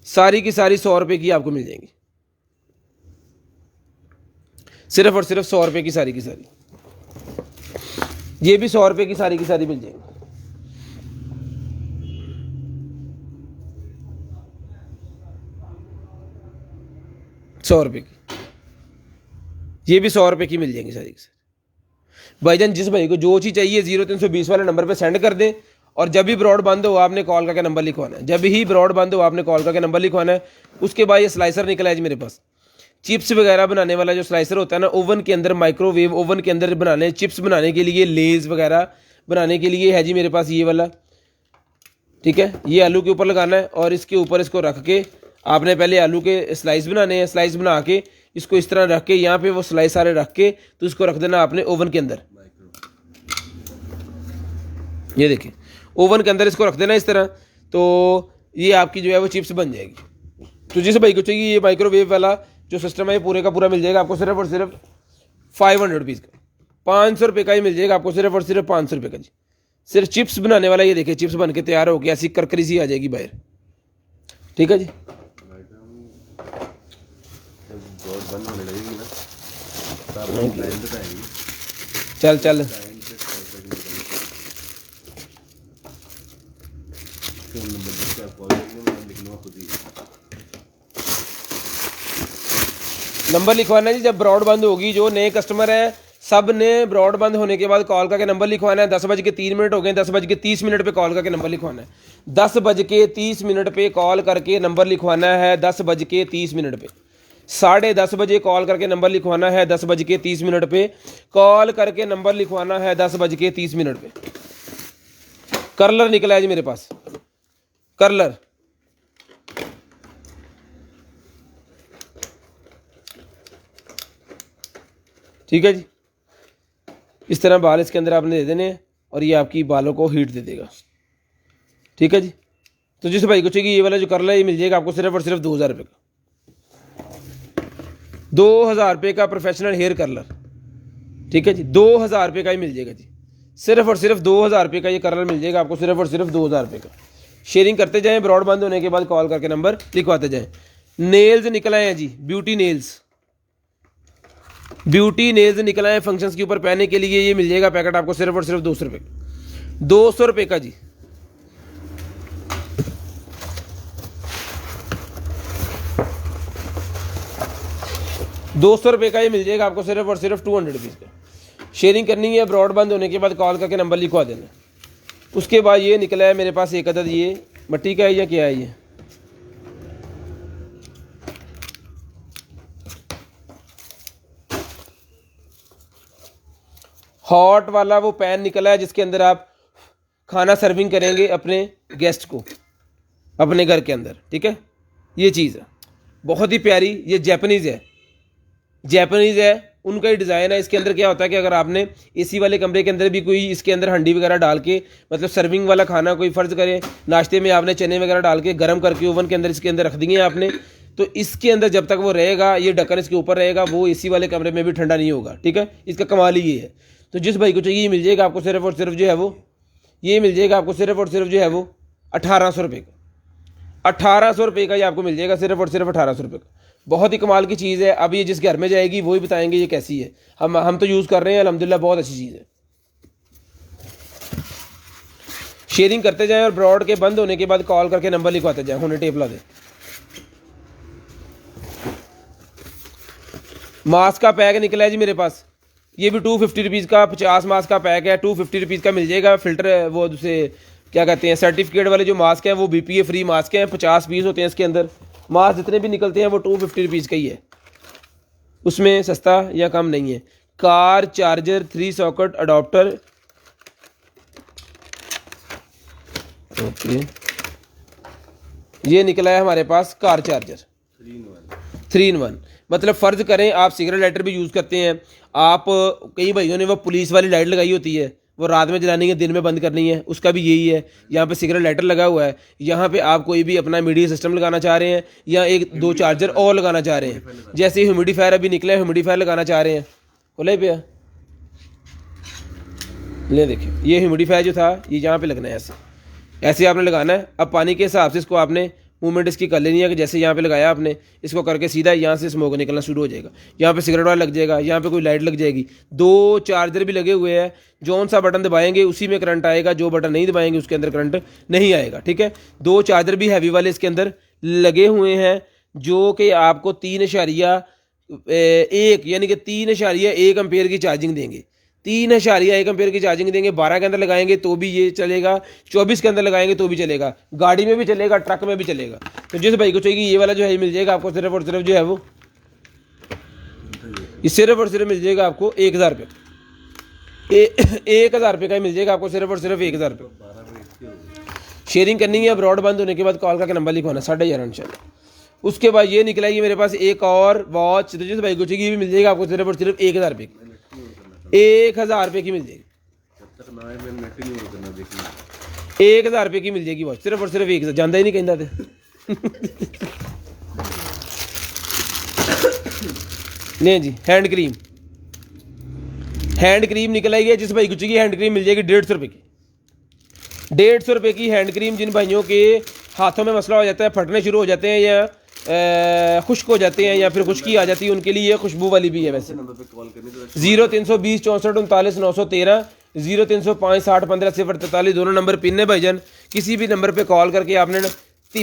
सारी की सारी 100 रुपये की आपको मिल जाएंगी, सिर्फ और सिर्फ 100 रुपये की सारी। ये भी 100 रुपये की सारी मिल जाएंगी। ₹100 की, ये भी 100 रुपये की मिल जाएंगी सारी की सारी। भाईजान जिस भाई को जो चीज़ चाहिए 0320 वाले नंबर पे सेंड कर दें, और जब भी ब्रॉड बंद हो आपने कॉल करके नंबर लिखवाना है, जब ही ब्रॉड बंद हो आपने कॉल करके नंबर लिखवाना है। उसके बाद ये स्लाइसर निकला है जी मेरे पास, चिप्स वगैरह बनाने वाला जो स्लाइसर होता है ना, ओवन के अंदर, माइक्रोवेव ओवन के अंदर बनाने, चिप्स बनाने के लिए, लेज वगैरह बनाने के लिए है जी मेरे पास ये वाला। ठीक है, ये आलू के ऊपर लगाना है और इसके ऊपर इसको रख के आपने पहले आलू के स्लाइस बनाने हैं, स्लाइस बना के इसको इस तरह रख के यहाँ पे वो स्लाइस सारे रख के तो इसको रख देना आपने ओवन के अंदर। ये देखिए ओवन के अंदर इसको रख देना इस तरह, तो ये आपकी जो है वो चिप्स बन जाएगी। तो जिस भाई को चाहिए ये माइक्रोवेव वाला जो सिस्टम है, ये पूरे का पूरा मिल जाएगा आपको सिर्फ और सिर्फ 500 रुपीज़ का, 500 रुपये का ही मिल जाएगा आपको, सिर्फ और सिर्फ 500 रुपये का जी। सिर्फ चिप्स बनाने वाला, ये देखिए चिप्स बन के तैयार हो गया, ऐसी करकरी सी आ जाएगी बाहर। ठीक है जी, बंद होने लगेगी ना, चल नंबर लिखवाना है जी। जब ब्रॉड बंद होगी, जो नए कस्टमर है सब ने ब्रॉड बंद होने के बाद कॉल करके नंबर लिखवाना है। 10:03 हो गए, 10:30 पे कॉल करके नंबर लिखवाना है। 10:30 पे कॉल करके नंबर लिखवाना है, 10:30 पे। 10:30 बजे कॉल करके नंबर लिखवाना है, 10:30 पे कॉल करके नंबर लिखवाना है, 10:30 पे। कर्लर निकला है जी मेरे पास, कर्लर ठीक है जी। इस तरह बाल इसके अंदर आपने दे देने हैं और ये आपकी बालों को हीट दे देगा। ठीक है जी, तो जिस भाई को चाहिए ये वाला जो कर्लर है ये मिल जाएगा आपको सिर्फ और सिर्फ 2000 रुपये का, 2000 रुपये का प्रोफेशनल हेयर कर्लर। ठीक है जी, 2000 रुपये का ही मिल जाएगा जी, सिर्फ और सिर्फ 2000 रुपये का ये कर्लर मिल जाएगा आपको, सिर्फ और सिर्फ 2000 रुपये का। शेयरिंग करते जाएं, ब्रॉड बंद होने के बाद कॉल करके नंबर लिखवाते जाएं। नेल्स निकल आए हैं जी, ब्यूटी नेल्स निकल आए फंक्शंस के ऊपर पहनने के लिए। ये मिल जाएगा पैकेट आपको सिर्फ और सिर्फ 200 रुपये, 200 रुपये का जी। ₹200 का ये मिल जाएगा आपको सिर्फ और सिर्फ 200 रुपीज़ का। शेयरिंग करनी है, ब्रॉड बंद होने के बाद कॉल करके नंबर लिखवा देना। उसके बाद ये निकला है मेरे पास एक अदद, ये मट्टी का है या क्या है, ये हॉट वाला वो पैन निकला है जिसके अंदर आप खाना सर्विंग करेंगे अपने गेस्ट को अपने घर के अंदर। ठीक है, ये चीज़ है बहुत ही प्यारी, ये जैपनीज़ है, उनका ही डिज़ाइन है। इसके अंदर क्या होता है कि अगर आपने एसी वाले कमरे के अंदर भी कोई इसके अंदर हंडी वगैरह डाल के, मतलब सर्विंग वाला खाना कोई फ़र्ज़ करे नाश्ते में आपने चने वगैरह डाल के गर्म करके ओवन के अंदर इसके अंदर रख दिए आपने, तो इसके अंदर जब तक वो रहेगा, ये ढक्कन इसके ऊपर रहेगा, वो एसी वाले कमरे में भी ठंडा नहीं होगा। ठीक है, इसका कमाल ही ये है। तो जिस भाई को चाहिए मिल जाएगा आपको सिर्फ और सिर्फ जो है वो, ये मिल जाएगा आपको सिर्फ और सिर्फ जो है वो 1800 रुपये का, 1800 रुपये का ये आपको मिल जाएगा सिर्फ और सिर्फ 1800 रुपये का। बहुत ही कमाल की चीज़ है। अब ये जिस घर में जाएगी वही बताएंगे ये कैसी है। हम तो यूज़ कर रहे हैं, अल्हम्दुलिल्लाह बहुत अच्छी चीज़ है। शेयरिंग करते जाएं और ब्रॉड के बंद होने के बाद कॉल करके नंबर लिखवाते जाएं, होने टेप ला दें। मास्क का पैक निकला है जी मेरे पास, ये भी 250 रुपीज़ का 50 मास्क का पैक है, 250 रुपीज़ का मिल जाएगा। फ़िल्टर वो दूसरे क्या कहते हैं सर्टिफिकेट वाले जो मास्क हैं वो BPA फ्री मास्क हैं, 50 पीस होते हैं इसके अंदर। मास्क जितने भी निकलते हैं वो 250 रुपीज़ का ही है, उसमें सस्ता या कम नहीं है। Car charger 3 socket adapter, okay, ये निकला है हमारे पास कार चार्जर 3 in 1। मतलब फ़र्ज़ करें आप सिगरेट लाइटर भी यूज़ करते हैं, आप कई भाइयों ने वो पुलिस वाली लाइट लगाई होती है, वो रात में जलानी है दिन में बंद करनी है, उसका भी यही है। यहाँ पे सिगरेट लाइटर लगा हुआ है, यहाँ पे आप कोई भी अपना मीडिया सिस्टम लगाना चाह रहे हैं या 1-2 चार्जर और लगाना चाह रहे हैं। जैसे ह्यूमिडिफायर अभी निकला है, ह्यूमिडिफायर लगाना चाह रहे हैं, बोले भैया ले देखिए, ये ह्यूमिडिफायर जो था ये यहाँ पे लगना है, ऐसे ऐसे आपने लगाना है। अब पानी के हिसाब से इसको आपने मूवमेंट इसकी कर लेनी है कि जैसे यहाँ पे लगाया आपने, इसको करके सीधा यहाँ से स्मोक निकलना शुरू हो जाएगा। यहाँ पे सिगरेट वाला लग जाएगा, यहाँ पे कोई लाइट लग जाएगी, 2 चार्जर भी लगे हुए हैं। जौन सा बटन दबाएंगे उसी में करंट आएगा, जो बटन नहीं दबाएंगे उसके अंदर करंट नहीं आएगा, ठीक है। 2 चार्जर भी हैवी वाले इसके अंदर लगे हुए हैं, जो कि आपको 3.1 यानी कि 3.1 एम्पेयर की चार्जिंग देंगे। 3.1 एम्पेयर की चार्जिंग देंगे। 12 के अंदर लगाएंगे तो भी ये चलेगा, 24 के अंदर लगाएंगे तो भी चलेगा, गाड़ी में भी चलेगा, ट्रक में भी चलेगा। तो जिस भाई को चाहिए ये वाला जो है मिल जाएगा आपको सिर्फ और सिर्फ जो है वो ये सिर्फ और सिर्फ मिल जाएगा आपको 1000 रुपये, 1000 रुपये का ही मिल जाएगा आपको सिर्फ और सिर्फ 1000 रुपये। शेयरिंग करनी है, ब्रॉड बंद होने के बाद कॉल करके नंबर लिखवाना 11:30 इंशाल्लाह। उसके बाद ये निकला है मेरे पास एक और वॉच, तो जिस भाई को चाहिए ये भी मिल जाएगा आपको सिर्फ और सिर्फ 1000 रुपये की, 1000 रुपये की मिल जाएगी, 1000 रुपये की मिल जाएगी वॉच, सिर्फ और सिर्फ 1000। जानता ही नहीं कहता थे। नहीं जी, हैंड क्रीम निकल आई है। जिस भाई को चाहिए हैंड क्रीम मिल जाएगी 150 रुपये की, 150 रुपये की हैंड क्रीम। जिन भाइयों के हाथों में मसला हो जाता है, फटने शुरू हो जाते हैं या खुश्क हो जाते हैं या फिर खुश्की आ जाती है, उनके लिए ये खुशबू वाली भी है। वैसे 0320 64 39 913, 0305 60 15 043 दोनों नंबर पिन है भाईजान। किसी भी नंबर पे कॉल करके आपने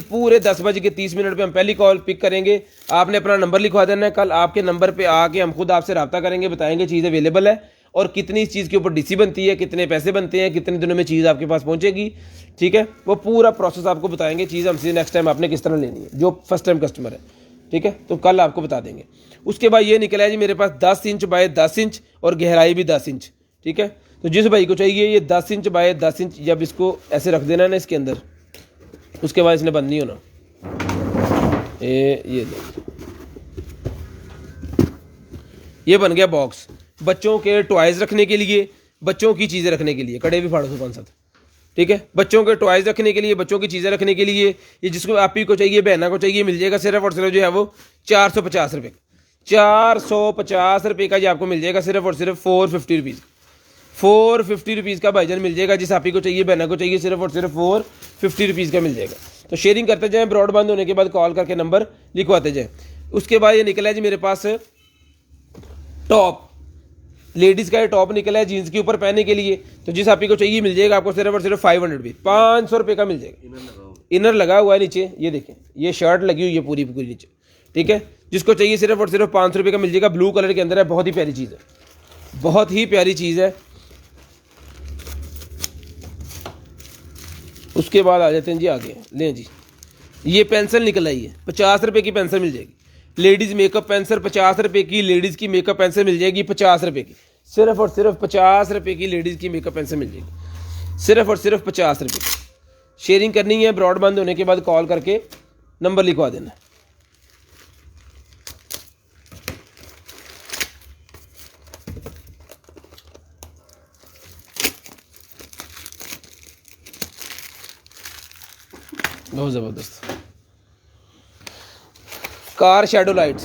पूरे 10:30 पे हम पहली कॉल पिक करेंगे, आपने अपना नंबर लिखवा देना है। कल आपके नंबर पे आके हम खुद आपसे रब्ता करेंगे, बताएंगे चीज़ अवेलेबल है और कितनी इस चीज़ के ऊपर DC बनती है, कितने पैसे बनते हैं, कितने दिनों में चीज़ आपके पास पहुंचेगी, ठीक है। वो पूरा प्रोसेस आपको बताएंगे, चीज़ हमसे नेक्स्ट टाइम आपने किस तरह लेनी है, जो फर्स्ट टाइम कस्टमर है, ठीक है। तो कल आपको बता देंगे। उसके बाद ये निकला है जी मेरे पास 10 इंच बाय 10 इंच और गहराई भी 10 इंच, ठीक है। तो जिस भाई को चाहिए ये 10 इंच बाय 10 इंच, जब इसको ऐसे रख देना ना इसके अंदर, उसके बाद इसने बंद नहीं होना। ये बन गया बॉक्स, बच्चों के टॉयज़ रखने के लिए, बच्चों की चीज़ें रखने के लिए। कड़े भी फाड़ो 5-7, ठीक है। बच्चों के टॉयज़ रखने के लिए, बच्चों की चीज़ें रखने के लिए, ये जिसको आप ही को चाहिए, बहना को चाहिए, मिल जाएगा सिर्फ और सिर्फ जो है वो 450 रुपये, 450 रुपये का ये आपको मिल जाएगा सिर्फ और सिर्फ 450 रुपीज़, 450 रुपीज़ का भाईजान मिल जाएगा। जिस आप ही को चाहिए, बहना को चाहिए, सिर्फ और सिर्फ 450 रुपीज़ का मिल जाएगा। तो शेयरिंग करते जाएँ, ब्रॉड बंद होने के बाद कॉल करके नंबर लिखवाते जाएँ। उसके बाद ये निकला है जी मेरे पास टॉप, लेडीज़ का ये टॉप निकला है जीन्स के ऊपर पहनने के लिए। तो जिस आप ही को चाहिए मिल जाएगा आपको सिर्फ और सिर्फ 500 रुपये, 500 रुपये का मिल जाएगा। इनर लगा हुआ है नीचे, ये देखें, ये शर्ट लगी हुई है पूरी पूरी नीचे, ठीक है। जिसको चाहिए सिर्फ और सिर्फ 500 रुपये का मिल जाएगा। ब्लू कलर के अंदर है, बहुत ही प्यारी चीज़ है, बहुत ही प्यारी चीज़ है। उसके बाद आ जाते हैं जी आगे, लें जी, ये पेंसिल निकल आई है, 50 रुपये की पेंसिल मिल जाएगी। लेडीज़ मेकअप पेंसिल 50 रुपये की, लेडीज़ की मेकअप पेंसिल मिल जाएगी 50 रुपये की, सिर्फ और सिर्फ 50 रुपये की लेडीज़ की मेकअप पेंसिल मिल जाएगी, सिर्फ और सिर्फ 50 रुपये की। शेयरिंग करनी है, ब्रॉड बंद होने के बाद कॉल करके नंबर लिखवा देना। बहुत ज़बरदस्त कार शेडो लाइट्स,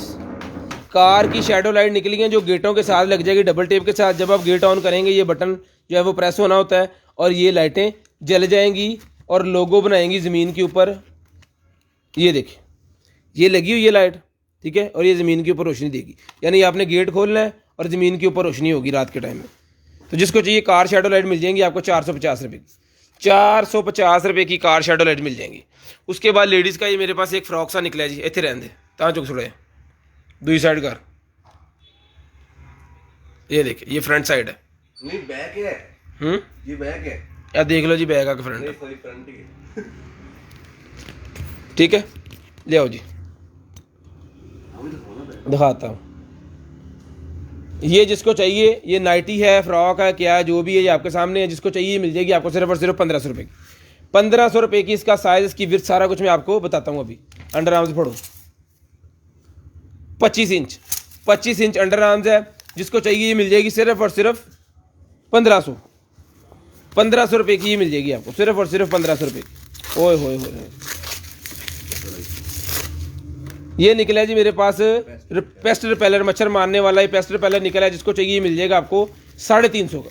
कार की शेडो लाइट निकली हैं जो गेटों के साथ लग जाएगी, डबल टेप के साथ। जब आप गेट ऑन करेंगे ये बटन जो है वो प्रेस होना होता है और ये लाइटें जल जाएंगी और लोगो बनाएंगी ज़मीन के ऊपर। ये देखिए, ये लगी हुई है लाइट, ठीक है, और ये ज़मीन के ऊपर रोशनी देगी, यानी आपने गेट खोलना है और ज़मीन के ऊपर रोशनी होगी रात के टाइम में। तो जिसको चाहिए कार शेडो लाइट मिल जाएंगी आपको 450 रुपये की, 450 रुपये की कार शेडो लाइट मिल जाएंगी। उसके बाद लेडीज़ का ये मेरे पास एक फ्रॉक सा निकला जी, इतने रहने ता चुक छुड़े दुई साइड कर, ये देखिए, ये फ्रंट साइड है। नहीं बैक है, ये बैक है। यार देख लो जी, बैक आके फ्रंट नहीं है। सॉरी फ्रंट ही है। ठीक है, ले आओ जी, हमें तो होना बैक। दिखाता हूँ। ये जिसको चाहिए, ये नाइटी है, फ्रॉक है, क्या जो भी है, ये आपके सामने है। जिसको चाहिए मिल जाएगी आपको सिर्फ और सिर्फ 1500 रुपये की। 1500 रुपये की इसका साइज, इसकी विड्थ, सारा कुछ मैं आपको बताता हूँ अभी। अंडर आर्म्स पढ़ो, 25 इंच, 25 इंच अंडर आर्म्स है। जिसको चाहिए ये मिल जाएगी सिर्फ और सिर्फ 1500 रुपये की। ये मिल जाएगी आपको सिर्फ और सिर्फ 1500 रुपये की। ओए होए होए, ये निकला है जी मेरे पास पेस्ट रिपेलर, मच्छर मारने वाला ये पेस्ट रिपेलर निकला है। जिसको चाहिए मिल जाएगा आपको 350 का,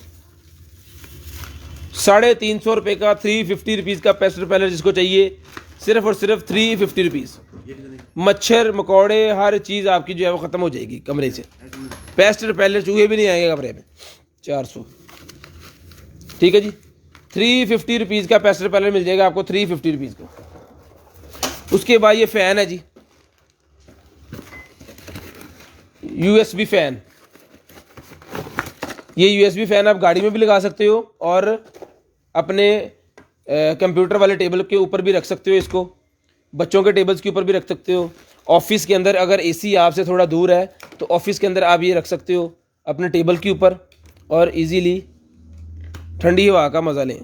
350 रुपये का, 350 रुपीज़ का पेस्ट रिपेलर। जिसको चाहिए सिर्फ और सिर्फ 350 रुपीज़। मच्छर मकोड़े हर चीज़ आपकी जो है वो ख़त्म हो जाएगी कमरे से। पेस्ट रिपेलर, चूहे भी नहीं आएंगे कमरे में। 400, ठीक है जी। 350 रुपीज़ का पेस्ट रिपेलर मिल जाएगा आपको, 350 रुपीज़ का। उसके बाद ये फ़ैन है जी, USB फ़ैन। ये USB फ़ैन आप गाड़ी में भी लगा सकते हो और अपने कंप्यूटर वाले टेबल के ऊपर भी रख सकते हो। इसको बच्चों के टेबल्स के ऊपर भी रख सकते हो। ऑफिस के अंदर अगर AC आपसे थोड़ा दूर है तो ऑफिस के अंदर आप ये रख सकते हो अपने टेबल के ऊपर और इजीली ठंडी हवा का मज़ा लें।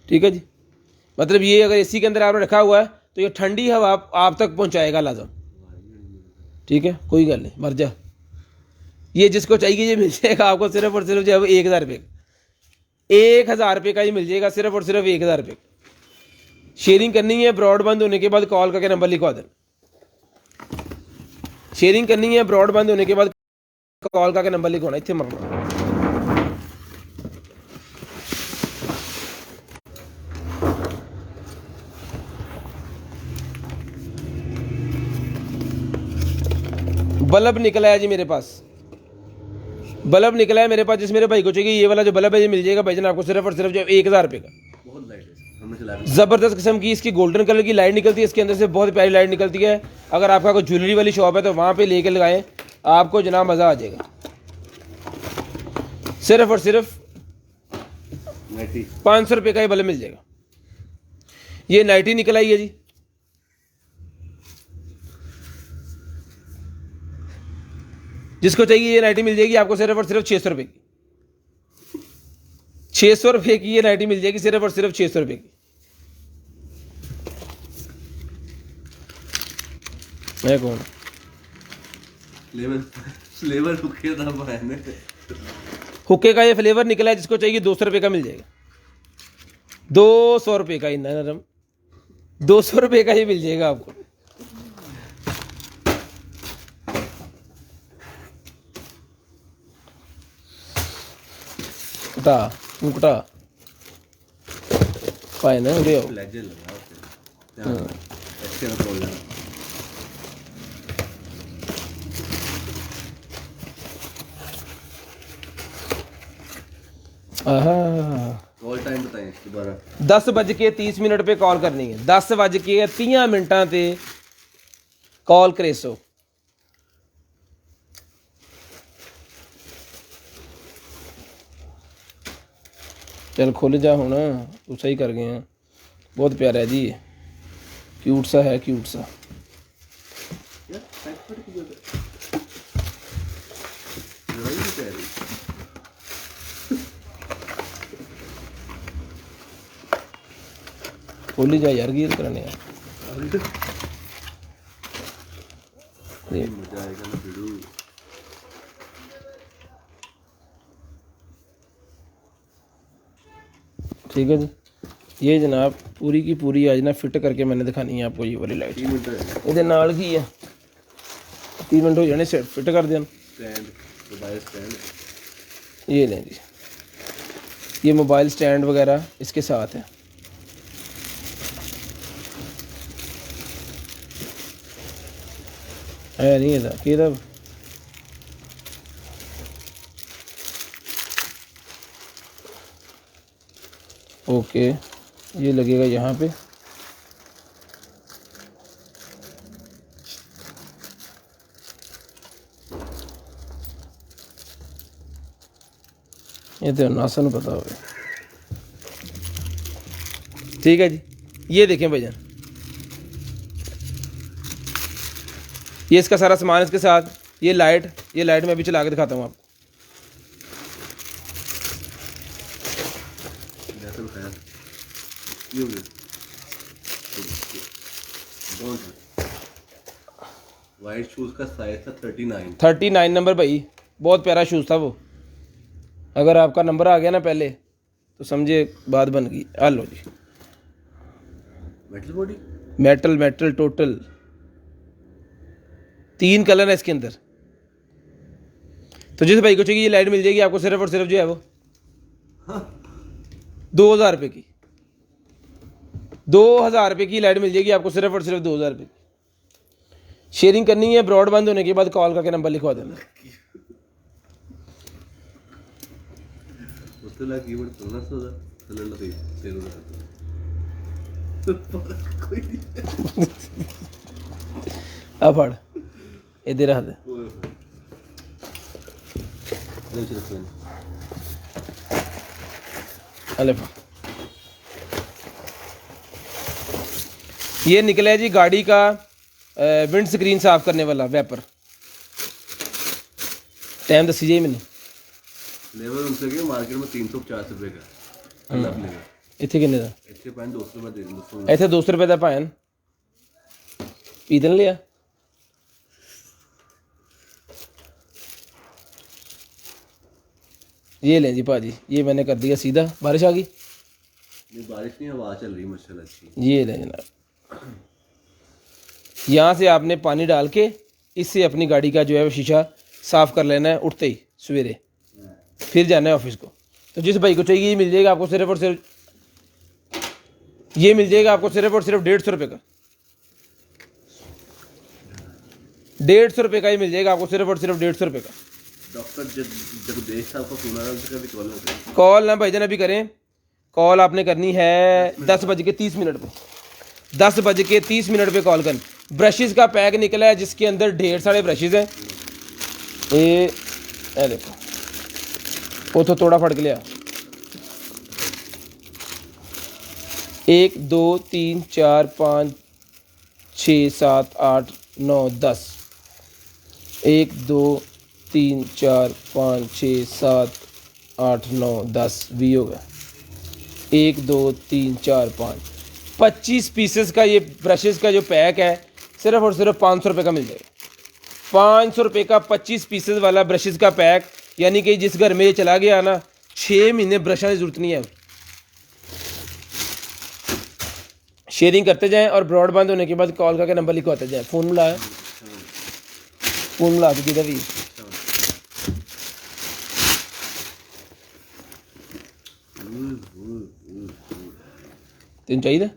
ठीक है जी, मतलब ये अगर AC के अंदर आपने रखा हुआ है तो ये ठंडी हवा आप तक पहुंचाएगा लाजम। ठीक है, कोई गल नहीं, मर जा। ये जिसको चाहिए ये मिल जाएगा आपको सिर्फ और सिर्फ जो है 1000 रुपये का। 1000 रुपये का ही मिल जाएगा सिर्फ और सिर्फ 1000 रुपये। शेयरिंग करनी है, ब्रॉडबैंड होने के बाद कॉल करके नंबर लिखवा देना। शेयरिंग करनी है, ब्रॉडबैंड होने के बाद कॉल करके नंबर लिखवाना। इतने मरना बल्ब निकला है जी मेरे पास, बल्ब निकला है मेरे पास। जिस मेरे भाई को चाहिए ये वाला जो बल्ब है ये मिल जाएगा भाईजान आपको सिर्फ और सिर्फ जो 1000 रुपये का। बहुत लाइट है, हमने चलाया। ज़बरदस्त किस्म की इसकी गोल्डन कलर की लाइट निकलती है, इसके अंदर से बहुत प्यारी लाइट निकलती है। अगर आपका कोई ज्वेलरी वाली शॉप है तो वहाँ पे लेके लगाएं, आपको जनाब मज़ा आ जाएगा। सिर्फ और सिर्फ 500 रुपये का ये बल्ब मिल जाएगा। ये नाइटी निकल आई है जी, जिसको चाहिए ये नाइटी मिल जाएगी आपको सिर्फ और सिर्फ 600 रुपये की। 600 रुपये की ये नाइटी मिल जाएगी सिर्फ और सिर्फ 600 रुपये की। मैं कौन फ्लेवर हुक्के था मैंने। हुक्के का ये फ्लेवर निकला है। जिसको चाहिए 200 रुपये का मिल जाएगा। 200 रुपये का ही नरम, 200 रुपये का ही मिल जाएगा आपको। कुटा कुटा फाइन है, उड़े आओ। लेजर लगा उससे अच्छे ना बोल रहा। कॉल टाइम बताएं दोबारा। 10:30 पे कॉल करनी है। 10:30 ते कॉल करे सो। चल खुल जा हूँ, तू सही कर गए हैं। बहुत प्यारा है जी, क्यूट सा है, क्यूट सा। खोली जा यार, गिर करने यार। मजा आएगा ना वीडियो। ठीक है जी, ये जनाब पूरी की पूरी आज ना फिट करके मैंने दिखानी है आपको। ये वाली लाइट ये नाल की है, 3 मिनट हो जाने सेट फिट कर दें। मोबाइल स्टैंड ये लें जी, ये मोबाइल स्टैंड वगैरह इसके साथ है। नहीं है कि तब ओके, ये लगेगा यहाँ पे। ये तो नासन पता हो। ठीक है जी, ये देखें भाईजान, ये इसका सारा सामान इसके साथ, ये लाइट मैं अभी चला के दिखाता हूँ आपको। वाइट शूज का साइज था 39 नंबर भाई, बहुत प्यारा शूज़ था वो। अगर आपका नंबर आ गया ना पहले तो समझे बात बन गई। आ लो जी, metal body, metal total 3 colour है इसके अंदर। तो जिस भाई को चाहिए ये लाइट मिल जाएगी आपको सिर्फ और सिर्फ जो है वो 2000 रुपये की। 2000 रुपये की लाइट मिल जाएगी आपको सिर्फ और सिर्फ 2000 रुपये की। शेयरिंग करनी है, ब्रॉडबैंड होने के बाद कॉल करके नंबर लिखवा देना। उसला कीबोर्ड तोना सोदा चलना तो तेरो ना कोई अब फड़ इधर रख दे। नहीं चल कोई अले फड़। ये निकला है जी गाड़ी का विंड स्क्रीन साफ करने वाला वेपर। टाइम दसी जाइए मैंने। लेवल उनसे के मार्केट में 350 रुपए का अलग लेगा। इतने किन्ने का? ਇੱਥੇ ਪੈਨ 200 ਰੁਪਏ ਦੇ ਦਿੰਦਾ 200 ਇੱਥੇ 200 रुपये का भान पीतन लिया। ये लें जी भाजी, ये मैंने कर दिया सीधा। बारिश आ गई? नहीं बारिश नहीं, हवा चल रही माशाल्लाह अच्छी। ये लें जनाब, यहाँ से आपने पानी डाल के इससे अपनी गाड़ी का जो है वो शीशा साफ़ कर लेना है उठते ही सवेरे, फिर जाना है ऑफिस को। तो जिस भाई को चाहिए ये मिल जाएगा आपको सिर्फ और सिर्फ, ये मिल जाएगा आपको सिर्फ और सिर्फ 150 रुपये का। 150 रुपये का ये मिल जाएगा आपको सिर्फ और सिर्फ 150 रुपये का। डॉक्टर जगदेश साहब का फोन आ रहा है, उसका भी कॉल करें। कॉल ना भाईजान अभी करें, कॉल आपने करनी है 10:30 पे। 10:30 पे कॉल करनी। ब्रशेज़ का पैक निकला है जिसके अंदर ढेर सारे ब्रशेज़ हैं। ये देखो, वो तो थोड़ा फट के लिया। 1 2 3 4 5 6 7 8 9 10। 1 2 3 4 5 6 7 8 9 10 20 हो गया। 1 2 3 4 5 25 पीसेस का ये ब्रशेज़ का जो पैक है सिर्फ और सिर्फ 500 रुपये का मिल जाएगा। 500 रुपये का 25 पीसेस वाला ब्रशेज़ का पैक, यानी कि जिस घर में ये चला गया ना 6 महीने ब्रश की जरूरत नहीं है। शेयरिंग करते जाएं और ब्रॉडबैंड होने के बाद कॉल करके नंबर लिखवाते जाएं। फ़ोन मिलाया, फ़ोन मिला के किधर भी तीन चाहिए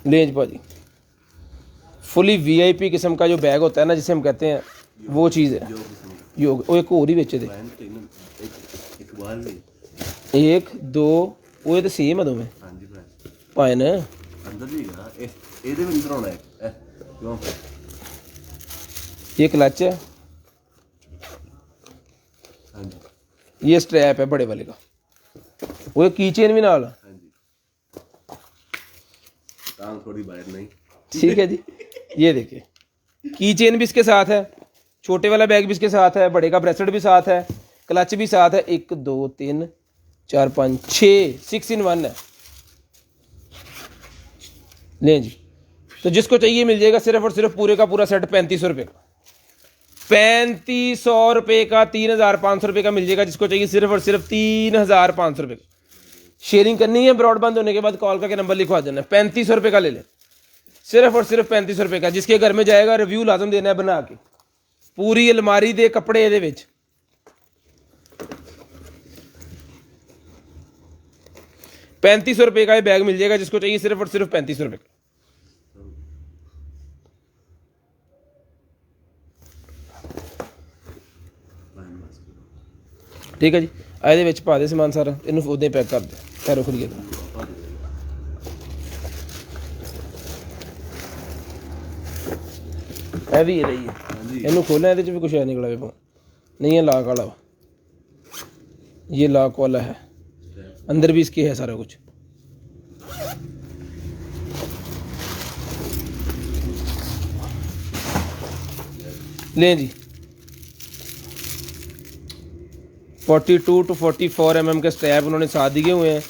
लेंज भाजी। फुली वीआईपी किस्म का जो बैग होता है ना जिसे हम कहते हैं वो चीज़ है। योग वो एक और ही बेचे थे, एक दो वो तो सेम है दोवें पाइन अंदर भी है ਇਹਦੇ ਵੀ ਅੰਦਰ ਹੋਣਾ ਹੈ ਕਿਉਂ ये क्लच है, ਹਾਂਜੀ ये स्ट्रैप है बड़े वाले का, वो की चेन भी नाल। ਹਾਂਜੀ टांग थोड़ी बाहर नहीं। ठीक है जी, ये देखिए की चेन भी इसके साथ है, छोटे वाला बैग भी इसके साथ है, बड़े का ब्रेसलेट भी साथ है, क्लच भी साथ है। 1 2 3 4 5 6 in 1 है। लें जी, तो जिसको चाहिए मिल जाएगा सिर्फ और सिर्फ पूरे का पूरा सेट 3500 रुपये का। 3500 रुपये का 3500 रुपये का मिल जाएगा जिसको चाहिए सिर्फ और सिर्फ 3500 रुपये का। शेयरिंग करनी है, ब्रॉडबैंड होने के बाद कॉल करके नंबर लिखवा देना। 3500 रुपये का ले लें, सिर्फ और सिर्फ 3500 रुपये का। जिसके घर में जाएगा रिव्यू लाजम देना है बना के, पूरी अलमारी दे कपड़े ये 3500 रुपये का ये बैग मिल जाएगा जिसको चाहिए सिर्फ और सिर्फ 3500 रुपये का। ठीक है जी, ਇਹਦੇ ਵਿੱਚ ਪਾ ਦੇ ਸਮਾਨ ਸਾਰਾ, ਇਹਨੂੰ ਉਦਾਂ ਹੀ ਪੈਕ ਕਰ ਦੇ ਪੈਰੋਂ ਖੁੱਲੀਏ ਤਾਂ। ਇਹ ਵੀ ਇਹ ਰਹੀ ਹੈ, ਇਹਨੂੰ ਖੋਲ੍ਹਿਆ ਇਹਦੇ 'ਚ ਵੀ ਕੁਛ ਹੈ ਨਿਕਲਿਆ ਵੇ। नहीं है, लॉक वाला, ये लॉक वाला है, अंदर भी इसके है सारा कुछ। लें जी 42 to 44 mm के स्ट्रैप उन्होंने साथ दिए हुए हैं।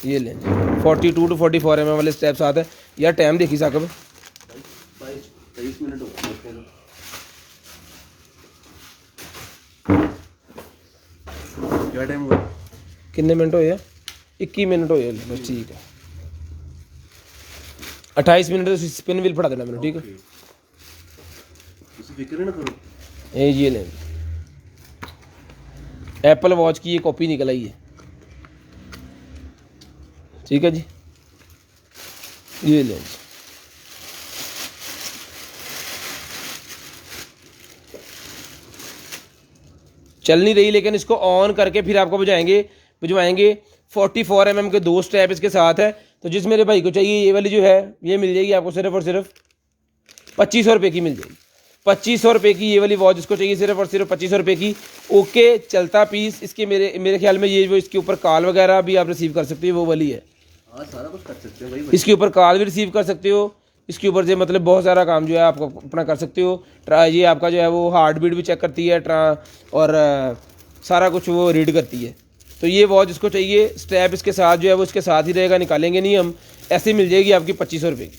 ये लें जी 42 to 44 mm वाले स्ट्रैप साथ है। यार टाइम देखी साकब 23 मिनट हो गए। क्या टाइम हुआ? कितने मिनट होए? 21 मिनट होए बस, ठीक है। 28 मिनट तो स्पिन व्हील फड़ा देना मैंने, ठीक है। तुसी फिक्र ना करो। ये लें, एप्पल वॉच की ये कॉपी निकल आई है, ठीक है जी। ये लें जी, चल नहीं रही लेकिन इसको ऑन करके फिर आपको भिजवाएंगे। 44 mm के 2 स्ट्रैप इसके साथ है। तो जिस मेरे भाई को चाहिए ये वाली जो है ये मिल जाएगी आपको सिर्फ और सिर्फ 2500 रुपये की मिल जाएगी। 2500 रुपये की ये वाली वॉच इसको चाहिए सिर्फ और सिर्फ 2500 रुपये की। ओके, चलता पीस इसके मेरे ख्याल में ये जो इसके ऊपर कॉल वगैरह भी आप रिसीव कर सकते हो वो वाली है। हाँ, सारा कुछ कर सकते हो भाई। इसके ऊपर कॉल भी रिसीव कर सकते हो, इसके ऊपर से मतलब बहुत सारा काम जो है आप अपना कर सकते हो। ये आपका जो है वो हार्ट बीट भी चेक करती है और सारा कुछ वो रीड करती है। तो ये वॉच जिसको चाहिए स्ट्रैप इसके साथ जो है वो इसके साथ ही रहेगा, निकालेंगे नहीं हम। ऐसे मिल जाएगी आपकी 2500 रुपये की,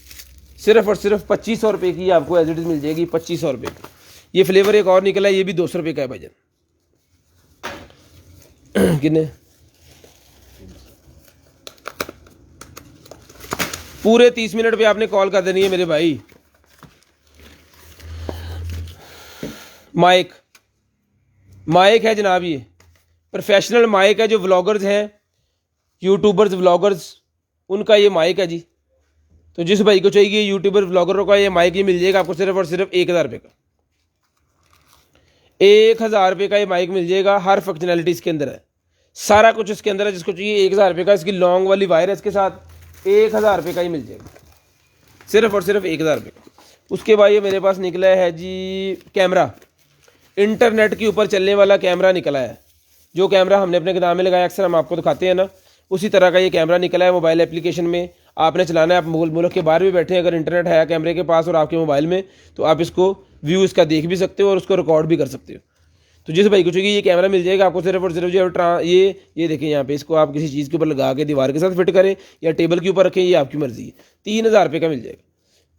सिर्फ और सिर्फ 2500 रुपये की आपको एज इट इज़ मिल जाएगी 2500 रुपये की। ये फ्लेवर एक और निकला है, ये भी 200 रुपये का है भाईजान। कितने? पूरे 30 मिनट पे आपने कॉल कर देनी है मेरे भाई। माइक है जनाब, ये प्रोफेशनल माइक है। जो व्लॉगर्स हैं, यूट्यूबर्स व्लॉगर्स, उनका ये माइक है जी। तो जिस भाई को चाहिए यूट्यूबर व्लॉगरों का ये माइक, ये मिल जाएगा आपको सिर्फ और सिर्फ 1000 रुपये का। 1000 रुपये का ये माइक मिल जाएगा। हर फंक्शनैलिटी इसके अंदर है, सारा कुछ इसके अंदर है। जिसको चाहिए 1000 रुपये का, इसकी लॉन्ग वाली वायर है इसके साथ, 1000 रुपये का ही मिल जाएगा, सिर्फ और सिर्फ 1000 रुपये का। उसके बाद ये मेरे पास निकला है जी कैमरा, इंटरनेट के ऊपर चलने वाला कैमरा निकला है। जो कैमरा हमने अपने गोदाम में लगाया, अक्सर हम आपको दिखाते हैं ना, उसी तरह का ये कैमरा निकला है। मोबाइल एप्लीकेशन में आपने चलाना है। आप मुल्क के बाहर भी बैठे हैं, अगर इंटरनेट है कैमरे के पास और आपके मोबाइल में, तो आप इसको व्यू इसका देख भी सकते हो और उसको रिकॉर्ड भी कर सकते हो। तो जिस भाई को चाहिए ये कैमरा मिल जाएगा आपको सिर्फ और सिर्फ जो ये देखें यहाँ पे, इसको आप किसी चीज़ के ऊपर लगा के दीवार के साथ फिट करें या टेबल के ऊपर रखें, ये आपकी मर्जी है। 3000 रुपये का मिल जाएगा।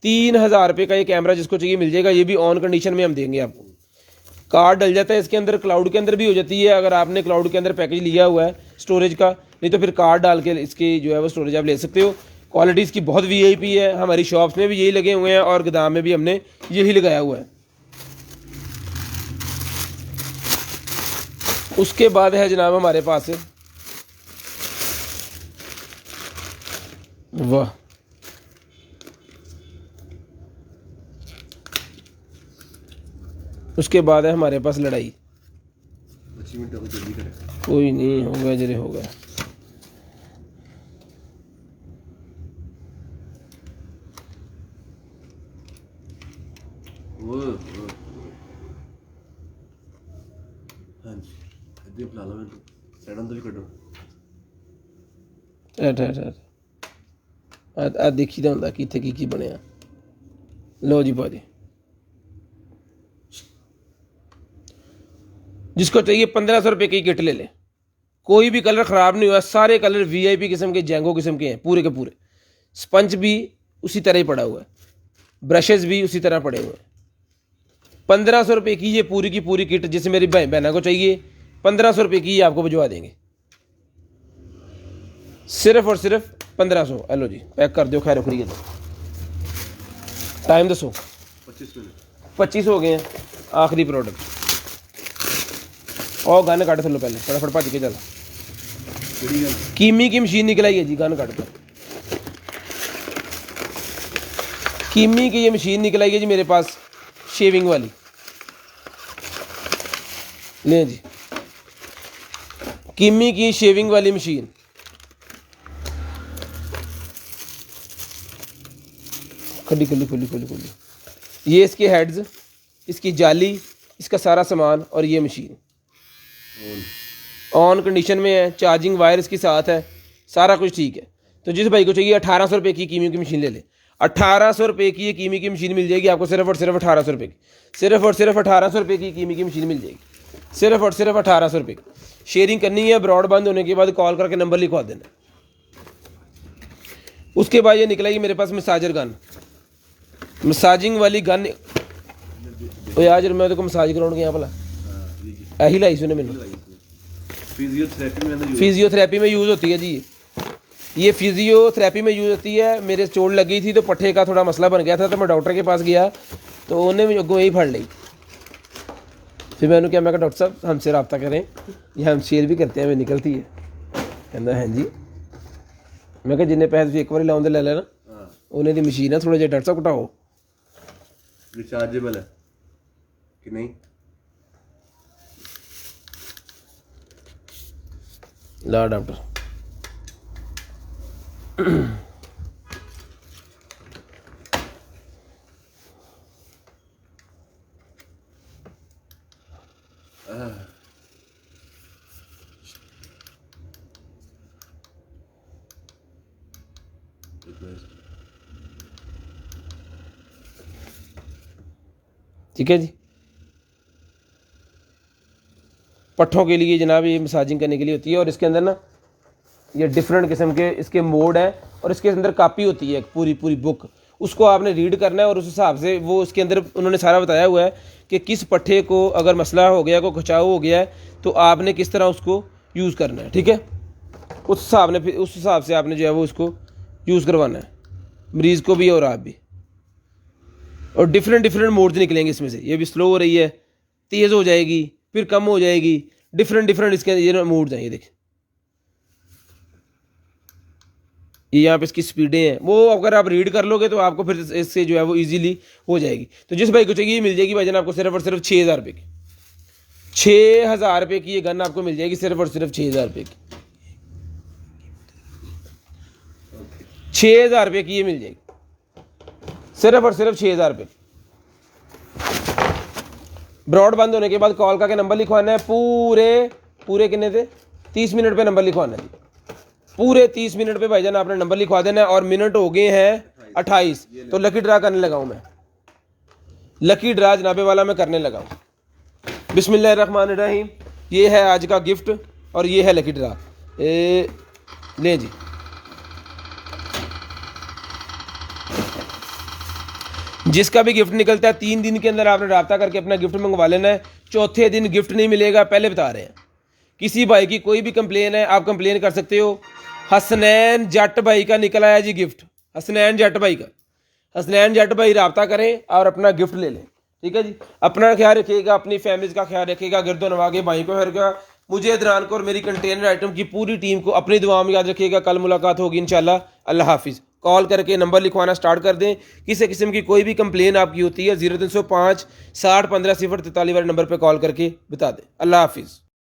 3000 रुपये का ये कैमरा जिसको चाहिए मिल जाएगा। ये भी ऑन कंडीशन में हम देंगे आपको। कार्ड डल जाता है इसके अंदर, क्लाउड के अंदर भी हो जाती है अगर आपने क्लाउड के अंदर पैकेज लिया हुआ है स्टोरेज का, नहीं तो फिर कार्ड डाल के इसकी जो है वो स्टोरेज आप ले सकते हो। क्वालिटी इसकी बहुत वीआईपी है। हमारी शॉप्स में भी यही लगे हुए हैं और गोदाम में भी हमने यही लगाया हुआ है। उसके बाद है जनाब हमारे पास, वाह, उसके बाद है हमारे पास लड़ाई। 25 मिनट हो जल्दी करें। कोई नहीं, हो गया जरे हो गया। वो हाँ जी, इधर बुला लो मैं साइडन तो भी कटो। आ देखी तो होंदा किथे की बनया। लो जी भाजी, जिसको चाहिए 1500 रुपये की किट ले ले। कोई भी कलर ख़राब नहीं हुआ, सारे कलर वीआईपी किस्म के, जैंगो किस्म के हैं पूरे के पूरे। स्पंज भी उसी तरह ही पड़ा हुआ है, ब्रशेज़ भी उसी तरह पड़े हुए हैं। 1500 रुपये की ये पूरी की पूरी किट, जिसे मेरी बहना को चाहिए 1500 रुपये की ये आपको भिजवा देंगे, सिर्फ और सिर्फ 1500। हेलो जी, पैक कर दो, खैर रखिए। टाइम दसो। 25 मिनट 25 हो गए हैं। आखिरी प्रोडक्ट और गन कट थलो, पहले फटाफट भज के चल। कीमी की मशीन निकल आई है जी, गन कट कर। कीमी की ये मशीन निकल आई है जी मेरे पास, शेविंग वाली। ले जी, कीमी की शेविंग वाली मशीन। खुली खुली खुली खुली खुली। ये इसके हेड्स, इसकी जाली, इसका सारा सामान और ये मशीन। ऑन कंडीशन में है, चार्जिंग वायर इसके साथ है, सारा कुछ ठीक है। तो जिस भाई को चाहिए 1800 रुपये की कीमी की मशीन ले ले। 1800 रुपये की ये कीमी की मशीन मिल जाएगी आपको, सिर्फ और सिर्फ 1800 रुपये की, सिर्फ और सिर्फ 1800 रुपये की कीमी की मशीन मिल जाएगी, सिर्फ और सिर्फ 1800 रुपये की। शेयरिंग करनी है, ब्रॉडबैंड होने के बाद कॉल करके नंबर लिखवा देना। उसके बाद ये निकलेगी मेरे पास मसाजर गन, मसाजिंग वाली गन। ओ यार मैं तो मसाज कराउंड गया भला, यही लाई सुने मैंने। फिजियोथेरेपी में यूज़ होती है जी, ये फिजियोथेरेपी में यूज़ होती है। मेरे चोट लगी थी तो पट्ठे का थोड़ा मसला बन गया था, तो मैं डॉक्टर के पास गया तो उन्हें भी अगों यही फड़ ली। फिर मैंने क्या, मैं कहा डॉक्टर साहब हमसे रब्ता करें, ये हम शेयर भी करते हैं, वे निकलती है। कहना है जी, मैं कहा जिन्हें पैसे एक बार लाउंदे ले लेना, उन्हें दी मशीन है, थोड़ा जिहा डॉक्टर साहब घटाओ। रिचार्जेबल है कि नहीं? ला डॉक्टर ठीक है जी। पट्ठों के लिए जनाब ये मसाजिंग करने के लिए होती है, और इसके अंदर ना ये डिफरेंट किस्म के इसके मोड हैं, और इसके अंदर कापी होती है पूरी पूरी बुक, उसको आपने रीड करना है, और उस हिसाब से वो उसके अंदर उन्होंने सारा बताया हुआ है कि किस पट्ठे को अगर मसला हो गया, को खिंचाव हो गया है, तो आपने किस तरह उसको यूज़ करना है। ठीक है, उस हिसाब से आपने जो है वो उसको यूज़ करवाना है, मरीज़ को भी और आप भी। और डिफरेंट मोड्स निकलेंगे इसमें से, ये भी स्लो हो रही है, तेज़ हो जाएगी, फिर कम हो जाएगी, डिफरेंट इसके ये मोड्स हैं। ये देखें, ये यहाँ पे इसकी स्पीडें हैं, वो अगर आप रीड कर लोगे तो आपको फिर इससे जो है वो इजीली हो जाएगी। तो जिस भाई को चाहिए मिल जाएगी भाईजान आपको सिर्फ और सिर्फ 6000 रुपये की, 6000 रुपये की ये गन आपको मिल जाएगी, सिर्फ और सिर्फ 6000 रुपये की, 6000 रुपये की ये मिल जाएगी, सिर्फ और सिर्फ 6000 रुपये। ब्रॉड बंद होने के बाद कॉल करके नंबर लिखवाना है, पूरे कितने थे 30 मिनट पे नंबर लिखवाना है, पूरे 30 मिनट पे भाईजान आपने नंबर लिखवा देना है। और मिनट हो गए हैं 28, तो लकी ड्रा करने लगा हूं मैं, लकी ड्रा जनाबे वाला मैं करने लगा हूं। बिस्मिल्लाहिर्रहमानिर्रहीम, ये है आज का गिफ्ट और ये है लकी ड्रा। ले जी, जिसका भी गिफ्ट निकलता है 3 दिन के अंदर आपने रब्ता करके अपना गिफ्ट मंगवा लेना है। चौथे दिन गिफ्ट नहीं मिलेगा, पहले बता रहे हैं। किसी भाई की कोई भी कंप्लेन है, आप कंप्लेन कर सकते हो। हसनैन जट भाई का निकल आया जी गिफ्ट, हसनैन जट भाई का। हसनैन जट भाई रब्ता करें और अपना गिफ्ट ले लें। ठीक है जी, अपना ख्याल रखिएगा, अपनी फैमिलीज का ख्याल रखिएगा, गिरदो नवा के भाई को हरगा। मुझे अदरान को और मेरी कंटेनर आइटम की पूरी टीम को अपनी दुआ में याद रखिएगा। कल मुलाकात होगी इंशाल्लाह। अल्लाह हाफिज़। कॉल करके नंबर लिखवाना स्टार्ट कर दें। किसी किस्म की कोई भी कंप्लेन आपकी होती है 0305 60 15 0 43 वाले नंबर पर कॉल करके बता दें। अल्लाह हाफिज़।